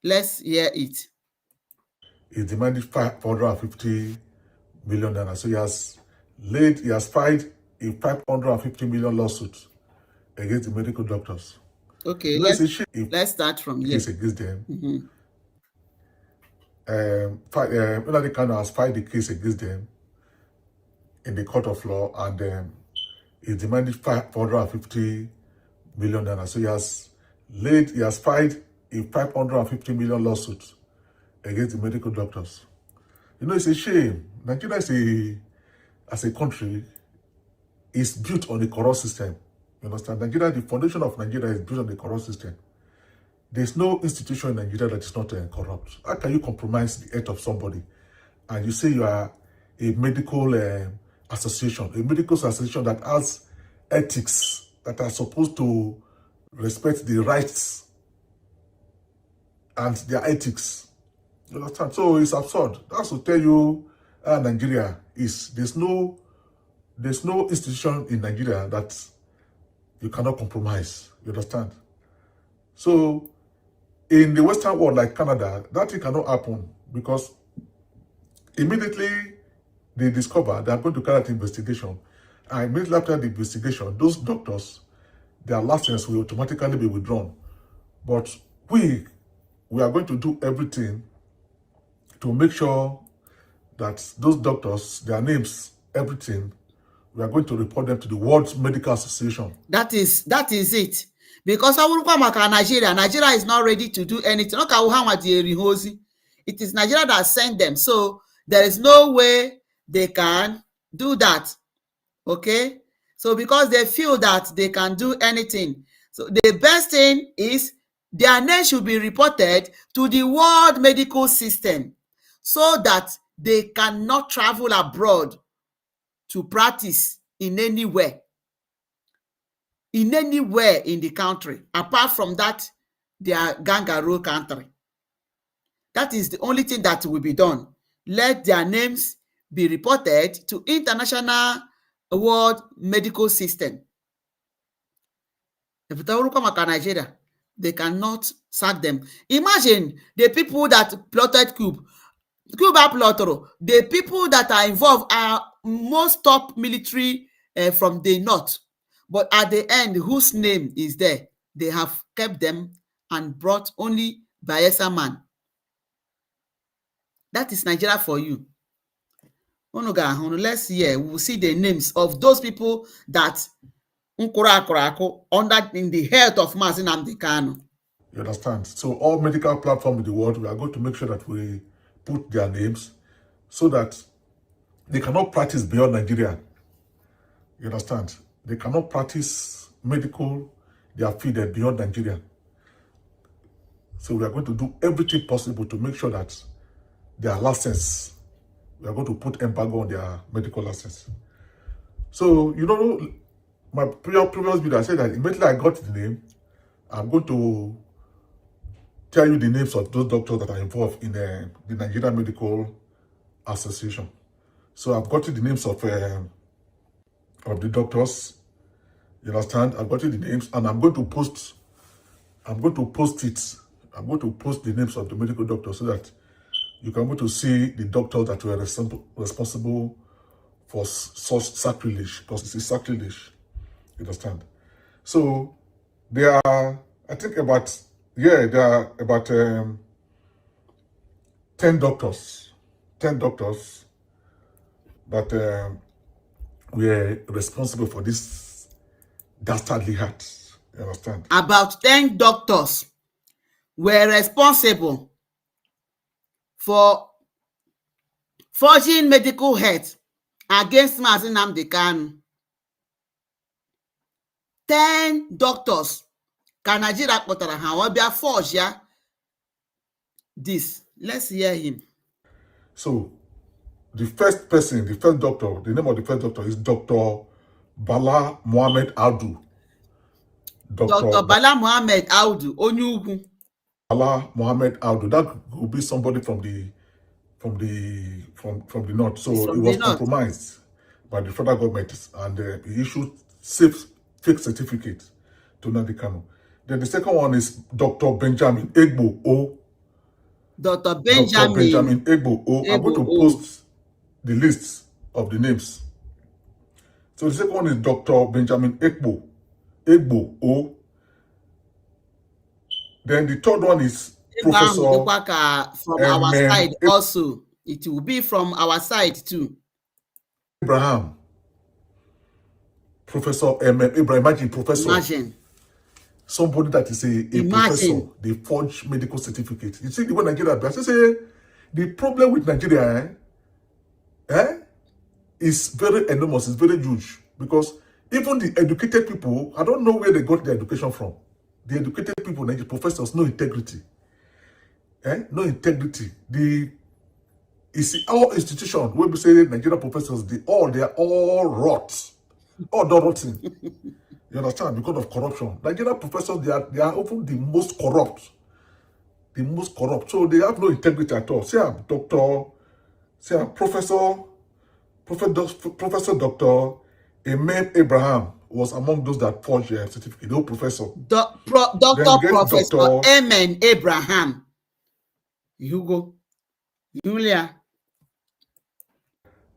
Let's hear it. He demanded 550 million naira. So he has filed a 550 million lawsuit against the medical doctors. Okay, let's start from here. Case against them. Nnamdi Kanu has filed the case against them in the court of law, and he demanded 550 million naira. So he has filed a 550 million lawsuit against the medical doctors. You know, it's a shame. Nigeria as a country, is built on a corrupt system. You understand? Nigeria, the foundation of Nigeria is built on a corrupt system. There's no institution in Nigeria that is not corrupt. How can you compromise the health of somebody and you say you are a medical association, a medical association that has ethics that are supposed to respect the rights and their ethics? You understand? So it's absurd. That's to tell you Nigeria is. There's no institution in Nigeria that you cannot compromise. You understand? So in the Western world, like Canada, that thing cannot happen because immediately they discover they are going to carry out investigation. And immediately after the investigation, those doctors, their license will automatically be withdrawn. But we are going to do everything to make sure that those doctors, their names, everything, we are going to report them to the World Medical Association. That is it. Because Nigeria is not ready to do anything. It is Nigeria that sent them. So there is no way they can do that. Okay? So because they feel that they can do anything. So the best thing is their name should be reported to the World Medical System so that they cannot travel abroad to practice in anywhere in the country, apart from that, their kangaroo country. That is the only thing that will be done. Let their names be reported to International World Medical System. If Nigeria, they cannot sack them. Imagine the people that plotted Cuba Plotoro. The people that are involved are most top military from the north. But at the end, whose name is there? They have kept them and brought only Bayelsa man. That is Nigeria for you. Let's hear. We will see the names of those people that under in the health of Mazi Nnamdi Kanu. You understand? So all medical platforms in the world, we are going to make sure that we put their names so that they cannot practice beyond Nigeria. You understand? They cannot practice medical, their field beyond Nigeria. So we are going to do everything possible to make sure that their license, we are going to put embargo on their medical license. So, you know, my previous video, I said that immediately I got the name, I'm going to tell you the names of those doctors that are involved in the Nigerian Medical Association. So I've got the names of the doctors. You understand? I've got the names, and I'm going to post it. I'm going to post the names of the medical doctors so that you can go to see the doctors that were responsible for such sacrilege, because it's a sacrilege. You understand? So there are, I think there are about 10 doctors that were responsible for this dastardly act. You understand? About 10 doctors were responsible for forging medical health against Mazi Nnamdi Kanu. 10 doctors. Can Nigeria kpọtara ha wabia forge ya this? Let's hear him. So the first doctor, the name of the first doctor is Dr. Bala Mohammed Audu. Dr. Bala Mohammed Audu, Onyugwu. Bala Mohammed Audu. That will be somebody from the north. So it was compromised by the federal government, and he issued fake certificate to Nnamdi Kanu. Then the second one is Dr. Benjamin Egbo O. Dr. Benjamin Egbo O. I'm going to post the list of the names. So the second one is Dr. Benjamin Egbo O. Then the third one is Professor from our side also. It will be from our side too. Abraham. Professor Abraham. Imagine professor. Imagine. Somebody that is a professor, they forge medical certificate. You see the way Nigeria does. I say the problem with Nigeria, is very enormous, it's very huge. Because even the educated people, I don't know where they got their education from. The educated people, the professors, no integrity. No integrity. Our institution, when we say Nigerian professors, they are all rot. All rotten. You understand? Because of corruption. Nigerian professors, they are often the most corrupt. The most corrupt. So they have no integrity at all. Say I'm Professor Dr. Amen Abraham was among those that forged their certificate. No professor. Professor Amen Abraham. Hugo. Julia.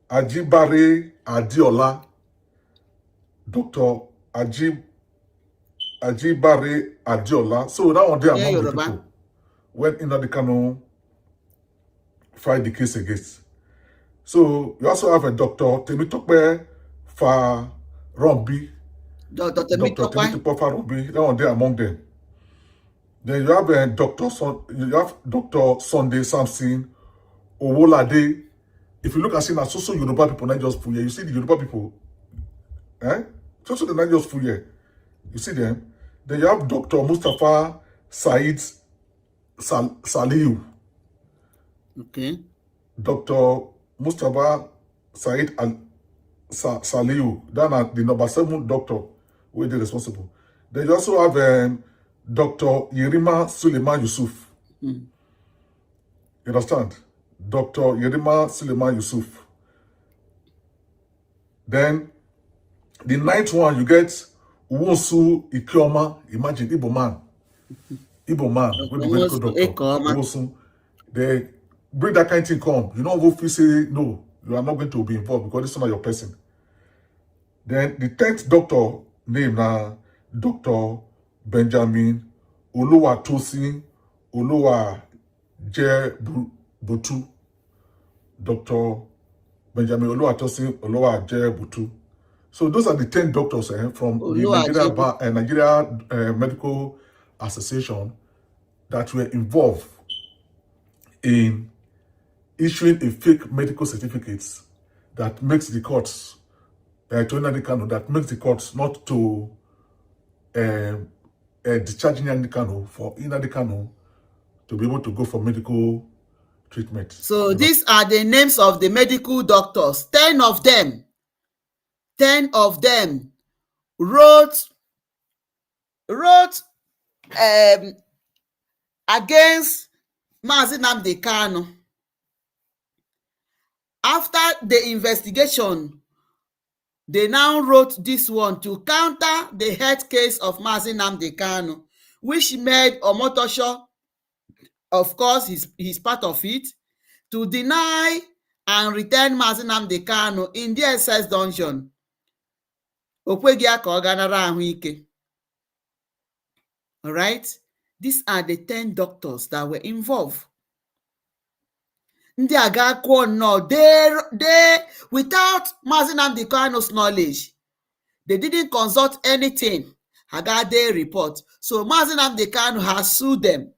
Ajibare Adiola. Dr. Ajibare Adiola. So that one there among the people when Nnamdi Kanu filed the case against. So you also have a Dr. Temitope Farombi. Dr. Temitope Farombi. That one there among them. Then you have a Dr. Sunday Samson Owolade. If you look at it, so Yoruba people not just full here. You see the Yoruba people. So they're not just full here. You see them. Then you have Dr. Mustafa Said Saliu. Okay. Dr. Mustafa Said Saliu. That's the number 7 doctor who is responsible. Then you also have Dr. Yerima Suleiman Yusuf. You understand? Dr. Yerima Suleiman Yusuf. Then the 9th one, you get Uwosu Ikioma. Imagine Igbo man. Igbo man. With the medical doctor. Uwosu. They bring that kind of thing come. You know, if you say, no, you are not going to be involved because this is not your person. Then the 10th doctor named Dr. Benjamin Oluwatosin Oluwajebutu. Dr. Benjamin Oluwatosin Oluwajebutu. So those are the 10 doctors from the Nigeria Medical Association that were involved in issuing a fake medical certificates that makes the courts to Nnamdi Kanu, that makes the courts not to discharging Nnamdi Kanu for Nnamdi Kanu to be able to go for medical treatment. So these are the names of the medical doctors. 10 of them. 10 of them wrote against Mazi Nnamdi Kanu. After the investigation, they now wrote this one to counter the health case of Mazi Nnamdi Kanu, which made Omotosho, of course, he's part of it, to deny and return Mazi Nnamdi Kanu in the SS dungeon. Alright? These are the 10 doctors that were involved. Ndị aga akwụkwọ nnọọ, they without Mazi Nnamdi Kanu's knowledge, they didn't consult anything. Haga they report. So Mazi Nnamdi Kanu has sued them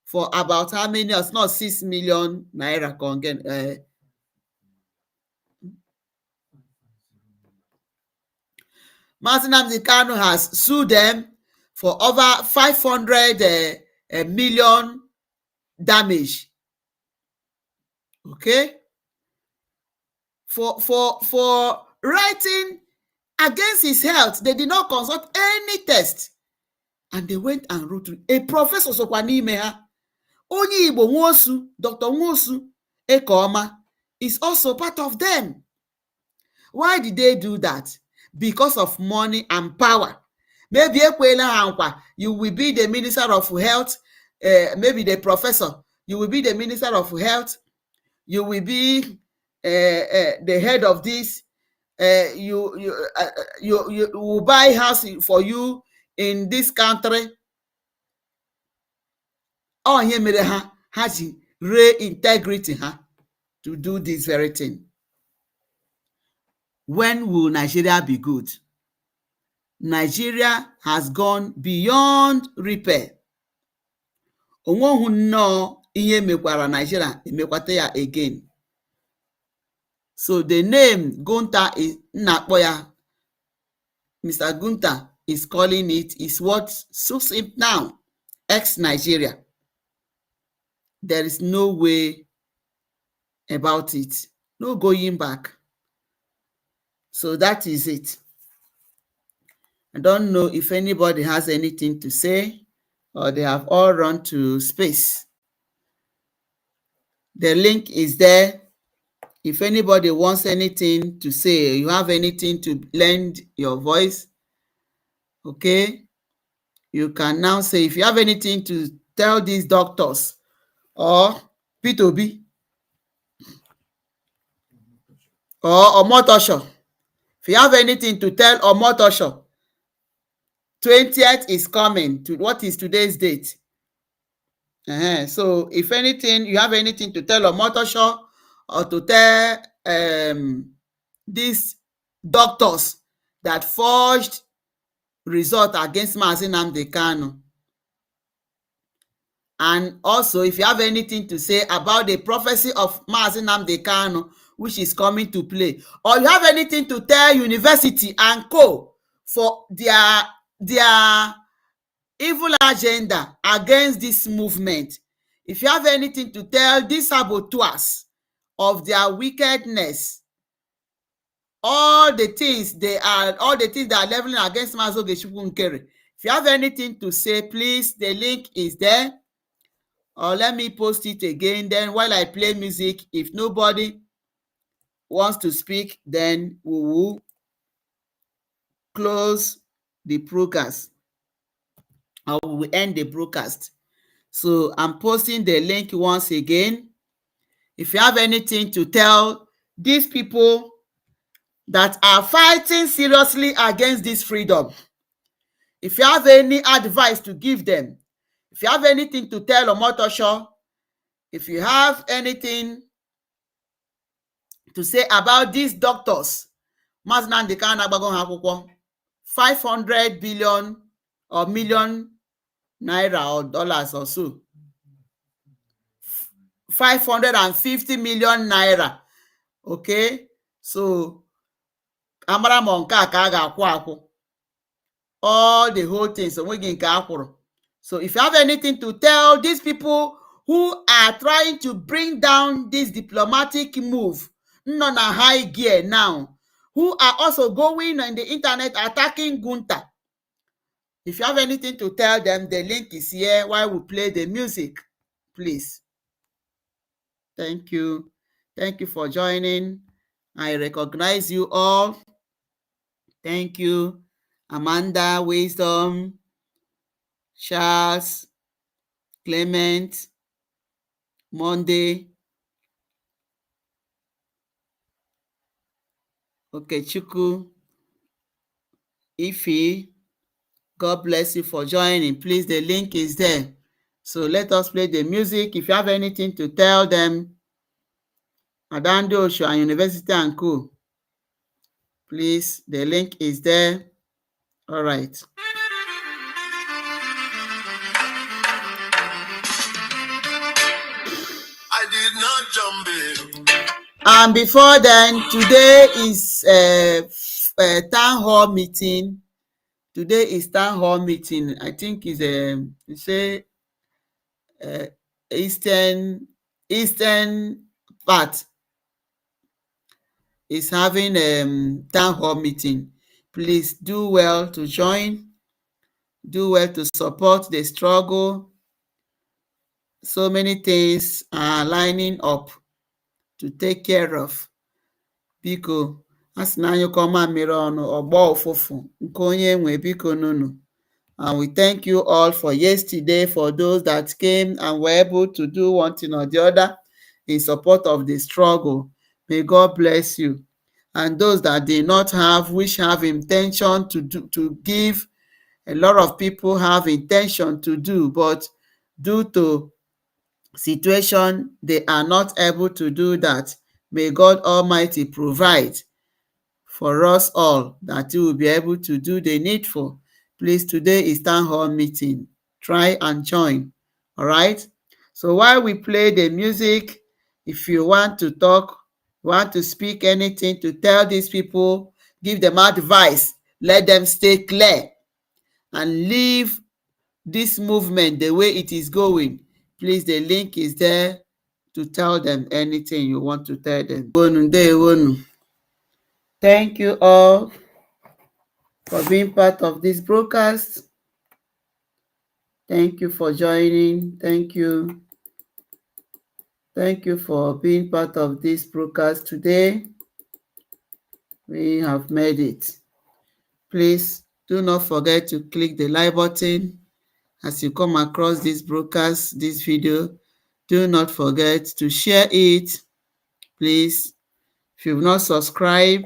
for about how many? It's not 6 million naira. Mazi Nnamdi Kanu has sued them for over 500 million damage. Okay, for writing against his health, they did not consult any test, and they went and wrote to a professor Sokwanime ha. Onye Igbo Nwosu, Dr. Nwosu Ekoma is also part of them. Why did they do that? Because of money and power. Maybe you will be the Minister of Health, maybe the professor, you will be the Minister of Health, you will be the head of this, you will buy house for you in this country. Oh, here mere ha has re-integrity to do this very thing. When will Nigeria be good? Nigeria has gone beyond repair. Onwohu no ihe mekwara Nigeria emekwata ya again. So the name Gunta is Napoya. Mr. Gunta is calling it is what suits him now. Ex-Nigeria. There is no way about it. No going back. So that is it. I don't know if anybody has anything to say or they have all run to space. The link is there. If anybody wants anything to say, you have anything to lend your voice, okay, you can now say, if you have anything to tell these doctors or P2B or Omotosho, if you have anything to tell Omotosho, 20th is coming. To what is today's date? So if anything, you have anything to tell Omotosho or to tell these doctors that forged result against Mazi Nnamdi Kanu. And also, if you have anything to say about the prophecy of Mazi Nnamdi Kanu, which is coming to play, or you have anything to tell university and co for their evil agenda against this movement, if you have anything to tell these saboteurs of their wickedness, all the things that are leveling against Mazi Ogechukwu Nkere, if you have anything to say, please, the link is there. Or let me post it again. Then while I play music, if nobody wants to speak, then we will close the broadcast. Or we will end the broadcast. So I'm posting the link once again. If you have anything to tell these people that are fighting seriously against this freedom, if you have any advice to give them, if you have anything to tell Omotosho, if you have anything to say about these doctors, Mazi Nnamdi Kanu agbago ha akwụkwọ 500 billion or million naira or dollars or so, 550 million naira. Okay, so amara m nke a ka a ga-akwụ akwụ, all the whole things onweghị nke a kwụrụ. So if you have anything to tell these people who are trying to bring down this diplomatic move, nọ na high gear now, who are also going on the internet attacking Gunta, if you have anything to tell them, the link is here while we play the music, please. Thank you. Thank you for joining. I recognize you all. Thank you. Amanda, Wisdom, Charles, Clement, Monday, okay, Chuku, Ife, God bless you for joining. Please, the link is there. So let us play the music. If you have anything to tell them, Adando Osho and University and Co, please, the link is there. All right. I did not jump in. And before then, today is a town hall meeting. Today is town hall meeting. I think it's eastern part is having town hall meeting. Please do well to join. Do well to support the struggle. So many things are lining up to take care of. Biko, asị na anyụkọ mamịrị ọnụ ọgbọ ụfụfụ nke onye nwe biko nunu. And we thank you all for yesterday, for those that came and were able to do one thing or the other in support of the struggle. May God bless you. And those that did not have, which have intention to give, a lot of people have intention to do, but due to situation, they are not able to do that. May God Almighty provide for us all that we will be able to do the needful. Please, today is town hall meeting. Try and join. All right. So while we play the music, if you want to talk, Want to speak anything to tell these people, give them advice, let them stay clear and leave this movement the way it is going. Please, the link is there to tell them anything you want to tell them. Thank you all for being part of this broadcast. Thank you for joining. Thank you. Thank you for being part of this broadcast today. We have made it. Please do not forget to click the like button as you come across this broadcast, this video. Do not forget to share it. Please, if you've not subscribed,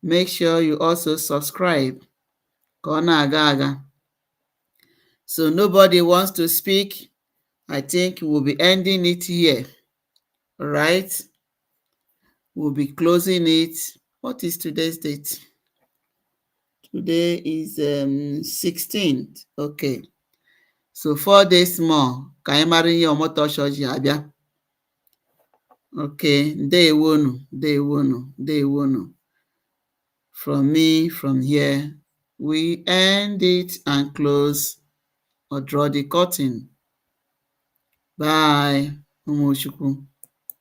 make sure you also subscribe. So nobody wants to speak. I think we'll be ending it here. All right. We'll be closing it. What is today's date? Today is 16th. Okay. So 4 days more. Okay. Ndewonu. From me, from here, we end it and close or draw the curtain. Bye. Umuchukwu.